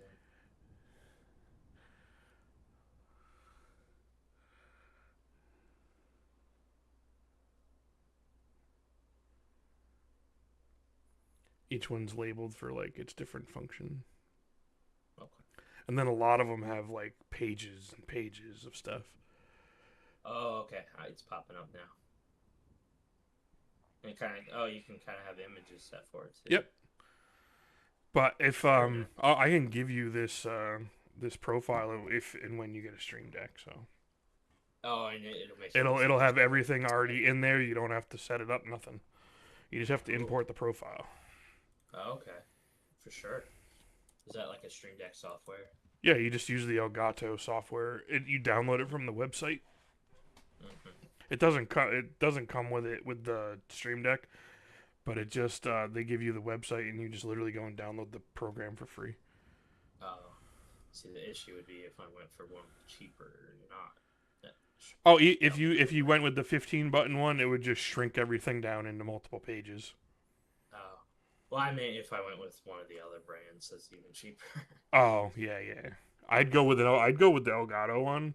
Each one's labeled for like its different function. Okay. And then a lot of them have like pages and pages of stuff. Oh, okay. It's popping up now. And you can kind of have images set for it too. Yep. But if I can give you this this profile if and when you get a Stream Deck, so. Oh, and it'll make it'll have everything already in there. You don't have to set it up, nothing. You just have to import the profile. Oh, okay. For sure. Is that like a Stream Deck software? Yeah, you just use the Elgato software. You download it from the website. Mm-hmm. It doesn't come with it with the Stream Deck, but it just they give you the website and you just literally go and download the program for free. Oh, see, the issue would be if I went for one cheaper or not. Oh, if you went with the 15-button one, it would just shrink everything down into multiple pages. Oh, well, I mean, if I went with one of the other brands, that's even cheaper. Oh yeah. I'd go with the Elgato one,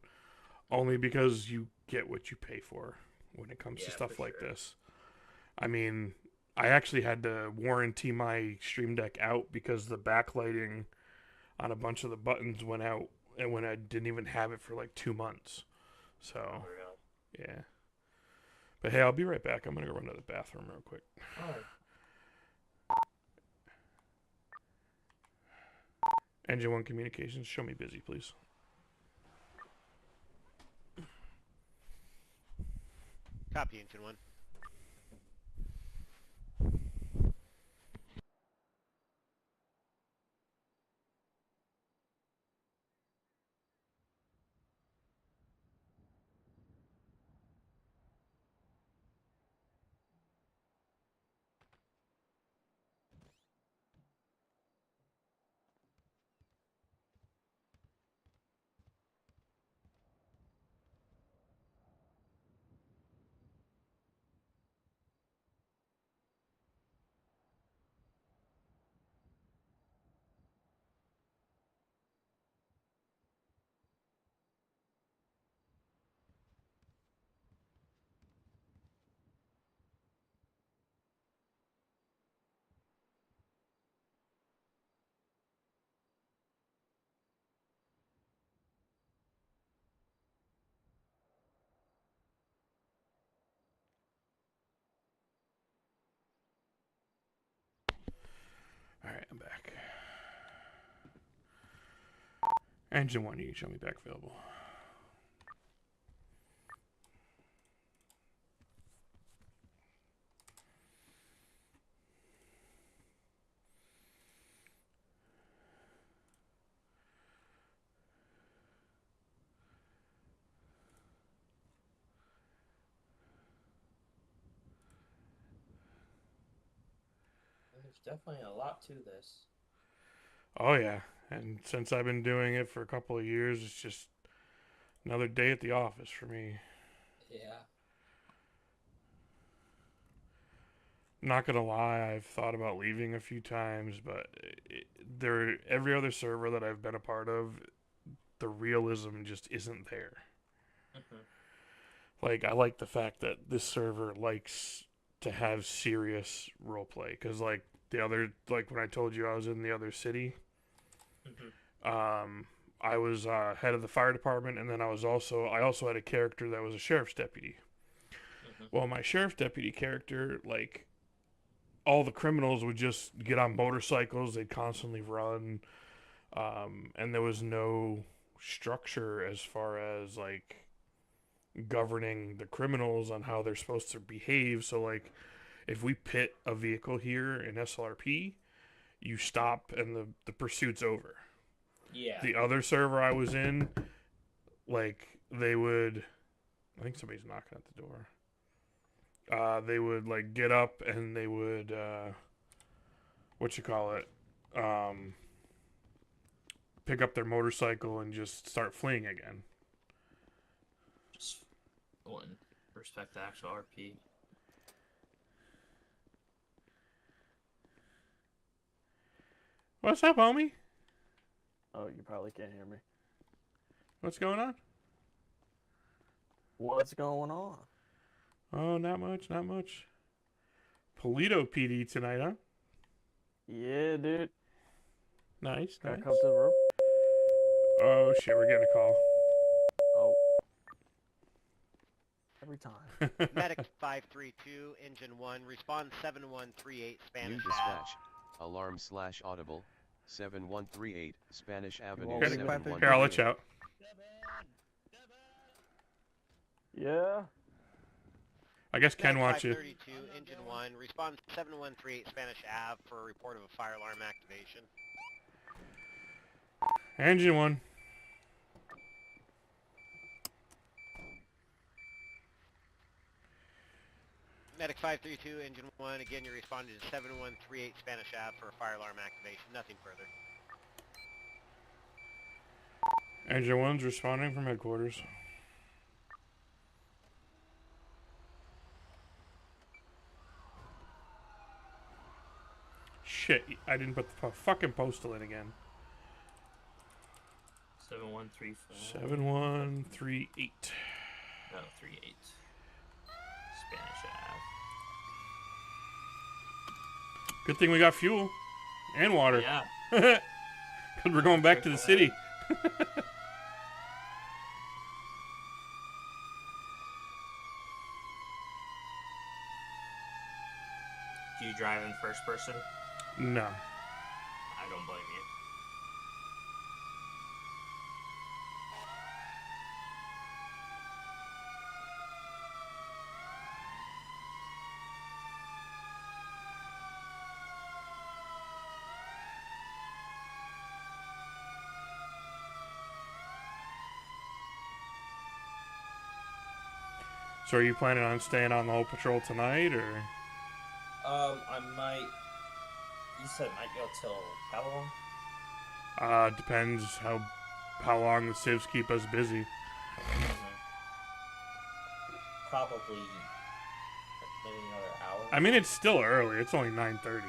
only because you get what you pay for when it comes to stuff like this. I mean, I actually had to warranty my Stream Deck out because the backlighting on a bunch of the buttons went out, and when I didn't even have it for like 2 months. So, yeah. But hey, I'll be right back. I'm gonna go run to the bathroom real quick. Engine 1 Communications, show me busy, please. Copy, Engine 1. Alright, I'm back. Engine 1, you can show me back available. There's definitely a lot to this. Oh yeah, and since I've been doing it for a couple of years, it's just another day at the office for me. Yeah. Not gonna lie, I've thought about leaving a few times, but every other server that I've been a part of, the realism just isn't there. Like, I like the fact that this server likes to have serious roleplay, because like when I told you I was in the other city, I was head of the fire department, and then I also had a character that was a sheriff's deputy. Well, my sheriff's deputy character, like, all the criminals would just get on motorcycles, they'd constantly run. and there was no structure as far as like governing the criminals on how they're supposed to behave. So like, if we pit a vehicle here in SLRP, you stop and the pursuit's over. Yeah. The other server I was in, like, they would, I think somebody's knocking at the door. They would like get up and they would pick up their motorcycle and just start fleeing again. Just wouldn't respect the actual RP. What's up, homie? Oh, you probably can't hear me. What's going on? What's going on? Oh, not much, not much. Polito PD tonight, huh? Yeah, dude. Nice, Gotta nice. come to the room. Oh shit, we're getting a call. Oh. Every time. Medic 532, Engine 1, respond 7138 Spanish New dispatch. Alarm/audible. 7138 Spanish Avenue. Here, 7138. I'll let you out. Yeah. I guess Ken wants you. 532, Engine 1, respond 7138 Spanish Ave for a report of a fire alarm activation. Engine 1. Medic 532, Engine 1, again you responded to 7138 Spanish Ave for a fire alarm activation, nothing further. Engine 1's responding from headquarters. Shit, I didn't put the fucking postal in again. 7135. 7138. No, 38. Spanish Ave. Good thing we got fuel and water. Yeah. Because we're going back to the city. Do you drive in first person? No. I don't blame you. So are you planning on staying on the whole patrol tonight, or? I might. You said it might go till how long? Depends how long the civs keep us busy. Probably maybe another hour. I mean, it's still early. It's only 9:30.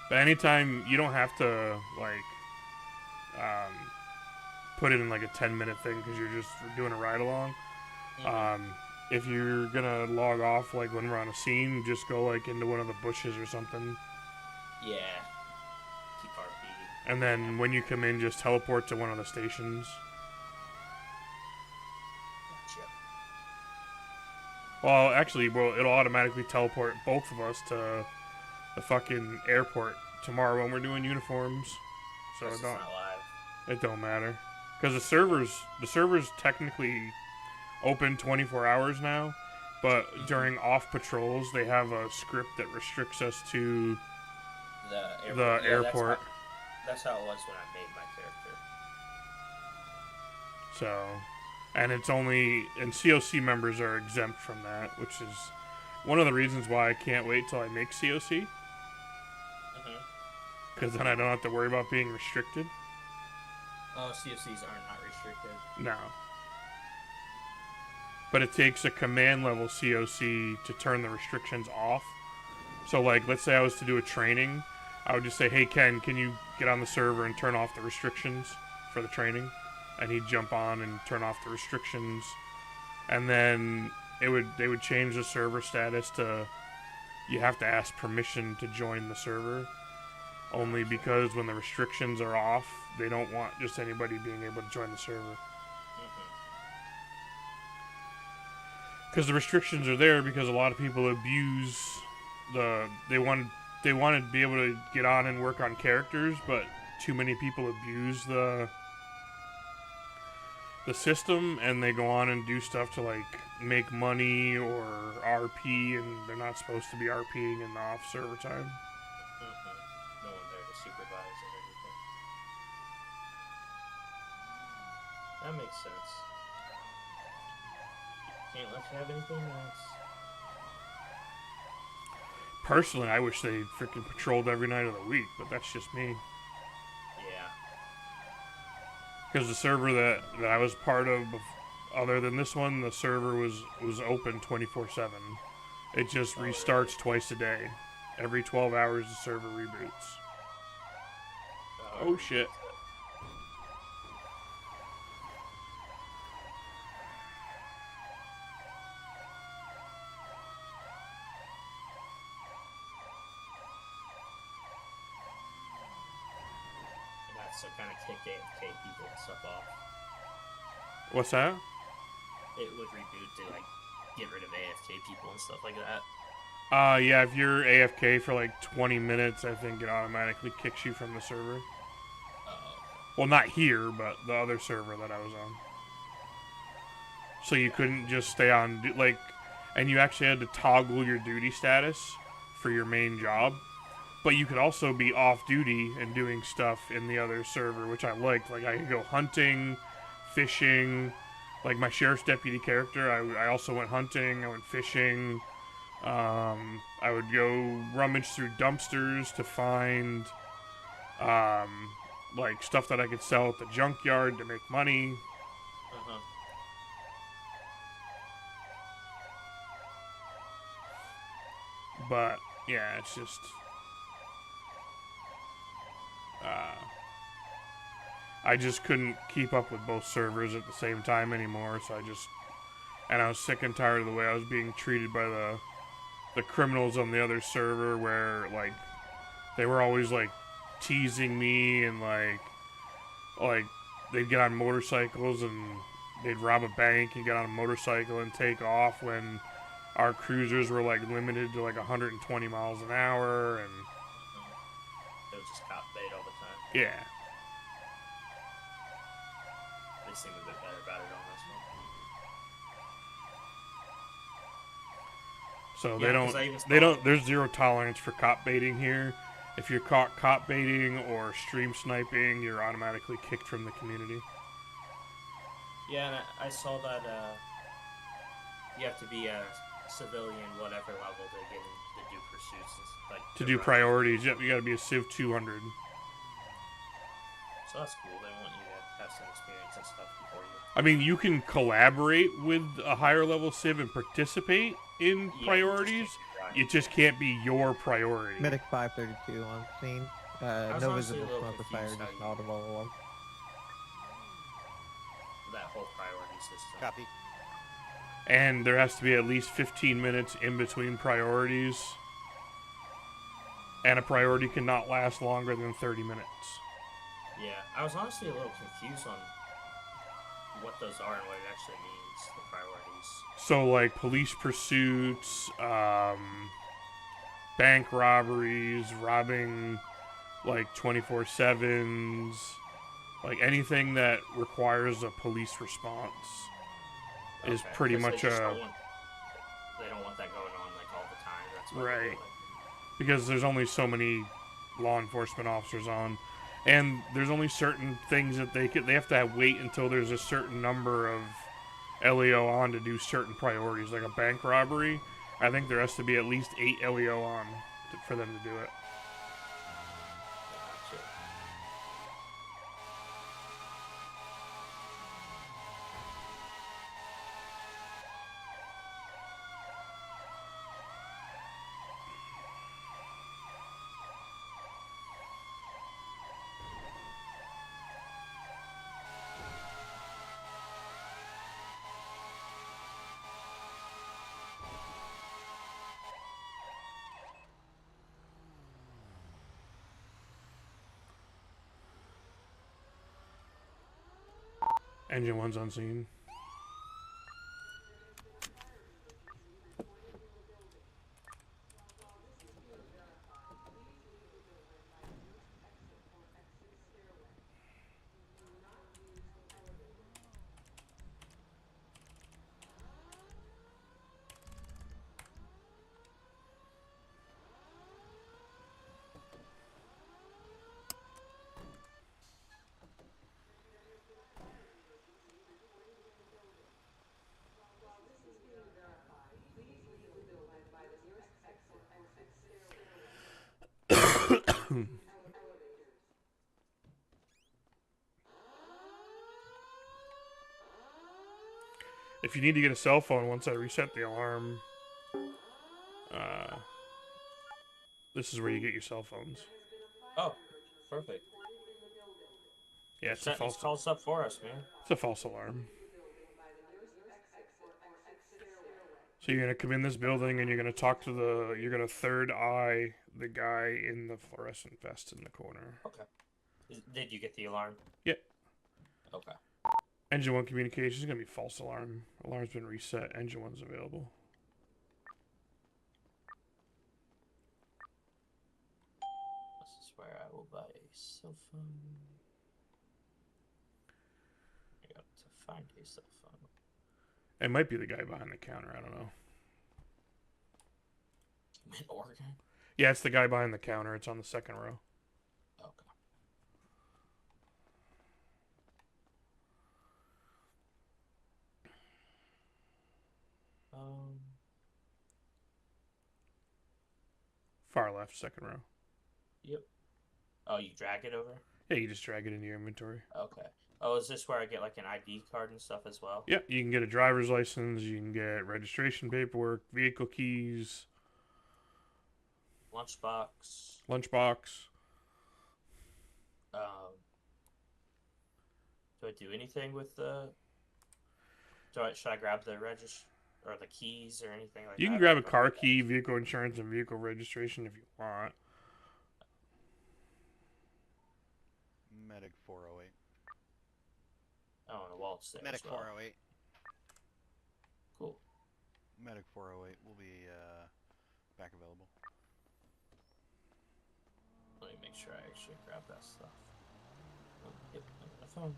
But anytime, you don't have to like put it in like a 10-minute thing because you're just doing a ride along. If you're gonna log off like when we're on a scene, just go like into one of the bushes or something. Yeah. Keep RP. And then when you come in, just teleport to one of the stations. Gotcha. Well, actually, it'll automatically teleport both of us to the fucking airport tomorrow when we're doing uniforms. So It's not live. it don't matter. Because the server's technically open 24 hours now, but during off patrols they have a script that restricts us to the airport. That's how it was when I made my character. So, and it's only, and COC members are exempt from that, which is one of the reasons why I can't wait till I make COC. Because then I don't have to worry about being restricted. Oh, CFCs are not restricted. No. But it takes a command level COC to turn the restrictions off. So like, let's say I was to do a training, I would just say, hey Ken, can you get on the server and turn off the restrictions for the training? And he'd jump on and turn off the restrictions. And then they would change the server status to, you have to ask permission to join the server. Only because when the restrictions are off, they don't want just anybody being able to join the server. Because the restrictions are there because a lot of people abuse they want they wanted to be able to get on and work on characters, but too many people abuse the system, and they go on and do stuff to like make money or RP, and they're not supposed to be RPing in the off server time. No one there to supervise it or anything. That makes sense. Can't let you have anything nice. Personally, I wish they freaking patrolled every night of the week, but that's just me. Yeah. Because the server that I was part of, other than this one, the server was open 24/7. It just restarts twice a day. Every 12 hours, the server reboots. Oh shit. That's to kind of kick AFK people and stuff off. What's that? It would reboot to like get rid of AFK people and stuff like that. Yeah, if you're AFK for like 20 minutes, I think it automatically kicks you from the server. Well, not here, but the other server that I was on. So you couldn't just stay on, like, and you actually had to toggle your duty status for your main job. But you could also be off duty and doing stuff in the other server, which I liked. Like, I could go hunting, fishing. Like, my sheriff's deputy character, I also went hunting, I went fishing. I would go rummage through dumpsters to find, like, stuff that I could sell at the junkyard to make money. But, yeah, it's just... I just couldn't keep up with both servers at the same time anymore, so and I was sick and tired of the way I was being treated by the criminals on the other server, where, like, they were always, like, teasing me, and, like, they'd get on motorcycles, and they'd rob a bank and get on a motorcycle and take off when our cruisers were, like, limited to, like, 120 miles an hour, and... It was just cop bait all the time. Yeah. They seem a bit better about it on this one. So Yeah, they don't, there's zero tolerance for cop baiting here. If you're caught cop baiting or stream sniping, you're automatically kicked from the community. Yeah, and I saw that you have to be a civilian, whatever level, to get in to do pursuits and like. To do priorities, yep, you gotta be a Civ 200. So that's cool. They want you to have some experience and stuff before you. I mean, you can collaborate with a higher level Civ and participate in priorities. It just can't be your priority. Medic 532 on scene. No visible smoke or fire, just audible alarm. That whole priority system. Copy. And there has to be at least 15 minutes in between priorities. And a priority cannot last longer than 30 minutes. Yeah, I was honestly a little confused on what those are and what it actually means, the priorities. So, like, police pursuits, bank robberies, robbing, like, 24/7s, like, anything that requires a police response is pretty much they don't want that going on, like, all the time. That's what right. Because there's only so many law enforcement officers on. And there's only certain things that they have to wait until there's a certain number of LEO on to do certain priorities. Like a bank robbery, I think there has to be at least 8 LEO on for them to do it. Engine 1's on scene. If you need to get a cell phone once I reset the alarm, this is where you get your cell phones. Oh, perfect. Yeah, it's a Setting these false. calls up for us, man. It's a false alarm. So you're gonna come in this building and you're gonna talk to you're gonna third eye the guy in the fluorescent vest in the corner. Okay. Did you get the alarm? Yeah. Okay. Engine 1 communication is gonna be false alarm. Alarm's been reset. Engine 1's available. This is where I will buy a cell phone. I got to find a cell phone. It might be the guy behind the counter. I don't know. In Oregon? Yeah, it's the guy behind the counter. It's on the second row. Okay. Far left, second row. Yep. Oh, you drag it over? Yeah, you just drag it into your inventory. Okay. Oh, is this where I get like an ID card and stuff as well? Yep, you can get a driver's license. You can get registration paperwork, vehicle keys, Lunchbox. lunchbox. Do I do anything with the? Should I grab the or the keys or anything like that? You can grab a car key, vehicle insurance, and vehicle registration if you want. Medic 408. Oh, and the wallet's there. Medic as well. 408. Cool. Medic 408 will be back available. Let me make sure I actually grab that stuff. Oh, yep, I got the phone.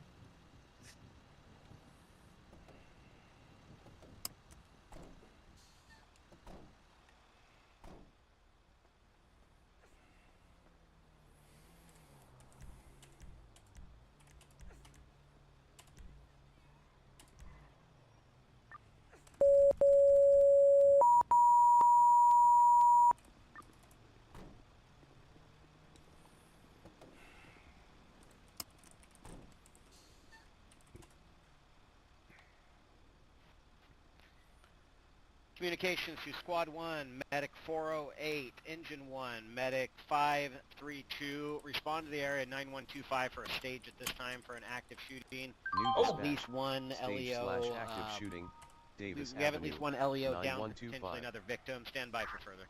Communications to Squad 1, Medic 408, Engine 1, Medic 532. Respond to the area 9125 for a stage at this time for an active shooting. New At least one Stage LEO. /active shooting. Davis We have at Avenue, least one LEO down, 9125. potentially another victim. Stand by for further.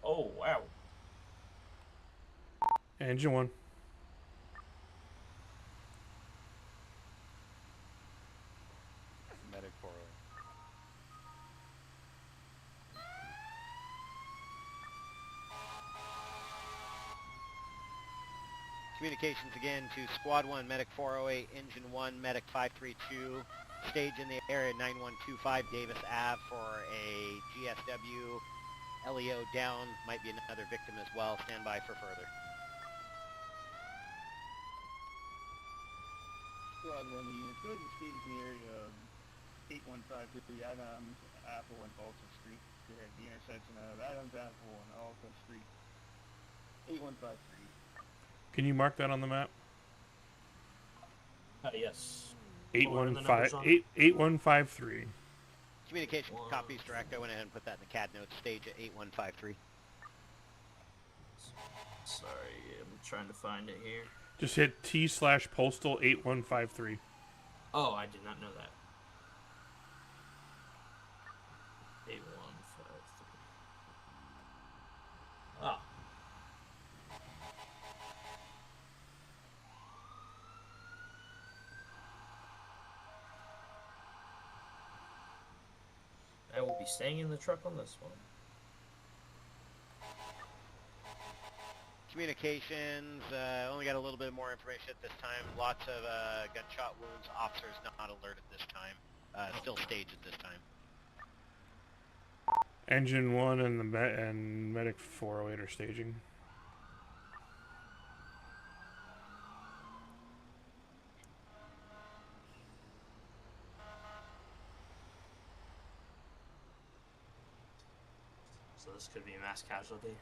Oh, wow. Engine 1. Medic 408. Communications again to Squad 1, Medic 408, Engine 1, Medic 532. Stage in the area 9125 Davis Ave for a GSW. LEO down, might be another victim as well. Stand by for further. Squad 1 unit, go ahead and stage in the area of 8153 Adams, Apple, and Alta Street. Here at the intersection of Adams, Apple, and Alta Street. 8153. Can you mark that on the map? Yes. 8153. Communication copies direct. I went ahead and put that in the CAD notes. Stage at 8153. Sorry, I'm trying to find it here. Just hit T/postal 8153. Oh, I did not know that. 8153. Ah. I will be staying in the truck on this one. Communications, only got a little bit more information at this time. Lots of gunshot wounds. Officers not alert at this time. Still staged at this time. Engine 1 and and Medic 408 are staging. So this could be a mass casualty.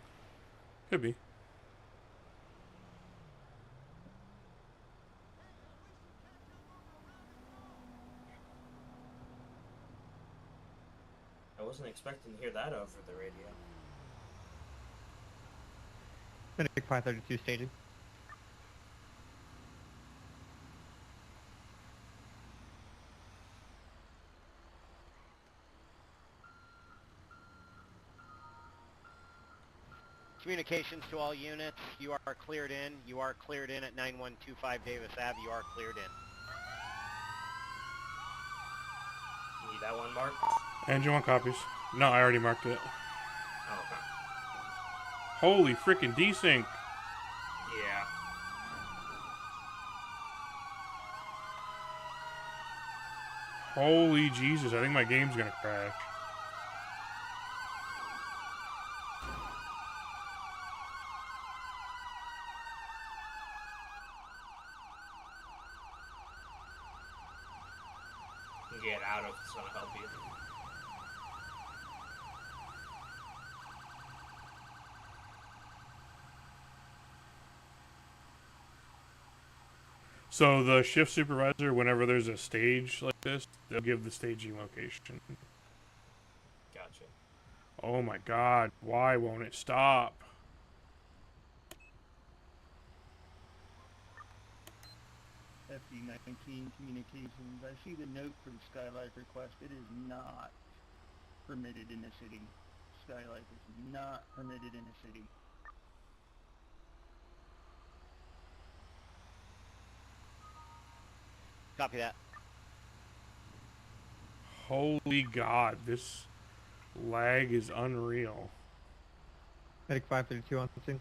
Could be. wasn't expecting to hear that over the radio. Medic 532 stated. Communications to all units. You are cleared in. You are cleared in at 9125 Davis Ave. You are cleared in. You need that one marked? Engine 1 copies. No, I already marked it. Oh, okay. Holy freaking desync. Yeah. Holy Jesus, I think my game's gonna crash. Get out of it's gonna help you. So the shift supervisor, whenever there's a stage like this, they'll give the staging location. Gotcha. Oh my god, why won't it stop? FD19 communications. I see the note for the Skylight request. It is not permitted in the city. Skylight is not permitted in the city. Copy that. Holy god, this lag is unreal. Medic 532 on scene.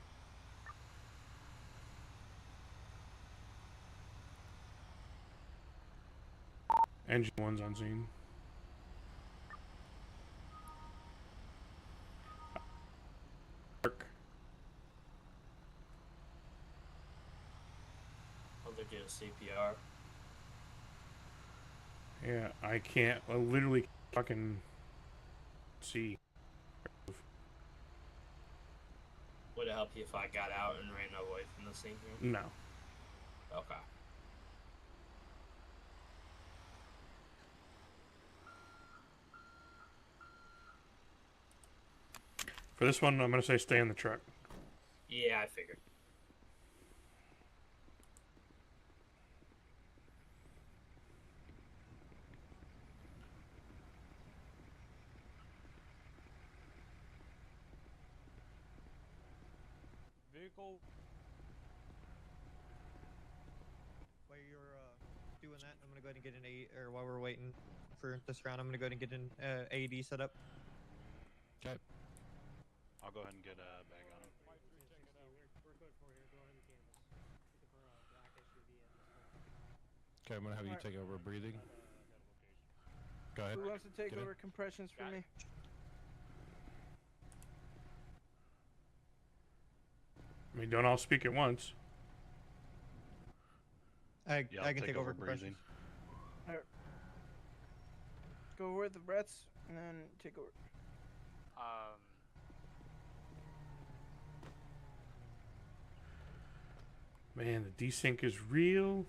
Engine 1's on scene. Oh, they're doing CPR. Yeah, I can't. I literally fucking see. Would it help you if I got out and ran away from the scene here? No. Okay. For this one, I'm gonna say stay in the truck. Yeah, I figured. Vehicle. While you're doing that, I'm gonna go ahead and get an or while we're waiting for this round, I'm gonna go ahead and get an AED set up. Okay. I'll go ahead and get a bag on him. We're good for you. Go ahead and canvas. Looking for a black SUV at this moment. Okay, I'm gonna have you take over breathing. Go ahead. Who wants to take Get in. over compressions for me? I mean, don't all speak at once. I Yeah, I I'll can take over compressions. breathing. Alright. Go with the breaths and then take over. Man, the desync is real.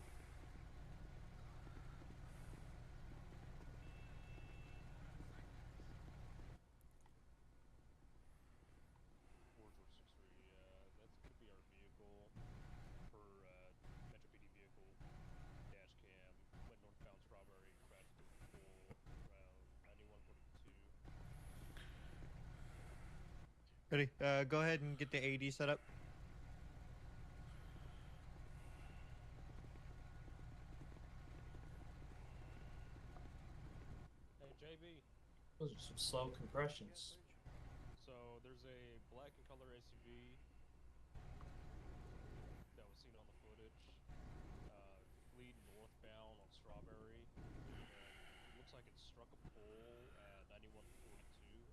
Ready? Go ahead and get the AED set up. Hey JB. Those are some slow compressions. So there's a black and color SUV that was seen on the footage, leading northbound on Strawberry, and it looks like it struck a pole at 9142.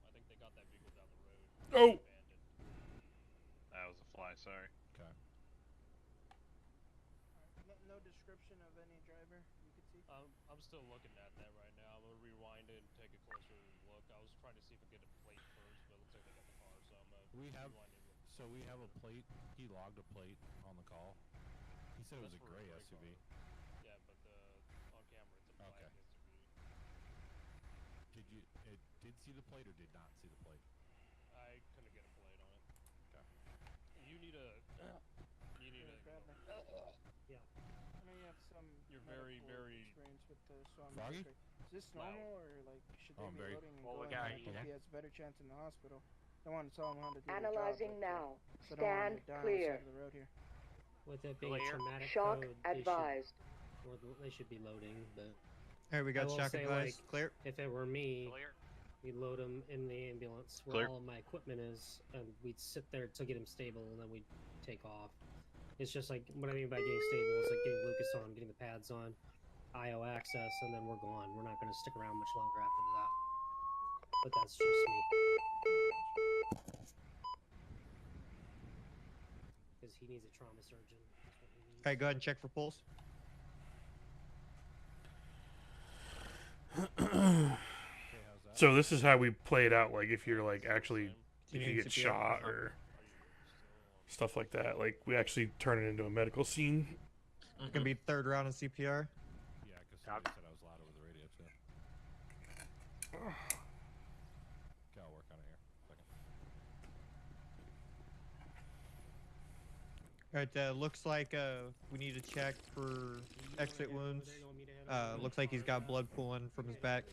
I think they got that vehicle down the road. Oh! That was a fly, sorry. Okay. No description of any driver you could see? I'm still looking at that right now. I'm gonna rewind it and take a closer look. I was trying to see if I could get a plate first, but it looks like they got the car, so I'm gonna rewind it. So we have a plate. He logged a plate on the call. He said it was a gray SUV. Yeah, but on camera it's a black SUV. did see the plate or did not see the plate? I couldn't get a plate on it. Okay. You need a. You need a. Yeah. I know you have some You're very, medical very. experience with the Swan Froggy? district. Is this normal or like should Oh, they I'm be very- loading and Well, we going? gotta I eat think it. he has a better chance in the hospital. Don't want to tell him how to do Analyzing the job, now. but, don't want Stand him to die on the clear. side of the road here. With it being a Clear. traumatic Shock code, advised. they should be loading. But Alright, we I got will shock say, advice. like, Clear. if it were me, Clear. we'd load him in the ambulance where Clear. all of my equipment is, and we'd sit there to get him stable, and then we'd take off. It's just like what I mean by getting stable is like getting Lucas on, getting the pads on, IO access, and then we're gone. We're not going to stick around much longer after that. But that's just me. Because he needs a trauma surgeon. That's what he needs. Alright, go ahead and check for pulse. So this is how we play it out. Like if you're like actually, You if you need get CPR? shot or stuff like that, like we actually turn it into a medical scene. It's gonna be third round of CPR. Yeah, because somebody said I was loud over the radio too. Okay, I'll work on it here. Second. Alright, looks like we need to check for exit wounds. Looks like he's got blood pooling from his back.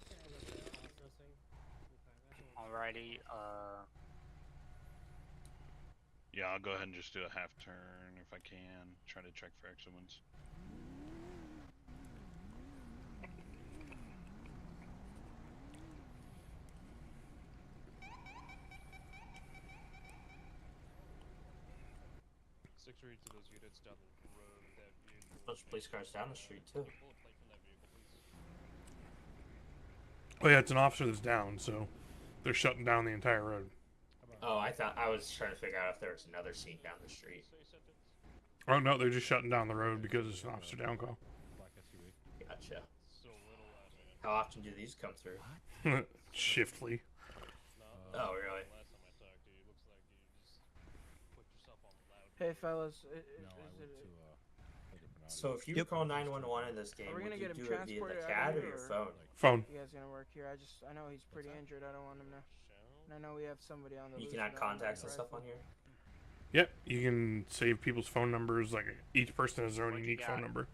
Alrighty, Yeah, I'll go ahead and just do a half turn if I can. Try to check for exit wounds. Six read to those units down the road with that vehicle. Bunch of police cars down the street too. Bullet plate from that vehicle, please. Oh yeah, it's an officer that's down, so they're shutting down the entire road. Oh, I thought I was trying to figure out if there was another scene down the street. Oh no, they're just shutting down the road because it's an officer down call. Gotcha. So little last minute. How often do these come through? Shiftly. Oh, really? Last time I talked to you, it looks like you just put yourself on loud. Hey fellas, So if you call 911 in this game, are we would gonna you get him do it via the transported CAD out or here, your phone? Phone. You guys gonna work here? I know he's pretty injured. I don't want him to. And I know we have somebody on the. You loose can add that I want contacts to and stuff on rifle. here. Yep, you can save people's phone numbers. Like each person has their own What you unique phone got? number.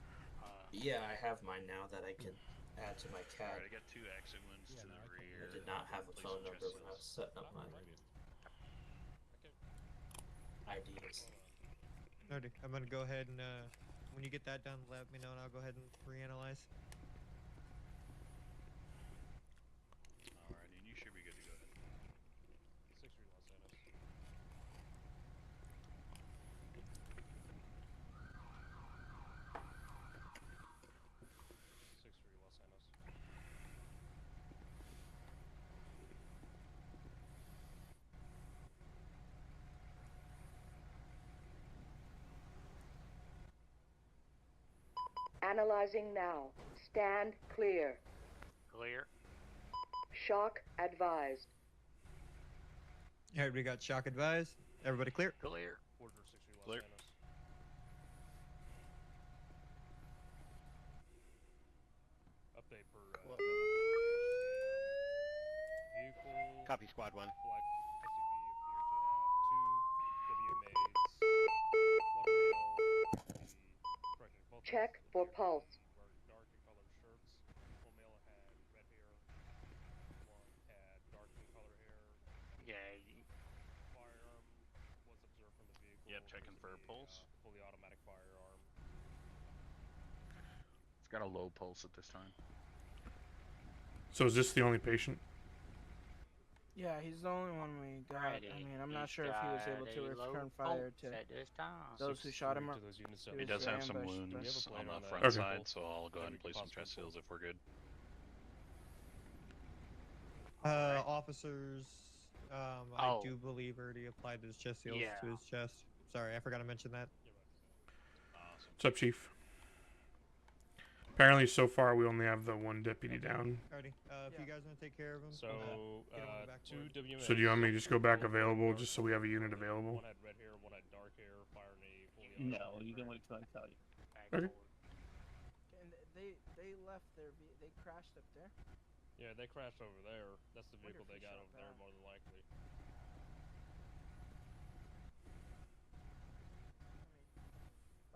Yeah, I have mine now that I can add to my CAD. Alright, I got 2 exit wounds to the rear. I did not have a phone number when I was setting up my IDs. Alrighty, I'm gonna go ahead and when you get that done, let me know and I'll go ahead and reanalyze. Alrighty, you should be good to go ahead. 6 read Los Angeles. 6 read Los Angeles. Analyzing now. Stand clear. clear. Shock advised. Alright, we got shock advised. Everybody clear? Clear. Order 6 read Los Clear. Angeles. Update per vehicle. Copy, squad 1. Black SUV appeared to have 2 WMAs, 1 male. Correction, both Check males for appeared to pulse. wear dark and colored shirts. 1 male had red hair. 1 had dark and colored hair. Yeah. Firearm was observed from the vehicle. Yep, checking for a pulse. Fully automatic firearm. It's got a low pulse at this time. So is this the only patient? Yeah, he's the only one we got. I mean, I'm not sure if he was able to return fire to those who shot him. He does have some wounds on the front side, so I'll go ahead and place some chest seals if we're good. Officers, I do believe already applied his chest seals to his chest. Sorry, I forgot to mention that. What's up, Chief? Apparently, so far we only have the 1 deputy down. Alrighty, if you guys want to take care of him, So, get him on the back 2 board. WMAs. So do you want me to just go back available just so we have a unit available? 1 had red hair, 1 had dark hair, fired a fully No, automatic you can wait till I tell you. Okay. And they left their they crashed up there. Yeah, they crashed over there. That's the vehicle they got over there, more than likely.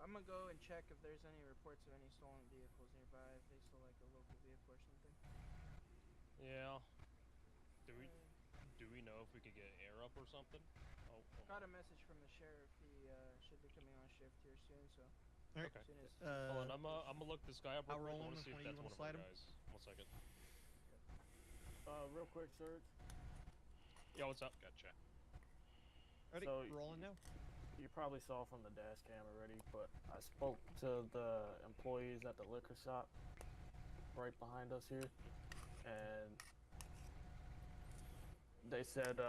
I'm gonna go and check if there's any reports of any stolen vehicles nearby, if they stole like a local vehicle or something. Yeah. Do we know if we could get air up or something? Oh, Got a message from the sheriff. He should be coming on shift here soon, so. okay. As soon as Hold on, I'm gonna look this guy up real quick. I want to see if that's one of our him? guys. 1 second. Real quick, Serge. Yeah, what's up? Gotcha. Ready? So, Rolling now. You probably saw from the dash cam already, but I spoke to the employees at the liquor shop right behind us here, and they said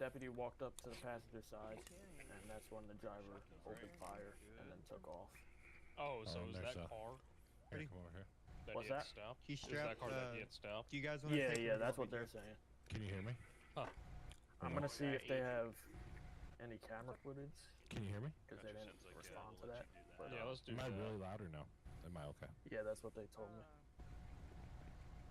deputy walked up to the passenger side, and that's when the driver opened fire and then took off. Oh, so is there's that a- car? Here, come over here. That What's he had that? stopped? He's Is that strapped, car that he had stopped? Do you guys want to Yeah, take yeah, him? that's what they're saying. Can you hear me? Huh. I'm gonna see if they have any camera footage, Can you hear me? because they didn't respond to that. But, Yeah, let's do Am I that. really loud or no? Am I okay? Yeah, that's what they told me.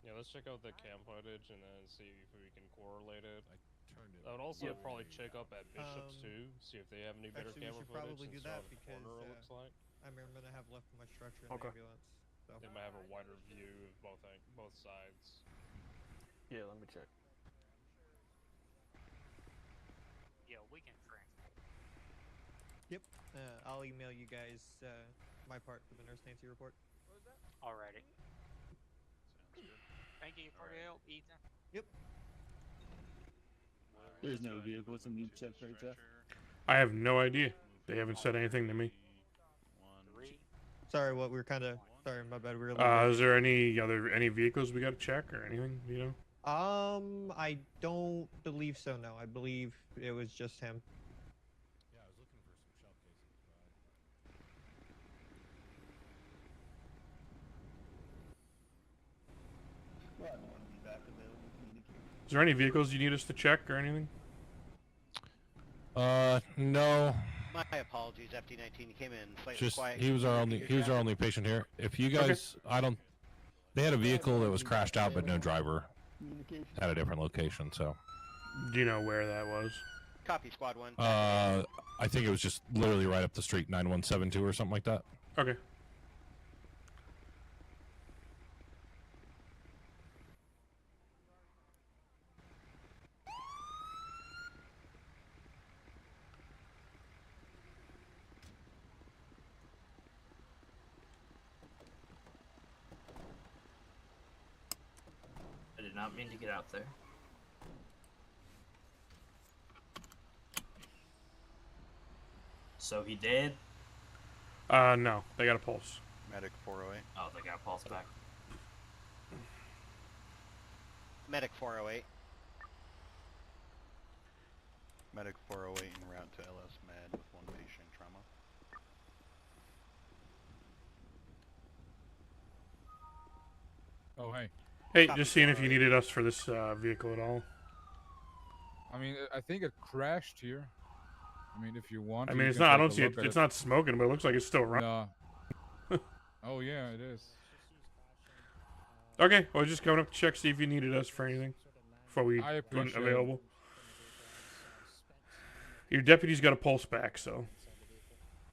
Yeah, let's check out the cam footage and then see if we can correlate it. I turned it. I would also Yep. probably check up at Bishop's too, see if they have any better Actually, we camera should footage. probably do since that they're on the because, corner, it looks like I'm gonna have left my structure in Okay. the ambulance. So. they might have a wider view of both sides. Yeah, let me check. Yeah, we can train. Yep. I'll email you guys my part for the nurse Nancy report. Alrighty. Sounds good. Thank you for your help, Ethan. Yep. There's no vehicles in the check right there. I have no idea. They haven't said anything to me. Sorry, we're kind of sorry, my bad. We were. Is there any vehicles we got to check or anything? You know? I don't believe so. No, I believe it was just him. Yeah, I was looking for some shell casings, Well, I don't want to be back available to communicate. Is there any vehicles you need us to check or anything? No. My apologies, FD19. You came in slightly Just quiet. he was our only patient here. If you guys, they had a vehicle that was crashed out, but no driver. At a different location, so. Do you know where that was? Copy, Squad 1. I think it was just literally right up the street, 9172 or something like that. Okay. I did not mean to get out there. So he did? No. They got a pulse. Medic 408. Oh, they got a pulse back. Medic 408. Medic 408 en route to LS Med with one patient trauma. Oh, hey. Hey, just seeing if you needed us for this vehicle at all. I mean, I think it crashed here. I mean, if you want. I mean, you it's can not. I take a don't see it. look at It's not smoking, but it looks like it's still running. No. Oh yeah, it is. Okay, well, just coming up to check, see if you needed us for anything before we I went appreciate it. available. Your deputy's got a pulse back, so.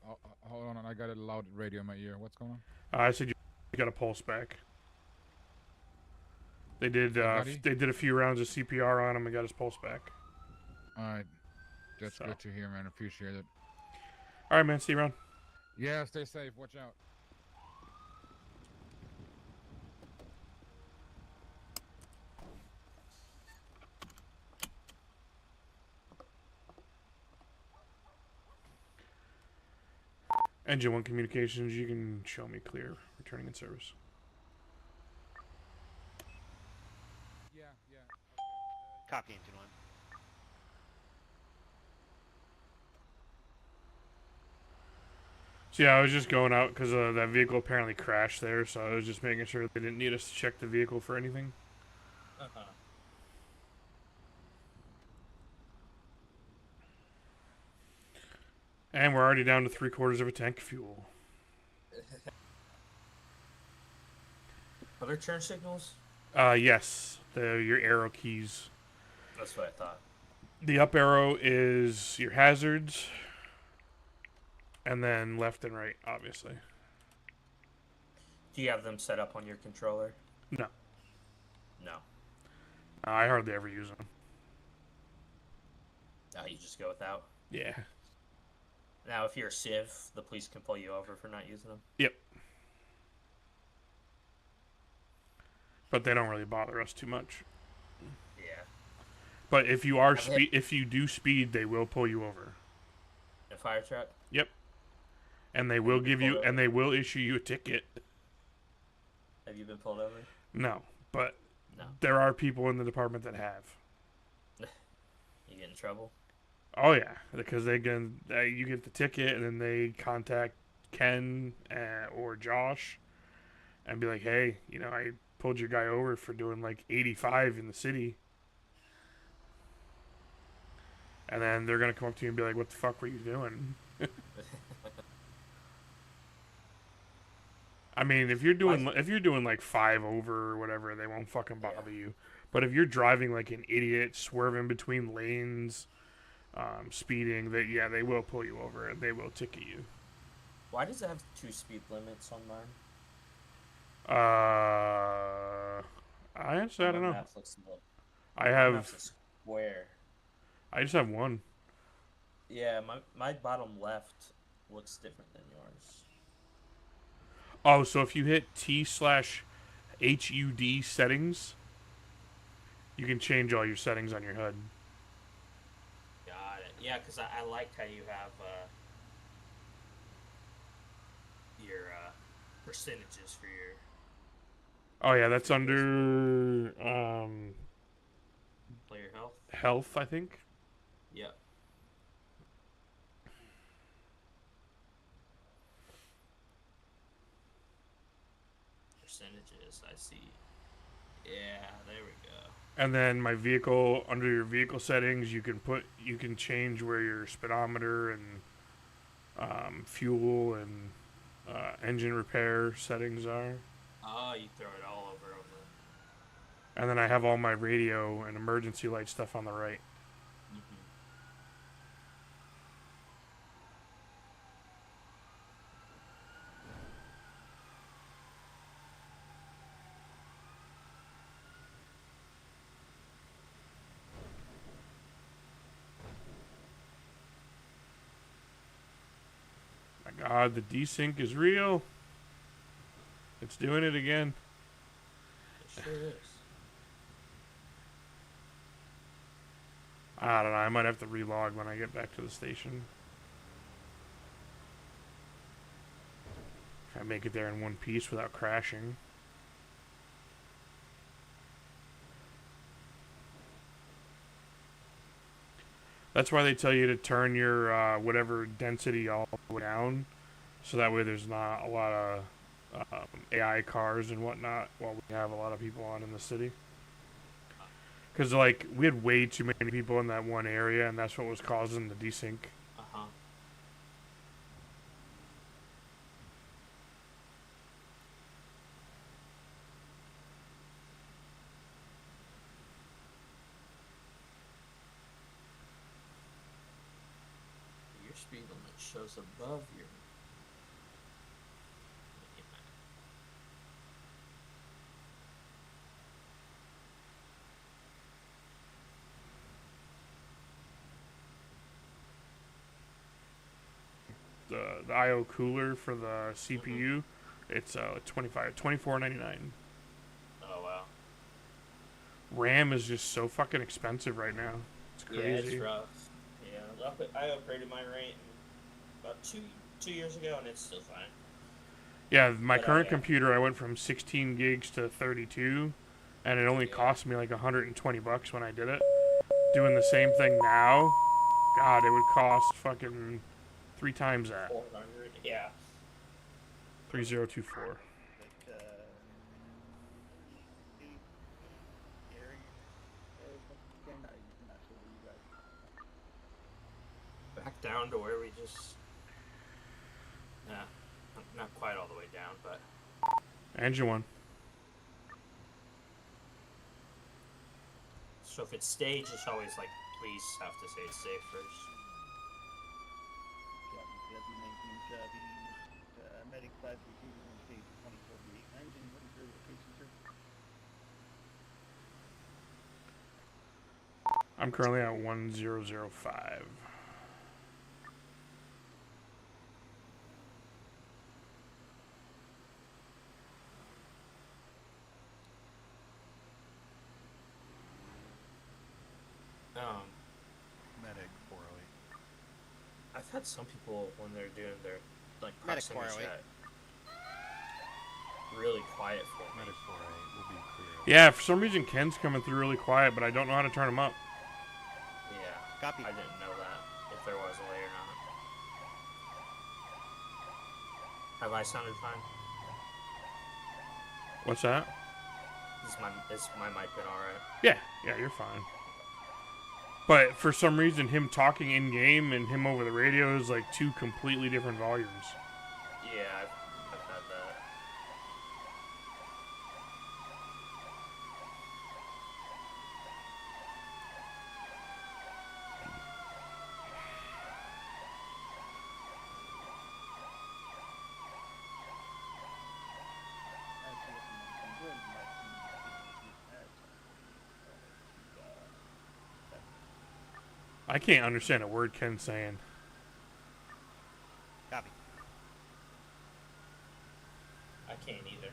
Oh, hold on, I got a loud radio in my ear. What's going on? I said you got a pulse back. They did. They did a few rounds of CPR on him and got his pulse back. All right, that's So. good to hear, man. Appreciate it. All right, man. See you around. Yeah, stay safe. Watch out. Engine 1 communications. You can show me clear. Returning in service. Yeah. Copy, Engine 1. So yeah, I was just going out because that vehicle apparently crashed there, so I was just making sure they didn't need us to check the vehicle for anything. Uh-huh. And we're already down to 3/4 of a tank of fuel. Other turn signals? Yes, your arrow keys. That's what I thought. The up arrow is your hazards, and then left and right, obviously. Do you have them set up on your controller? No. No. I hardly ever use them. You just go without? Yeah. Now, if you're a civ, the police can pull you over for not using them? Yep. But they don't really bother us too much. Yeah. But if you if you do speed, they will pull you over. In a fire truck? Yep. And they will give you, and they will issue you a ticket. Have you been pulled over? No, but No. there are people in the department that have. You get in trouble? Oh yeah, because you get the ticket, and then they contact Ken or Josh, and be like, "Hey, I pulled your guy over for doing like 85 in the city," and then they're gonna come up to you and be like, "What the fuck were you doing?" I mean, if you're doing like 5 over or whatever, they won't fucking bother you. But if you're driving like an idiot, swerving between lanes, speeding, they will pull you over and they will ticket you. Why does it have 2 speed limits on mine? I don't know. Map looks I have a square. I just have one. Yeah, my bottom left looks different than yours. Oh, so if you hit T/HUD settings, you can change all your settings on your HUD. Got it. Yeah, because I liked how you have your percentages for your... Oh yeah, that's under player health. Health, I think. Yep. Percentages, I see. Yeah, there we go. And then my vehicle, under your vehicle settings, you can change where your speedometer and fuel and engine repair settings are. Oh, you throw it all over them. And then I have all my radio and emergency light stuff on the right. My God, the desync is real. It's doing it again. It sure is. I don't know. I might have to relog when I get back to the station. If I make it there in one piece without crashing. That's why they tell you to turn your whatever density all the way down, so that way there's not a lot of AI cars and whatnot while we have a lot of people on in the city. Because like we had way too many people in that one area, and that's what was causing the desync. Your speed limit shows above your... The I/O cooler for the CPU, it's $24.99. Oh wow. RAM is just so fucking expensive right now. It's crazy. Yeah, it's rough. Yeah, I upgraded my rate about two years ago, and it's still fine. Yeah, my current computer, I went from 16 gigs to 32, and it only cost me like $120 when I did it. Doing the same thing now, God, it would cost fucking 3 times that. 400, yeah. 3024. Back down to where we just... Nah, not quite all the way down, but... Engine 1. So if it's stage, it's always like, please have to say it's safe first. Medic 532 on stage 2048. Engine, what is your location, sir? I'm currently at 1005. Medic 408. I've had some people when they're doing their like Medic proximity 408. chat really quiet for me. Medic 408 will be clear. Yeah, for some reason Ken's coming through really quiet, but I don't know how to turn him up. Yeah, Copy. I didn't know that if there was a way or not. Have I sounded fine? What's that? Is my mic been alright? Yeah, you're fine. But for some reason, him talking in game and him over the radio is like two completely different volumes. Yeah, I've had that. I can't understand a word Ken's saying. Copy. I can't either.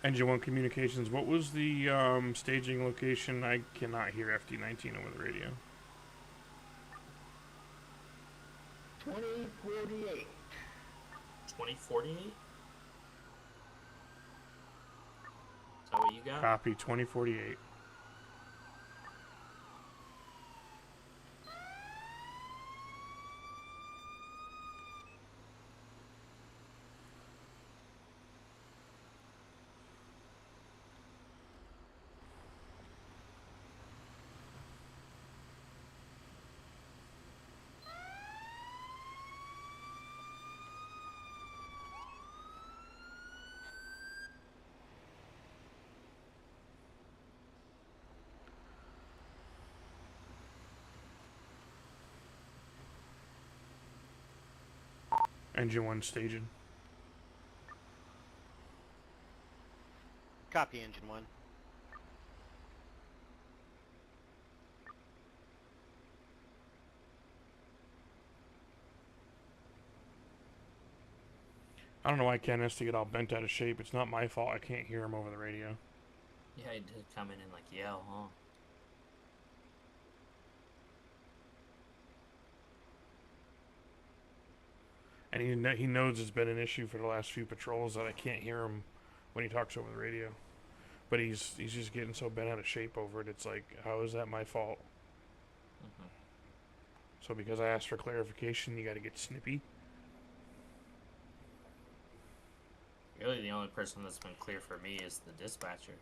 Engine 1 Communications, what was the staging location? I cannot hear FD19 over the radio. 2048. 2048? Is that what you got? Copy, 2048. Engine 1 staging. Copy, Engine 1. I don't know why Ken has to get all bent out of shape. It's not my fault I can't hear him over the radio. Yeah, he did come in and like yell, huh? And he knows it's been an issue for the last few patrols that I can't hear him when he talks over the radio. But he's just getting so bent out of shape over it. It's like, how is that my fault? Mm-hmm. So because I asked for clarification, you got to get snippy? Really, the only person that's been clear for me is the dispatcher.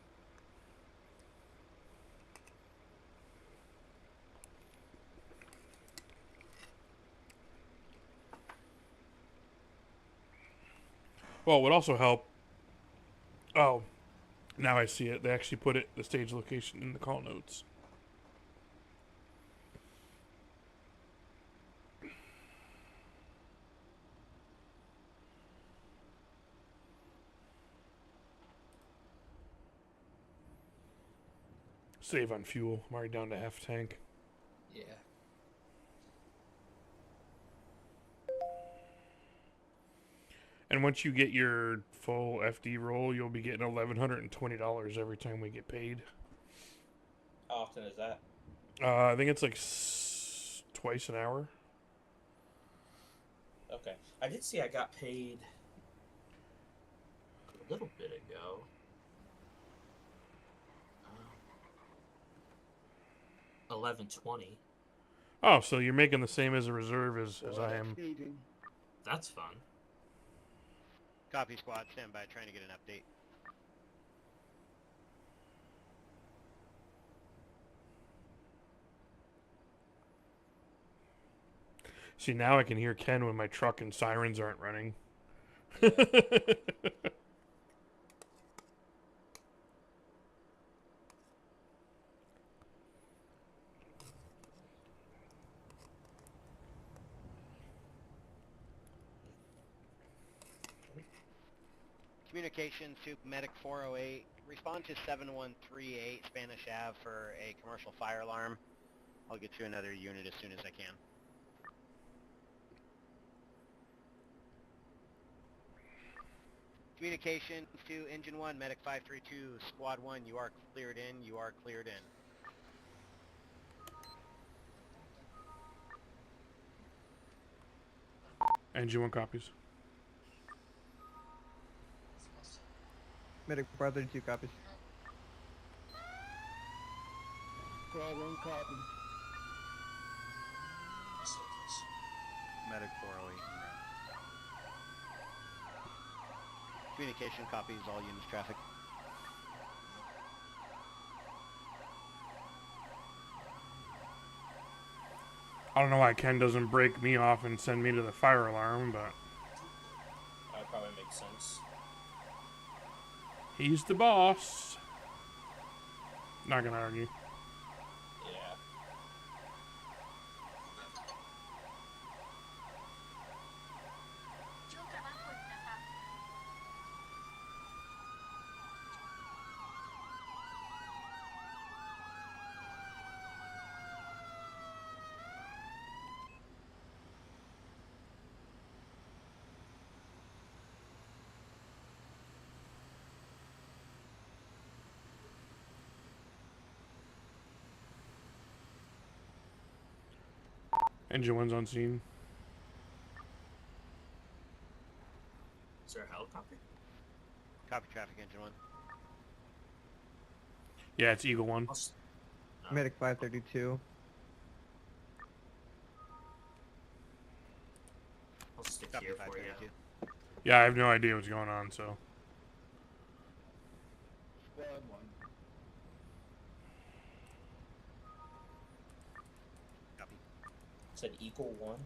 Well, it would also help. Oh, now I see it. They actually put the stage location in the call notes. Save on fuel. I'm already down to half tank. Yeah. And once you get your full FD roll, you'll be getting $1,120 every time we get paid. How often is that? I think it's like twice an hour. Okay. I did see I got paid a little bit ago. $11.20. Oh, so you're making the same as a reserve as I am. That's fun. Copy, squad. Stand by. Trying to get an update. See, now I can hear Ken when my truck and sirens aren't running. Communications to Medic 408. Respond to 7138 Spanish Ave for a commercial fire alarm. I'll get you another unit as soon as I can. Communications to Engine 1, Medic 532, Squad 1, you are cleared in, you are cleared in. Engine 1 copies. Medic 532 copies. Squad 1 copy. Medic 408 en route. Communication copies all units traffic. I don't know why Ken doesn't break me off and send me to the fire alarm, but That probably makes sense. he's the boss. Not gonna argue. Yeah. Engine 1's on scene. Is there a helicopter? Copy traffic, Engine 1. Yeah, it's Eagle 1. Medic 532. I'll stick Copy here for you. 532. Yeah, I have no idea what's going on, so. Squad 1. Copy. Said equal 1.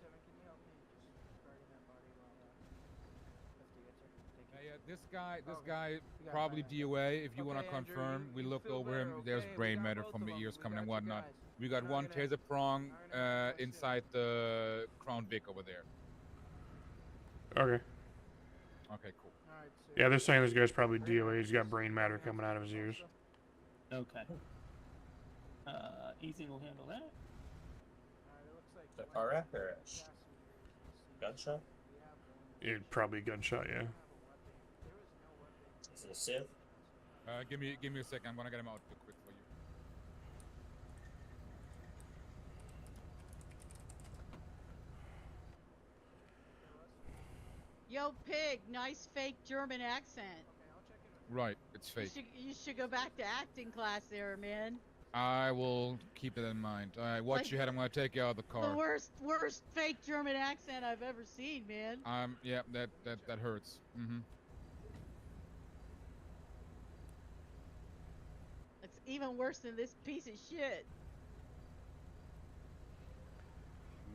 Devin, can you help me just guarding that body while Lefty gets here? Thank you. Yeah, this Okay. guy You got it, probably fine. DOA. If you want to Okay, Andrew, confirm, you- we you looked feel over him. better, There's okay? We brain got matter both from of the them. ears We coming and got you whatnot. guys. We got We're not one gonna- taser prong not gonna have to inside the Crown Vic over there. Okay. Okay, cool. Alright, so Yeah, they're saying this guy's probably DOA. He's got brain matter coming out of his ears. Okay. Ethan will handle that. Alright, it looks like The car wreck or a gunshot? It probably gunshot, yeah. Is it a sieve? Give me a second. I'm gonna get him out real quick for you. Yo, pig, nice fake German accent. Right, it's fake. You should go back to acting class there, man. I will keep it in mind. All right, watch Like- your head. I'm gonna take you out of the car. The worst fake German accent I've ever seen, man. Yeah, that hurts. Mm-hmm. It's even worse than this piece of shit.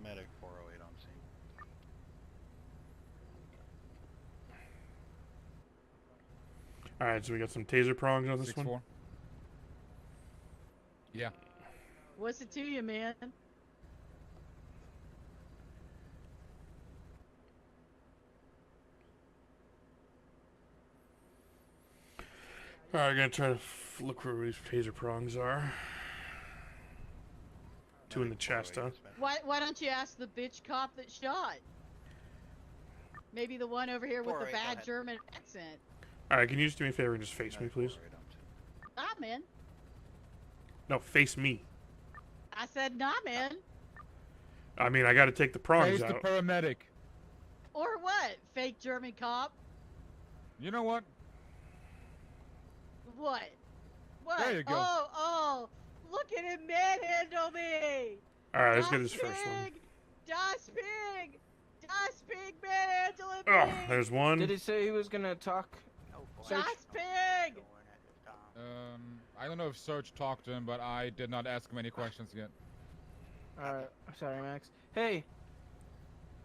Medic 408 on scene. Alright, so we got some taser prongs on this 6-4. one. Yeah. What's it to you, man? Alright, I'm gonna try to look where these taser prongs are. 2 in the chest, huh? Why don't you ask the bitch cop that shot? Maybe the one over here with the 408, go bad ahead. German accent. Alright, can you just do me a favor and just face me, please? Nah, man. No, face me. I said, nah, man. I mean, I gotta take the prongs Face the out. paramedic. Or what? Fake German cop? You know what? What? What? There you go. Oh, look at him manhandle me! Alright, let's get this first one. Pig! Das Pig! Das Pig manhandling Oh, me! there's one. Did he say he was gonna talk? Das Pig! I don't know if Serge talked to him, but I did not ask him any questions yet. Alright, sorry, Max. Hey,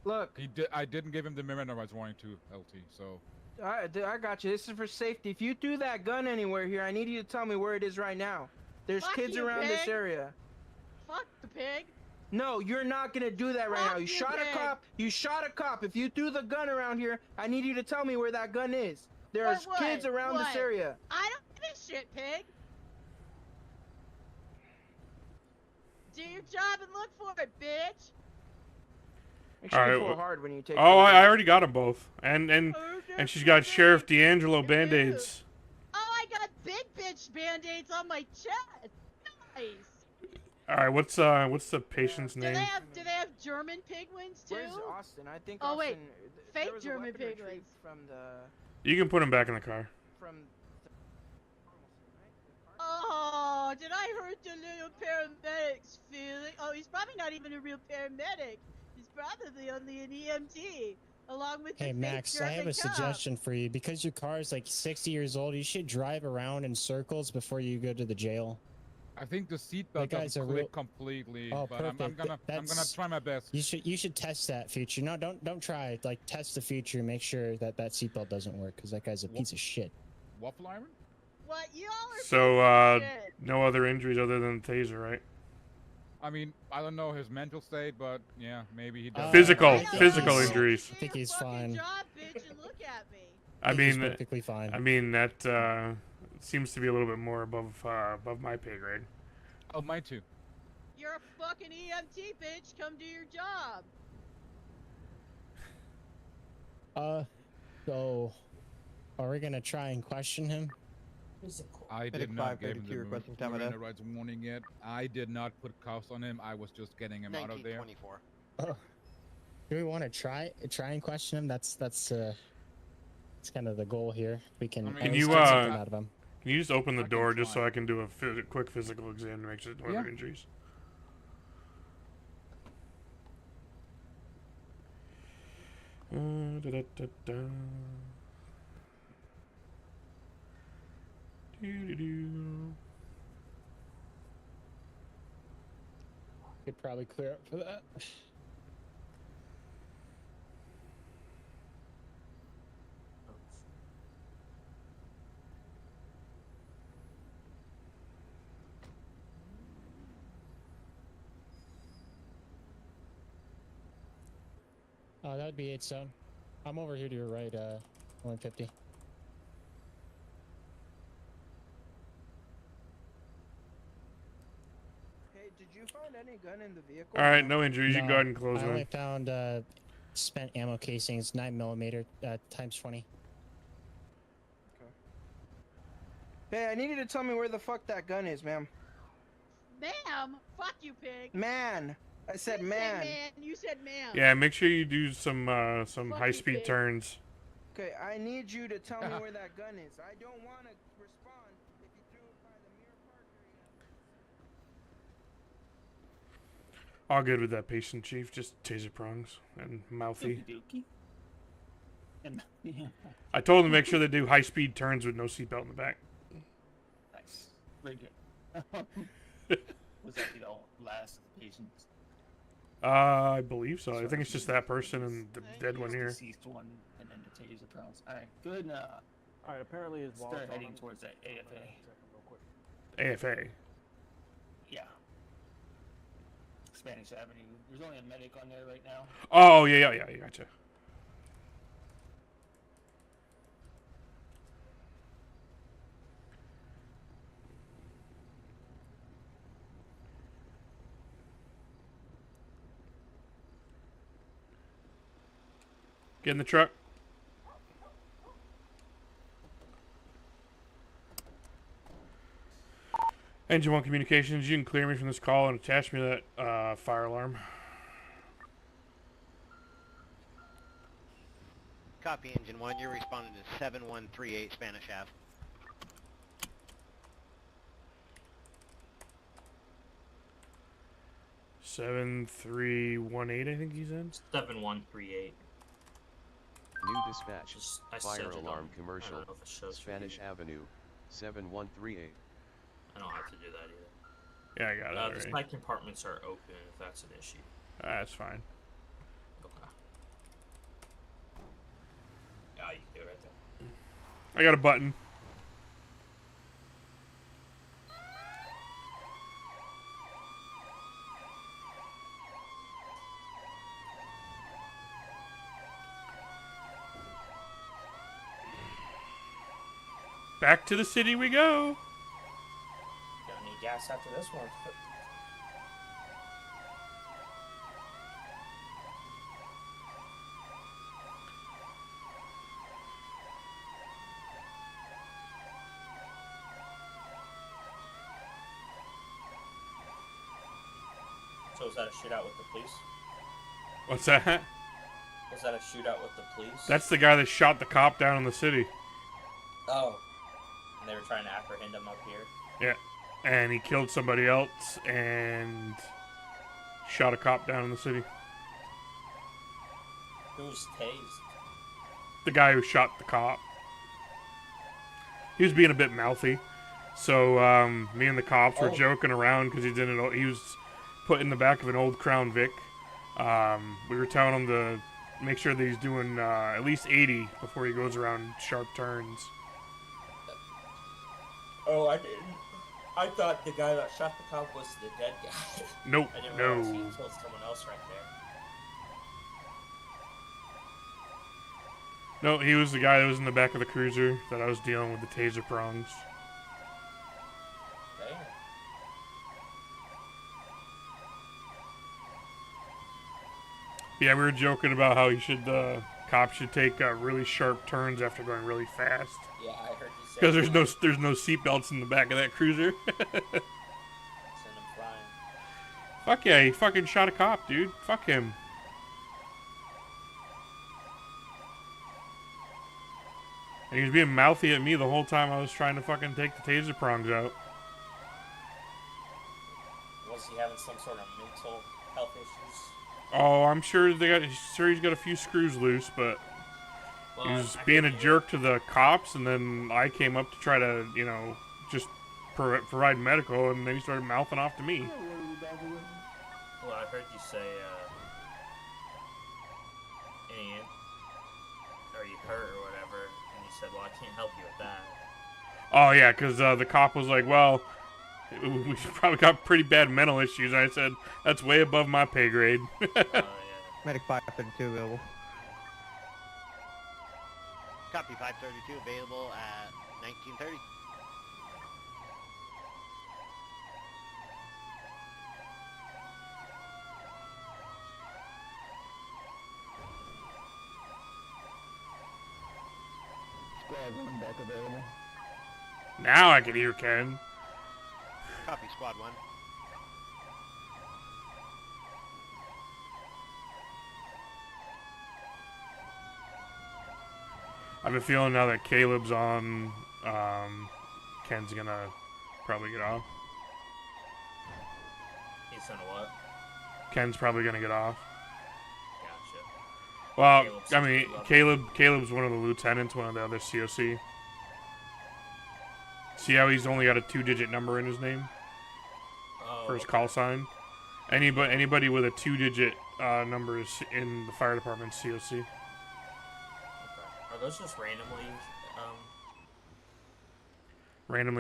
look. I didn't give him the Miranda rights warning to LT, so. I got you. This is for safety. If you threw that gun anywhere here, I need you to tell me where it is right now. There's Fuck kids you, around pig. this area. Fuck the pig! No, you're not gonna do that right Fuck now. You you, shot a pig. cop. You shot a cop. If you threw the gun around here, I need you to tell me where that gun is. There's What? kids around this What? area. I don't give a shit, pig! Do your job and look for it, bitch! Make sure you Alright, pull hard when you take. Oh, those I out. already got them both. And she's got Sheriff D'Angelo band-aids. Oh, I got big bitch band-aids on my chest! Nice! Alright, what's the patient's Do name? they have German pigwins too? Where's Austin? I think. Oh Austin, wait, there fake was a German weapon pigwins. retrieved from the. You can put him back in the car. From. Oh, did I hurt the little paramedic's feeling? Oh, he's probably not even a real paramedic. He's probably only an EMT, along with Hey the Max, fake I have German a cop. suggestion for you. Because your car is like 60 years old, you should drive around in circles before you go to the jail. I think the seatbelt That guy's doesn't a click real- completely, Oh, but I'm perfect. gonna try my best. You should test that feature. No, don't try it. Like test the feature and make sure that seatbelt doesn't work because that guy's a piece of shit. Waffle iron? What? Y'all are So, pieces of shit. no other injuries other than the taser, right? I mean, I don't know his mental state, but yeah, maybe he does. Physical he's- I injuries. think he's fine. Job, bitch, and look at me. I He's mean, perfectly fine. I mean that seems to be a little bit more above my pay grade. Oh, mine too. You're a fucking EMT, bitch. Come do your job. So, are we gonna try and question him? I did not give him the Miranda rights warning yet. I did not put cuffs on him. I was just getting him out of there. 1924. Do we want to try and question him? That's kind of the goal here. We can. Can you out of him. Can you just open the door just so I can do a quick physical exam to make sure there's no other injuries? Could probably clear up for that. Oh, that would be 8 zone. I'm over here to your right, 150. Hey, did you find any gun in the vehicle? All right, no injuries. You can go ahead and close I it. only found spent ammo casings, 9mm, times 20. Hey, I need you to tell me where the fuck that gun is, ma'am. Ma'am, fuck you, pig. Man, I said You man. said man. You said ma'am. Yeah, make sure you do some Fucking high-speed pig. turns. Okay, I need you to tell me where that gun is. I don't want to respond if you threw it by the mirror park area. All good with that patient, Chief. Just taser prongs and mouthy. I told them to make sure they do high-speed turns with no seatbelt in the back. Nice. Very good. Was that, last of the patients? I believe so. I think it's just that person and the dead one here. Deceased one, and then the taser prongs. Alright, good. Alright, apparently his wall's start on heading him. towards that AFA. AFA. Yeah. Spanish Avenue. There's only a medic on there right now. Oh, yeah, gotcha. Get in the truck. Engine 1 communications, you can clear me from this call and attach me to that fire alarm. Copy, Engine 1. You're responding to 7138 Spanish Ave. 7318, I think he's in. 7138. New dispatch. I Fire said it alarm on- commercial. I don't know if it shows for Spanish you. Avenue. 7138. I don't have to do that either. Yeah, I got it The already. side compartments are open if that's an issue. That's fine. Okay. Yeah, you can do it right there. I got a button. Back to the city we go. Don't need gas after this one. So was that a shootout with the police? What's that? Was that a shootout with the police? That's the guy that shot the cop down in the city. Oh. And they were trying to apprehend him up here? Yeah. And he killed somebody else and shot a cop down in the city. Who's tased? The guy who shot the cop. He was being a bit mouthy. So me and the cops were joking around because he was put in the back of an old Crown Vic. We were telling him to make sure that he's doing at least 80 before he goes around sharp turns. Oh, I didn't. I thought the guy that shot the cop was the dead guy. Nope, I didn't no. realize he killed someone else right there. No, he was the guy that was in the back of the cruiser that I was dealing with the taser prongs. Damn. Yeah, we were joking about how the cops should take really sharp turns after going really fast. Yeah, I heard you say Because that. there's no seatbelts in the back of that cruiser. Send him flying. Fuck yeah, he fucking shot a cop, dude. Fuck him. And he was being mouthy at me the whole time I was trying to fucking take the taser prongs out. Was he having some sort of mental health issues? Oh, I'm sure he's got a few screws loose, but he was being a jerk to the cops, and then I came up to try to, just provide medical, and then he started mouthing off to me. Well, I heard you say, are you hurt or whatever, and you said, well, I can't help you with that. Oh, yeah, because the cop was like, well, we probably got pretty bad mental issues. And I said, that's way above my pay grade. Medic 532 available. Copy 532 available at 1930. Squad 1 back available. Now I can hear Ken. Copy squad 1. I have a feeling now that Caleb's on, Ken's gonna probably get off. He's gonna what? Ken's probably gonna get off. Gotcha. Well, Caleb's I mean, level. Caleb's one of the lieutenants, one of the other COC. See how he's only got a 2-digit number in his name for his call sign? Anybody with a 2-digit number is in the fire department COC. Okay. Are those just Randomly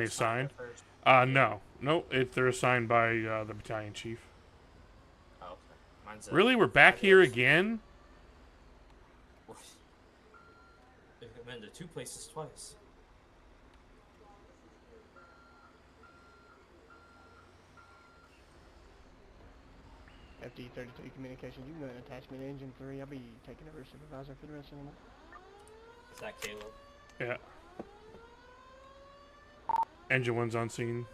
assigned? first? No. They're assigned by the battalion chief. Oh, okay. Mine's Really? We're back here again? I've been to 2 places twice. FD-33 communications, you can go ahead and attach me to engine 3. I'll be taking over supervisor for the rest of the night. Is that Caleb? Yeah. Engine 1's on scene.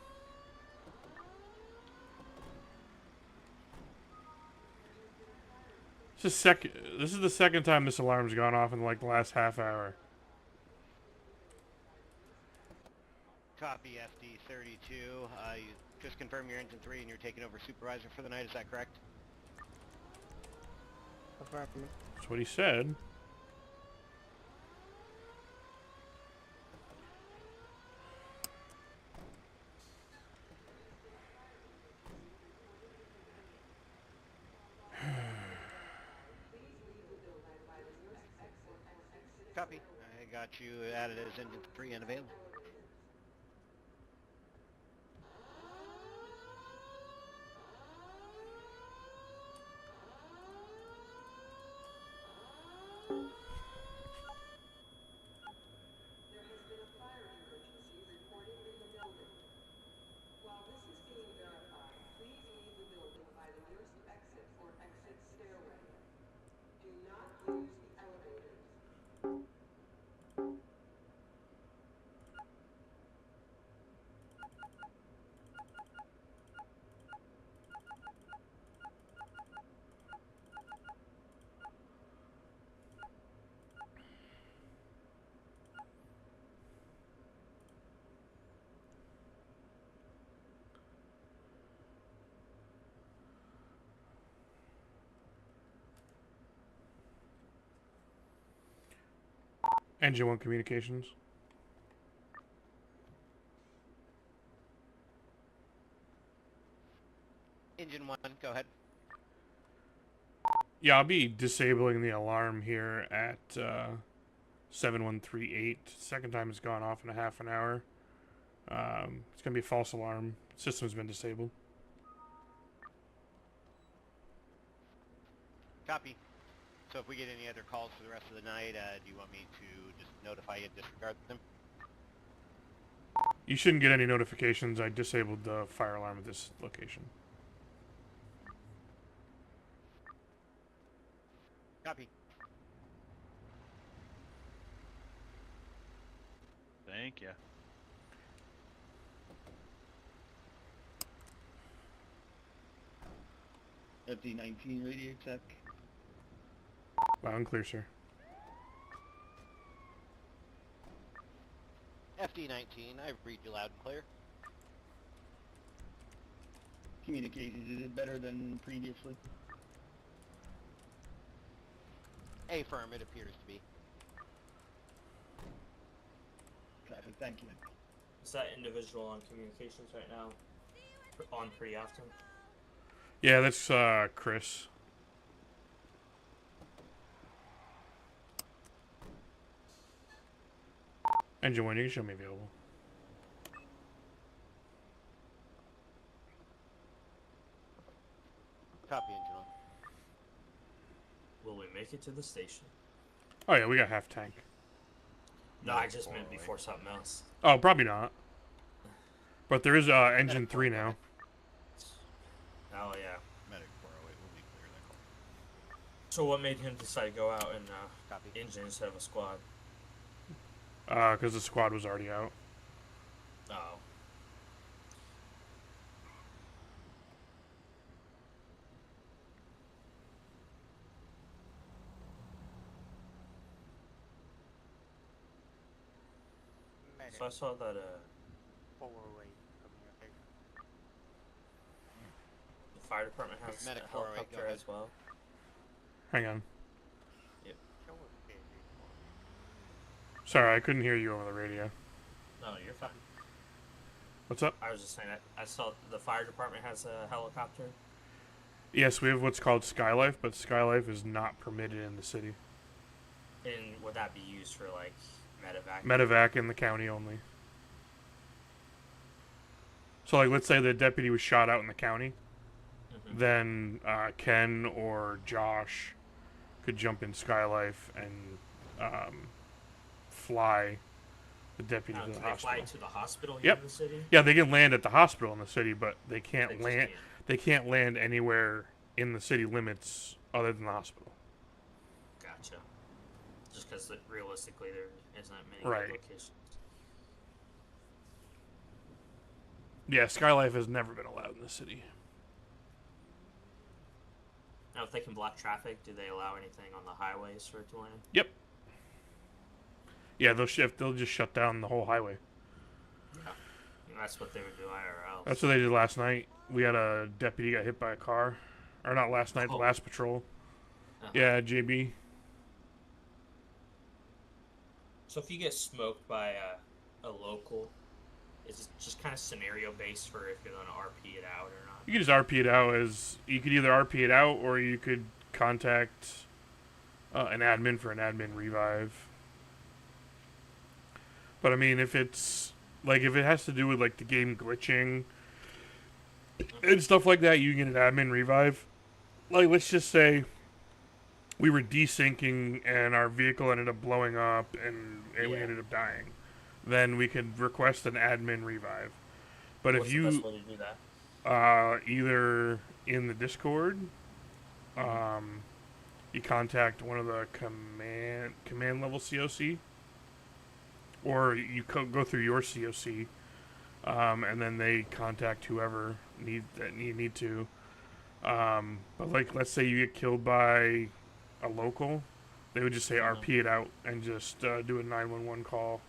This is the second time this alarm's gone off in like the last half hour. Copy FD-32. You just confirm your engine 3 and you're taking over supervisor for the night, is that correct? Affirmative. That's what he said. Copy. I got you added as engine 3 and available. Engine 1 communications. Engine 1, go ahead. Yeah, I'll be disabling the alarm here at 7138. Second time it's gone off in a half an hour. It's going to be a false alarm. System's been disabled. Copy. So if we get any other calls for the rest of the night, do you want me to just notify you, disregard them? You shouldn't get any notifications. I disabled the fire alarm at this location. Copy. Thank you. FD-19 radio check. Loud and clear, sir. FD-19, I read you loud and clear. Communications, is it better than previously? Affirm, it appears to be. Copy, thank you. Is that individual on communications right now? On pretty often? Yeah, that's Chris. Engine 1, you can show me available. Copy, Engine 1. Will we make it to the station? Oh yeah, we got half tank. No, I just meant before something else. Oh, probably not. But there is engine 3 now. Oh yeah. Medic 408 will be clear that call. So what made him decide to go out and engine instead of a squad? Because the squad was already out. Oh. So I saw that 408 communication. the fire department has Medic a 408, helicopter go ahead. as well. Hang on. Yep. Sorry, I couldn't hear you over the radio. No, you're fine. What's up? I was just saying that I saw the fire department has a helicopter. Yes, we have what's called Skylife, but Skylife is not permitted in the city. And would that be used for like medevac? Medevac in the county only. So, like, let's say the deputy was shot out in the county, then Ken or Josh could jump in Skylife and fly the deputy to the Can they hospital. fly to the hospital here Yep. in the city? Yeah, they can land at the hospital in the city, but they can't They just land. can't. They can't land anywhere in the city limits other than the hospital. Gotcha. Just because realistically there isn't many Right. locations. Yeah, Skylife has never been allowed in the city. Now, if they can block traffic, do they allow anything on the highways for it to land? Yep. Yeah, they'll just shut down the whole highway. Yeah. And that's what they would do IRL. That's what they did last night. We had a deputy got hit by a car. Or not last night, the last patrol. Yeah, JB. So if you get smoked by a local, is it just kind of scenario based for if you're going to RP it out or not? You can just RP it out as you could either RP it out or you could contact an admin for an admin revive. But I mean, if it's like if it has to do with like the game glitching and stuff like that, you can get an admin revive. Like let's just say we were desyncing and our vehicle ended up blowing up and we ended up dying. Then we could request an admin revive. But What's if you the best way to do that? either in the Discord, you contact one of the command level COC, or you go through your COC, and then they contact whoever you need to. But like, let's say you get killed by a local, they would just say RP it out and just do a 911 call.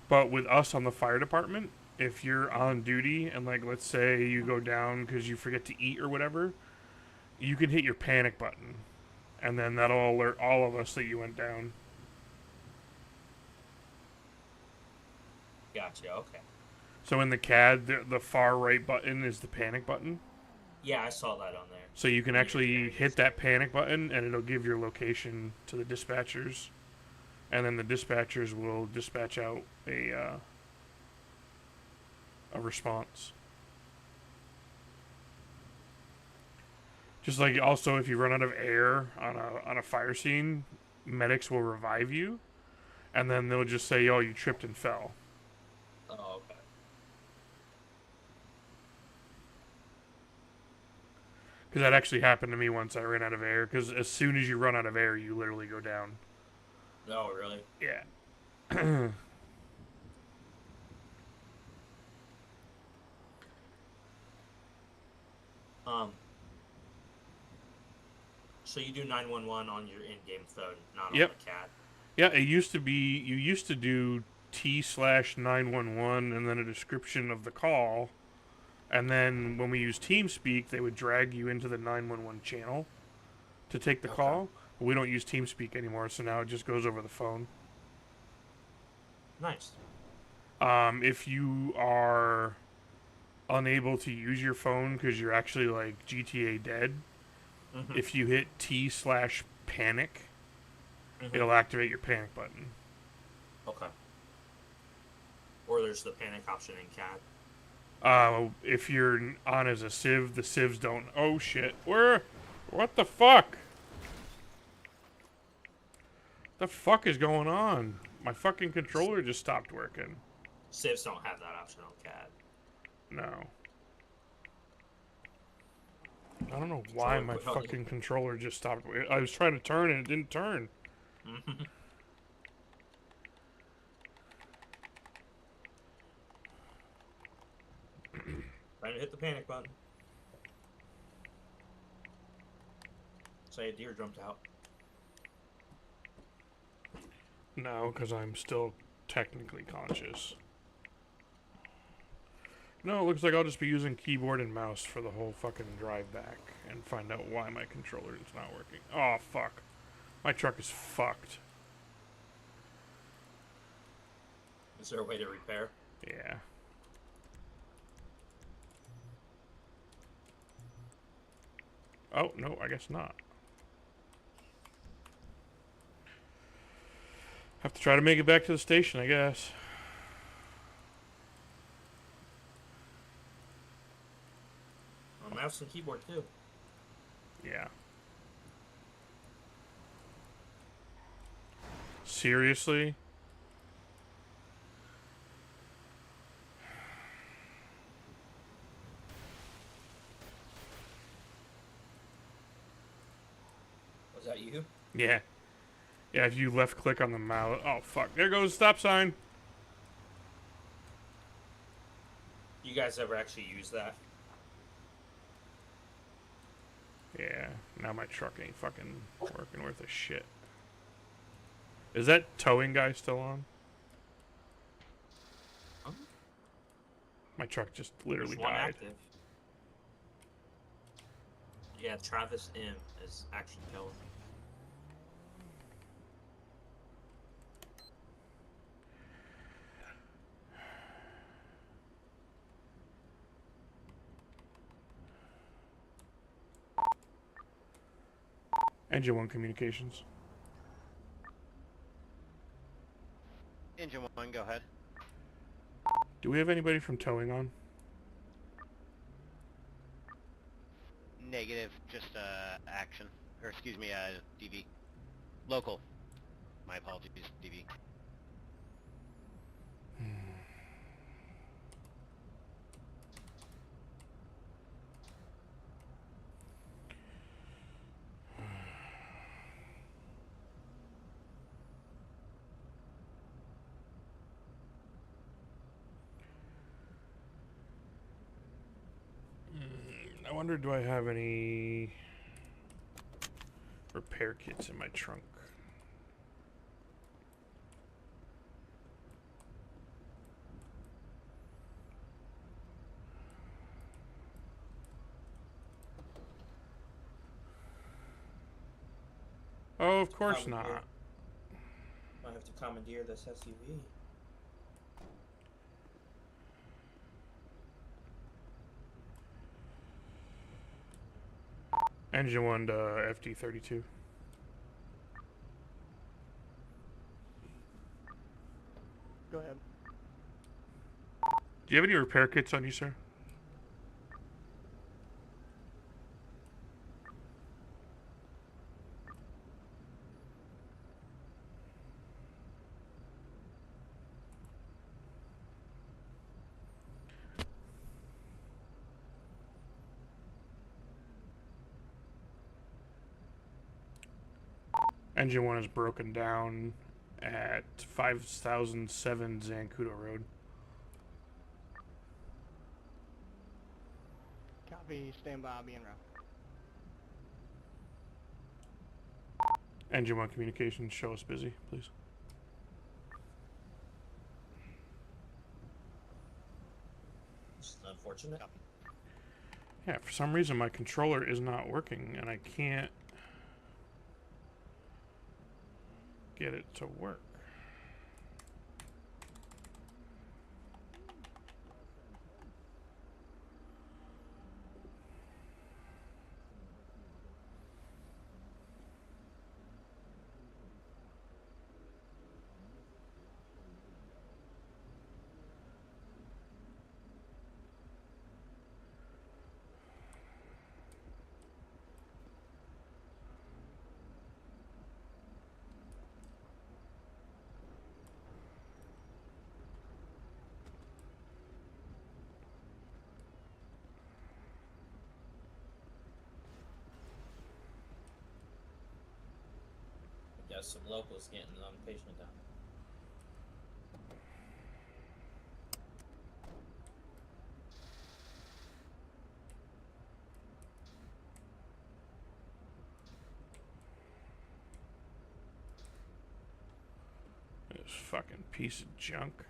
But with us on the fire department, if you're on duty and like let's say you go down because you forget to eat or whatever, you can hit your panic button, and then that'll alert all of us that you went down. Gotcha. Okay. So in the CAD, the far right button is the panic button. Yeah, I saw that on there. So you can actually hit that panic button, and it'll give your location to the dispatchers, and then the dispatchers will dispatch out a response. Just like also, if you run out of air on a fire scene, medics will revive you, and then they'll just say, "Oh, you tripped and fell." Oh, okay. Because that actually happened to me once. I ran out of air. Because as soon as you run out of air, you literally go down. Oh, really? Yeah. So you do 911 on your in-game phone, not Yep. on the CAD. Yeah, it used to be, you used to do T/911 and then a description of the call. And then when we use TeamSpeak, they would drag you into the 911 channel to take the call. We don't use TeamSpeak anymore, so now it just goes over the phone. Nice. If you are unable to use your phone because you're actually like GTA dead, if you hit T/panic, it'll activate your panic button. Okay. Or there's the panic option in CAD. If you're on as a civ, the civs don't. Oh shit! What the fuck? The fuck is going on? My fucking controller just stopped working. Civs don't have that option on CAD. No. I don't know why my fucking controller just stopped. I was trying to turn and it didn't turn. Trying to hit the panic button. Say a deer jumped out. No, because I'm still technically conscious. No, it looks like I'll just be using keyboard and mouse for the whole fucking drive back and find out why my controller is not working. Oh, fuck. My truck is fucked. Is there a way to repair? Yeah. Oh, no, I guess not. Have to try to make it back to the station, I guess. Mouse and keyboard too. Yeah. Seriously? Was that you? Yeah. Yeah, if you left click on the mouse. Oh, fuck. There goes the stop sign. You guys ever actually use that? Yeah. Now my truck ain't fucking working worth a shit. Is that towing guy still on? Huh? My truck just literally There's one died. active. Yeah, Travis M is actually towing. Engine 1 communications. Engine 1, go ahead. Do we have anybody from towing on? Negative, just action. Or excuse me, DV. Local. My apologies, DV. I wonder, do I have any repair kits in my trunk? Oh, of course not. I have to commandeer this SUV. Engine 1 to FD32. Go ahead. Do you have any repair kits on you, sir? Engine 1 is broken down at 5007 Zancudo Road. Copy, stand by, I'll be en route. Engine 1 communications, show us busy, please. It's unfortunate. Yeah, for some reason my controller is not working and I can't get it to work. Got some locals getting impatient down. This fucking piece of junk.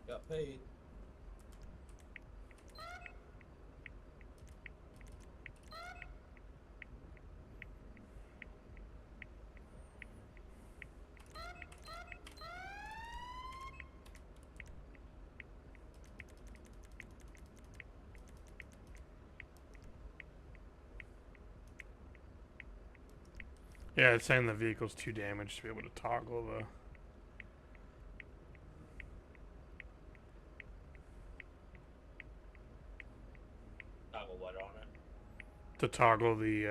Got paid. Yeah, it's saying the vehicle's too damaged to be able to toggle the... Toggle what on it? To toggle the,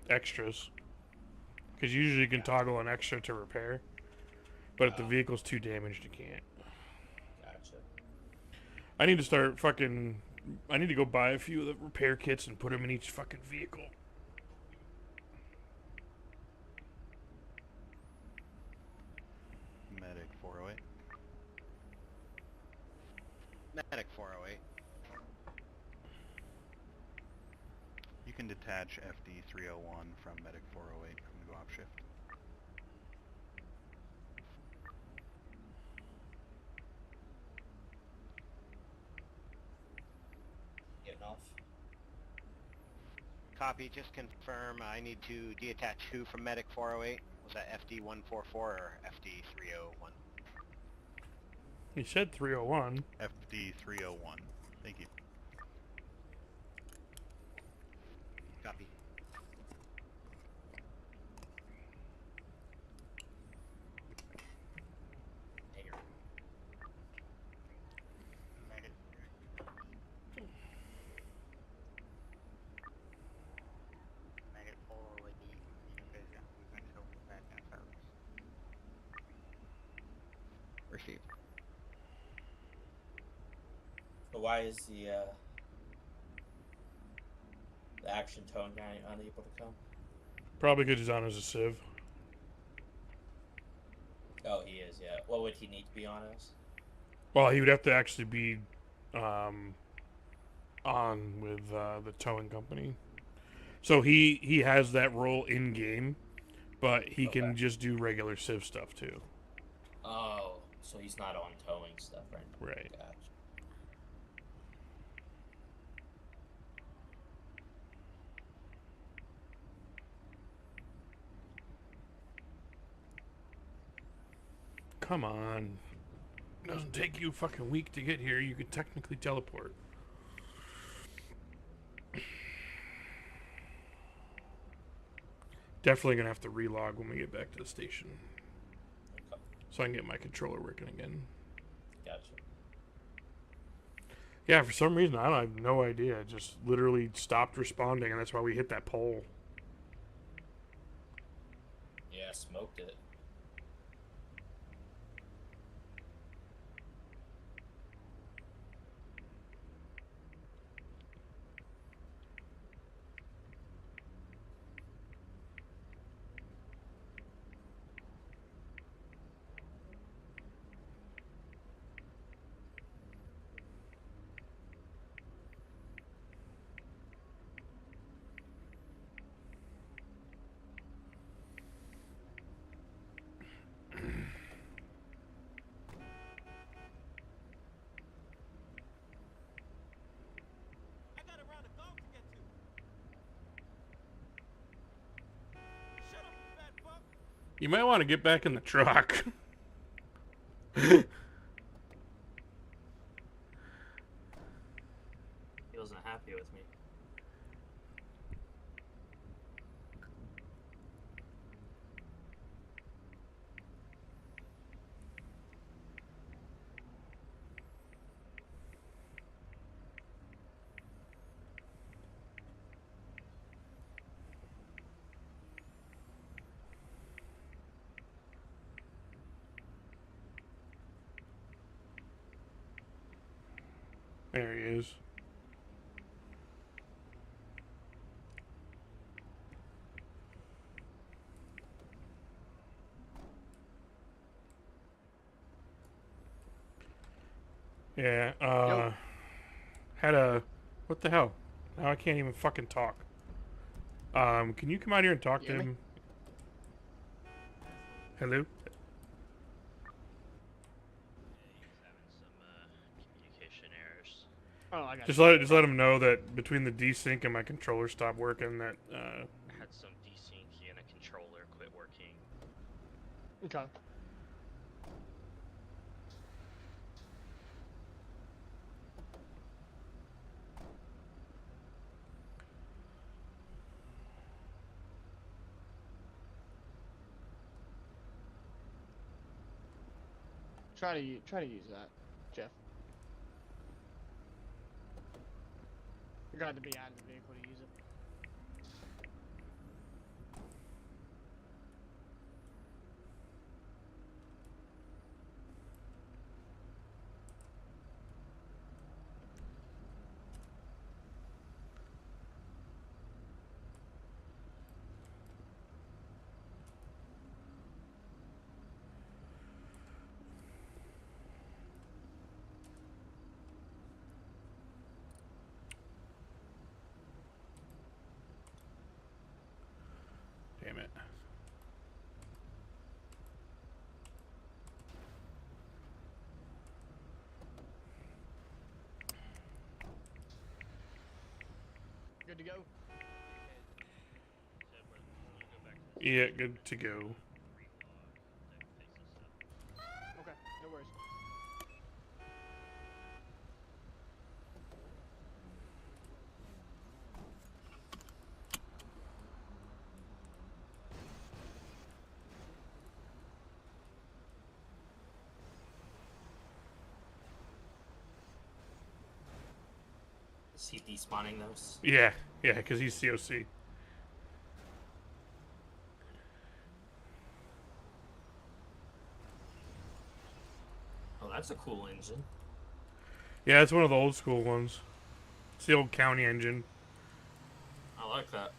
extras. Because usually you can toggle an extra to repair. But if the vehicle's too damaged, you can't. Gotcha. I need to start fucking... I need to go buy a few of the repair kits and put them in each fucking vehicle. 408. Medic 408. You can detach FD 301 from Medic 408. I'm gonna go off shift. Getting off. Copy, just confirm. I need to deattach who from Medic 408? Was that FD 144 or FD 301? He said 301. FD 301. Thank you. Copy. Medic. Medic 408. Communication. Potential back and service. Received. So why is the action tone guy unable to come? Probably because he's on as a civ. Oh, he is, yeah. What would he need to be on as? Well, he would have to actually be on with the towing company. So he has that role in game, but he can just do regular civ stuff too. Oh, so he's not on towing stuff, right? Right. Gotcha. Come on. It doesn't take you a fucking week to get here. You could technically teleport. Definitely gonna have to relog when we get back to the station. Okay. So I can get my controller working again. Gotcha. Yeah, for some reason, I have no idea. It just literally stopped responding, and that's why we hit that pole. Yeah, smoked it. You might want to get back in the truck. He wasn't happy with me. There he is. Yeah, had a... What the hell? Now I can't even fucking talk. Can you come out here and talk to him? Hello? Communication errors. Oh, I got Just let him know that between the desync and my controller stopped working, that I had some desync and a controller quit working. Okay. Try to use that, Jeff. You got to be out of the vehicle to use it. it. Good to go. Yeah, good to go. Okay, no worries. Is he despawning those? Yeah, yeah, because he's COC. Oh, that's a cool engine. Yeah, it's one of the old school ones. It's the old county engine. I like that.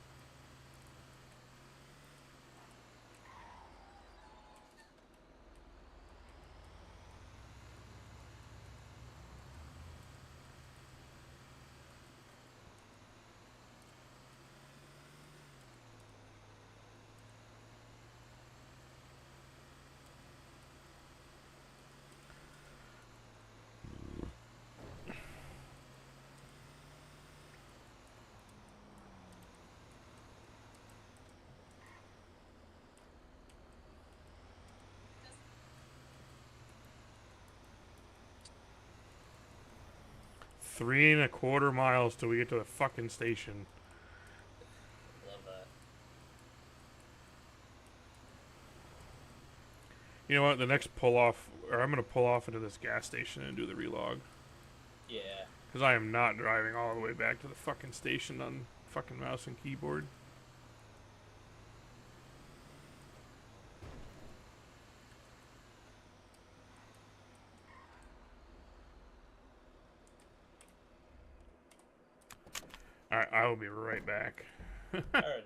Three and a quarter miles till we get to the fucking station. Love that. You know what? The next pull off, or I'm gonna pull off into this gas station and do the relog. Yeah. Because I am not driving all the way back to the fucking station on fucking mouse and keyboard. Alright, I will be right back. Alright.